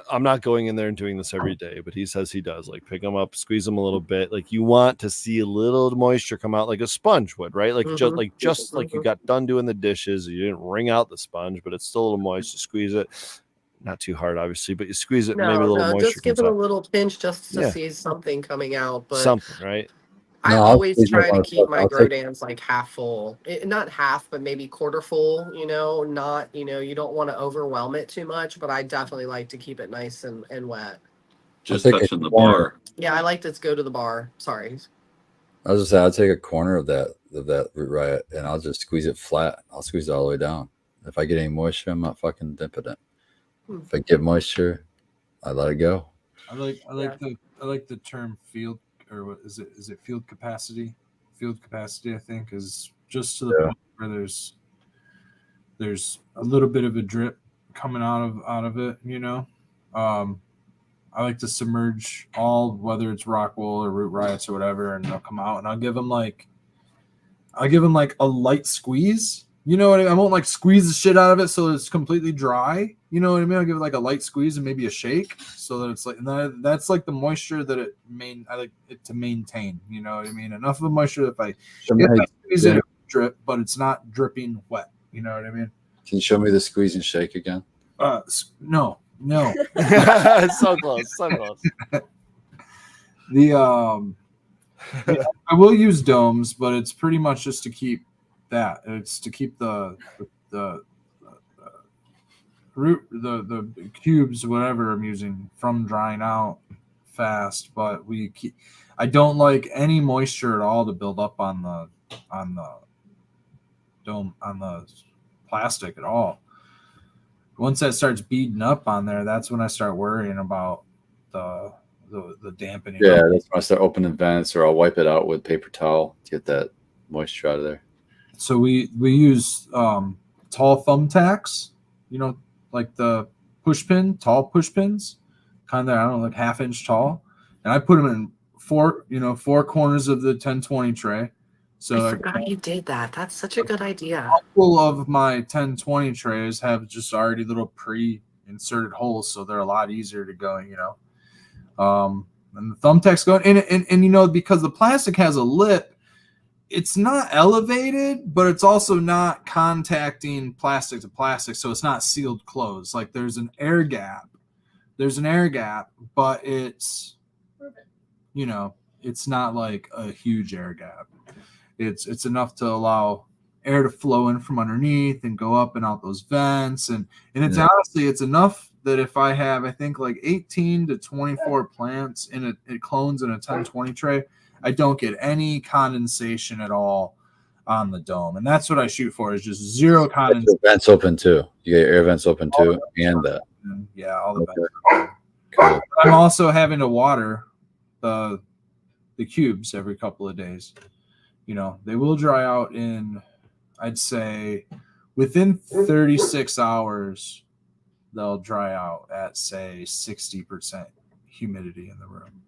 I'm not going in there and doing this every day, but he says he does. Like, pick them up, squeeze them a little bit. Like, you want to see a little moisture come out, like a sponge would, right? Like, just like you got done doing the dishes, you didn't wring out the sponge, but it's still a little moist. You squeeze it, not too hard, obviously, but you squeeze it, maybe a little moisture. Just give it a little pinch just to see something coming out. But something, right? I always try to keep my grow dams like half full, not half, but maybe quarter full, you know, not, you know, you don't want to overwhelm it too much, but I definitely like to keep it nice and wet. Just touching the bar. Yeah, I like to go to the bar. Sorry. I was just saying, I'll take a corner of that Root Riot and I'll just squeeze it flat. I'll squeeze it all the way down. If I get any moisture, I'm not fucking dipping it. If I get moisture, I let it go. I like the term field, or what is it field capacity? Field capacity, I think, is just to the point where there's a little bit of a drip coming out of it, you know. I like to submerge all, whether it's Rockwool or Root Riots or whatever, and they'll come out, and I'll give them like a light squeeze. You know what I mean? I won't like squeeze the shit out of it so it's completely dry. You know what I mean? I'll give it like a light squeeze and maybe a shake so that it's like, and that's like the moisture that I like it to maintain. You know what I mean? Enough of a moisture that if I squeeze it, drip, but it's not dripping wet. You know what I mean? Can you show me the squeeze and shake again? No. So close. I will use domes, but it's pretty much just to keep that. It's to keep the root, the cubes, whatever I'm using, from drying out fast. But I don't like any moisture at all to build up on the dome, on the plastic at all. once that starts beating up on there, that's when I start worrying about the dampening. Yeah, that's when I start opening vents, or I'll wipe it out with paper towel to get that moisture out of there. So we use tall thumbtacks, like the tall push pins, kind of, I don't know, like 1/2 inch tall, and I put them in four corners of the 1020 tray. So I forgot you did that. That's such a good idea. A couple of my 1020 trays have just already little pre-inserted holes, so they're a lot easier to go, and the thumbtacks go in, and because the plastic has a lip, it's not elevated, but it's also not contacting plastic to plastic, so it's not sealed closed. Like there's an air gap, but it's it's not like a huge air gap. It's enough to allow air to flow in from underneath and go up and out those vents, and it's honestly, it's enough that if I have, I think, like 18 to 24 plants in clones in a 1020 tray, I don't get any condensation at all on the dome, and that's what I shoot for, is just zero condensation. Vents open too. You get your air vents open too, and that. Yeah, all the vents. Cool. I'm also having to water the cubes every couple of days. They will dry out in, I'd say, within 36 hours, they'll dry out at, say, 60% humidity in the room.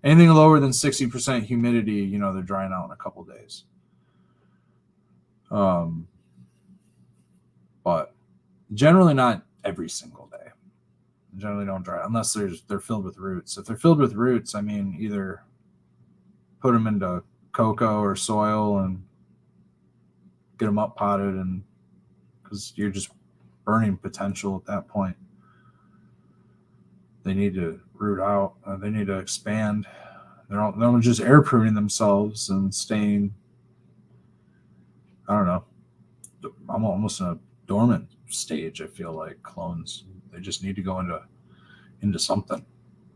Anything lower than 60% humidity, they're drying out in a couple of days. But generally not every single day. Generally don't dry unless they're filled with roots. If they're filled with roots, I mean, either put them into cocoa or soil and get them up potted, and because you're just burning potential at that point. They need to root out. They need to expand. They're just air pruning themselves and staying, I don't know, I'm almost in a dormant stage. I feel like clones, they just need to go into something.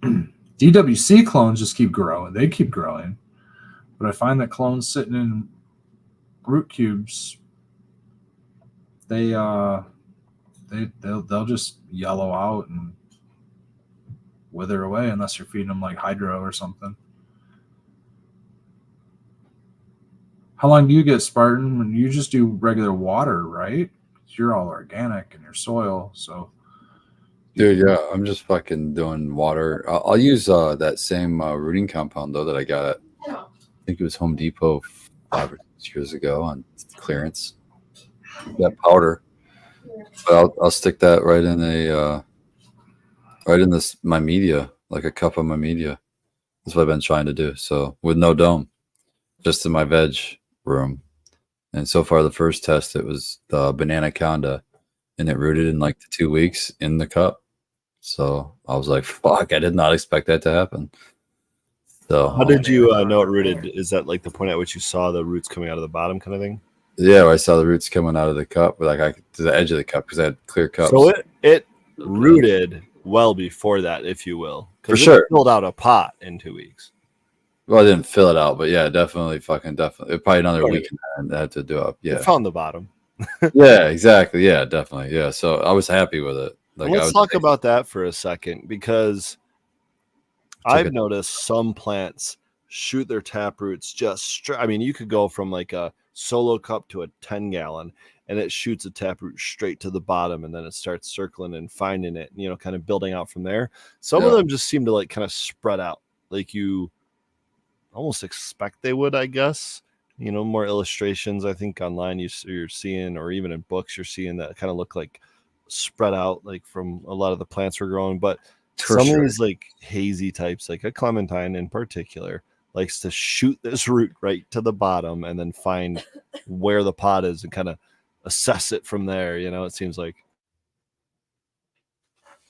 DWC clones just keep growing. They keep growing. But I find that clones sitting in root cubes, they'll just yellow out and wither away unless you're feeding them like hydro or something. How long do you get, Spartan? You just do regular water, right? You're all organic in your soil, so. Dude, yeah, I'm just fucking doing water. I'll use that same rooting compound though that I got at, I think it was Home Depot 5 or 6 years ago on clearance. That powder, but I'll stick that right in my media, like a cup of my media. That's what I've been trying to do. So with no dome, just in my veg room. And so far, the first test, it was the banana conda, and it rooted in like 2 weeks in the cup. So I was like, fuck, I did not expect that to happen. So how did you know it rooted? Is that like the point at which you saw the roots coming out of the bottom kind of thing? Yeah, I saw the roots coming out of the cup, like to the edge of the cup, because I had clear cups. So it rooted well before that, if you will. For sure. It filled out a pot in 2 weeks. Well, I didn't fill it out, but yeah, definitely. Probably another week and I had to do it. Yeah. It found the bottom. Yeah, exactly. Yeah, definitely. Yeah. So I was happy with it. Let's talk about that for a second, because I've noticed some plants shoot their tap roots just straight. I mean, you could go from like a solo cup to a 10-gallon, and it shoots a taproot straight to the bottom, and then it starts circling and finding it, kind of building out from there. Some of them just seem to like kind of spread out, like you almost expect they would, I guess. More illustrations, I think, online you're seeing, or even in books you're seeing, that kind of look like spread out, like from a lot of the plants we're growing. But some of these like hazy types, like a clementine in particular, likes to shoot this root right to the bottom and then find where the pot is and kind of assess it from there. It seems like.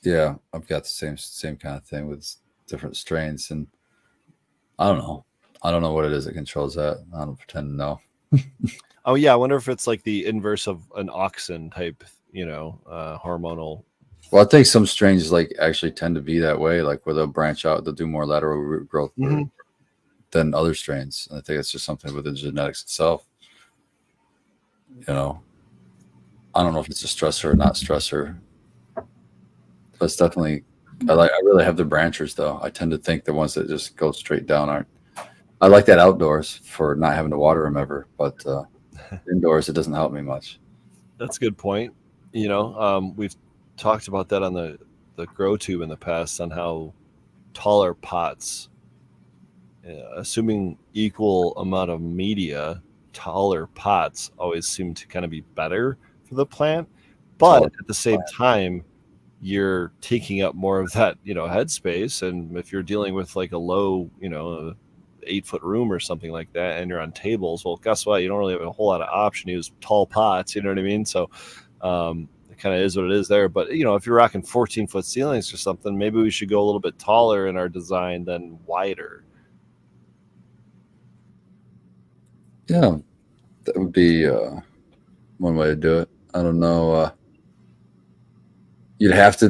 Yeah, I've got the same kind of thing with different strains, and I don't know what it is that controls that. I don't pretend to know. Oh yeah, I wonder if it's like the inverse of an auxin type, hormonal. Well, I think some strains like actually tend to be that way, like where they'll branch out, they'll do more lateral root growth than other strains. And I think it's just something with the genetics itself. I don't know if it's a stressor or not stressor. but it's definitely. I really have the branchers though. I tend to think the ones that just go straight down aren't. I like that outdoors for not having to water them ever, but indoors it doesn't help me much. That's a good point. You know, we've talked about that on the Grow Tube in the past on how taller pots, assuming equal amount of media, taller pots always seem to kind of be better for the plant. But at the same time, you're taking up more of that, headspace. And if you're dealing with like a low, 8-foot room or something like that, and you're on tables, well, guess what? You don't really have a whole lot of option to use tall pots. You know what I mean? So it kind of is what it is there. But, if you're rocking 14-foot ceilings or something, maybe we should go a little bit taller in our design than wider. Yeah, that would be one way to do it. I don't know. You'd have to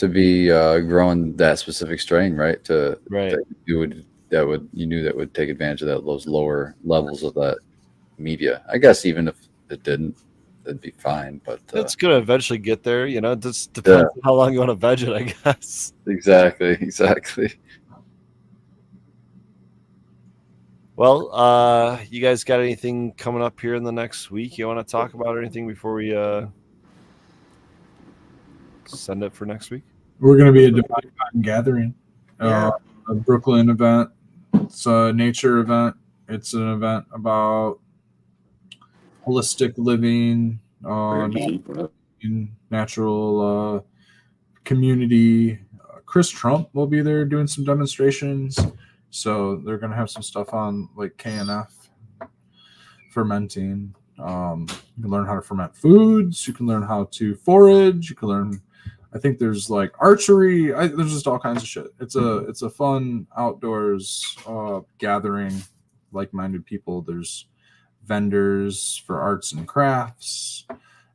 be growing that specific strain, right? Right. That would take advantage of those lower levels of that media. I guess even if it didn't, it'd be fine. But it's gonna eventually get there. It just depends on how long you want to veg it, I guess. Exactly. Well, you guys got anything coming up here in the next week you want to talk about or anything before we send it for next week? We're going to be a Divine Cotton Gathering, a Brooklyn event. It's a nature event. It's an event about holistic living, natural community. Chris Trump will be there doing some demonstrations. So they're going to have some stuff on like KNF, fermenting. You can learn how to ferment foods. You can learn how to forage. You can learn, I think there's like archery. There's just all kinds of shit. It's a fun outdoors gathering, like-minded people. There's vendors for arts and crafts,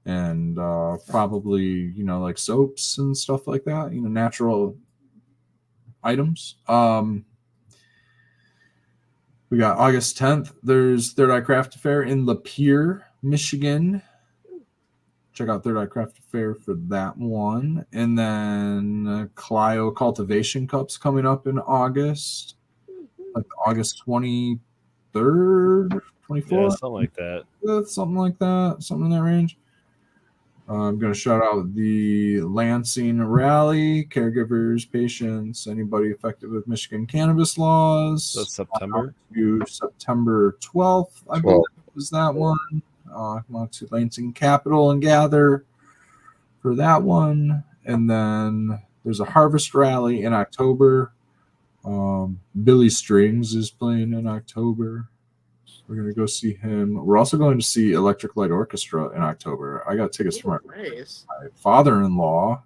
and probably like soaps and stuff like that. Natural items. We got August 10th. There's Third Eye Craft Fair in Lapeer, Michigan. Check out Third Eye Craft Fair for that one. And then Clio Cultivation Cups coming up in August. Like August 23rd, 24th? Yeah, something like that. Something like that. Something in that range. I'm going to shout out the Lansing Rally, caregivers, patients, anybody affected with Michigan cannabis laws. That's September. September 12th, I believe was that one. Come out to Lansing Capitol and gather for that one. And then there's a harvest rally in October. Billy Strings is playing in October. We're going to go see him. We're also going to see Electric Light Orchestra in October. I got tickets from my father-in-law.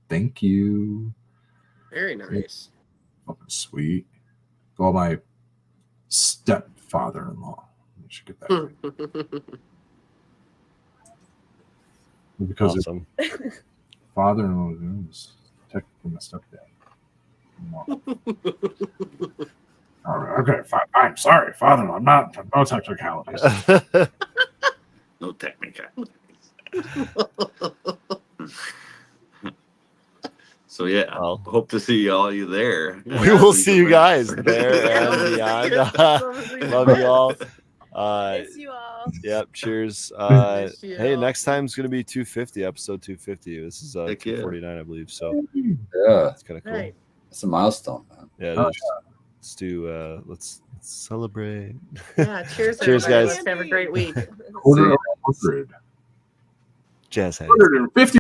Thank you. Very nice. Fucking sweet. Well, my stepfather-in-law. I should get that right. Because awesome. Father-in-law is technically my stepdad. All right, okay, fine. I'm sorry, father. I'm not. No technicalities. No technicalities. So yeah, Well, hope to see all you there. We will see you guys there and beyond. Love you all. Miss you all. Yep. Cheers. Hey, next time is gonna be 250, episode 250. This is 249, I believe. So yeah, it's kind of cool. Right. It's a milestone, man. Yeah. It is. Let's do. Let's celebrate. Yeah. Cheers. Cheers, everybody. guys. Let's have a great week. Quarter of 100. Jazz hands. 150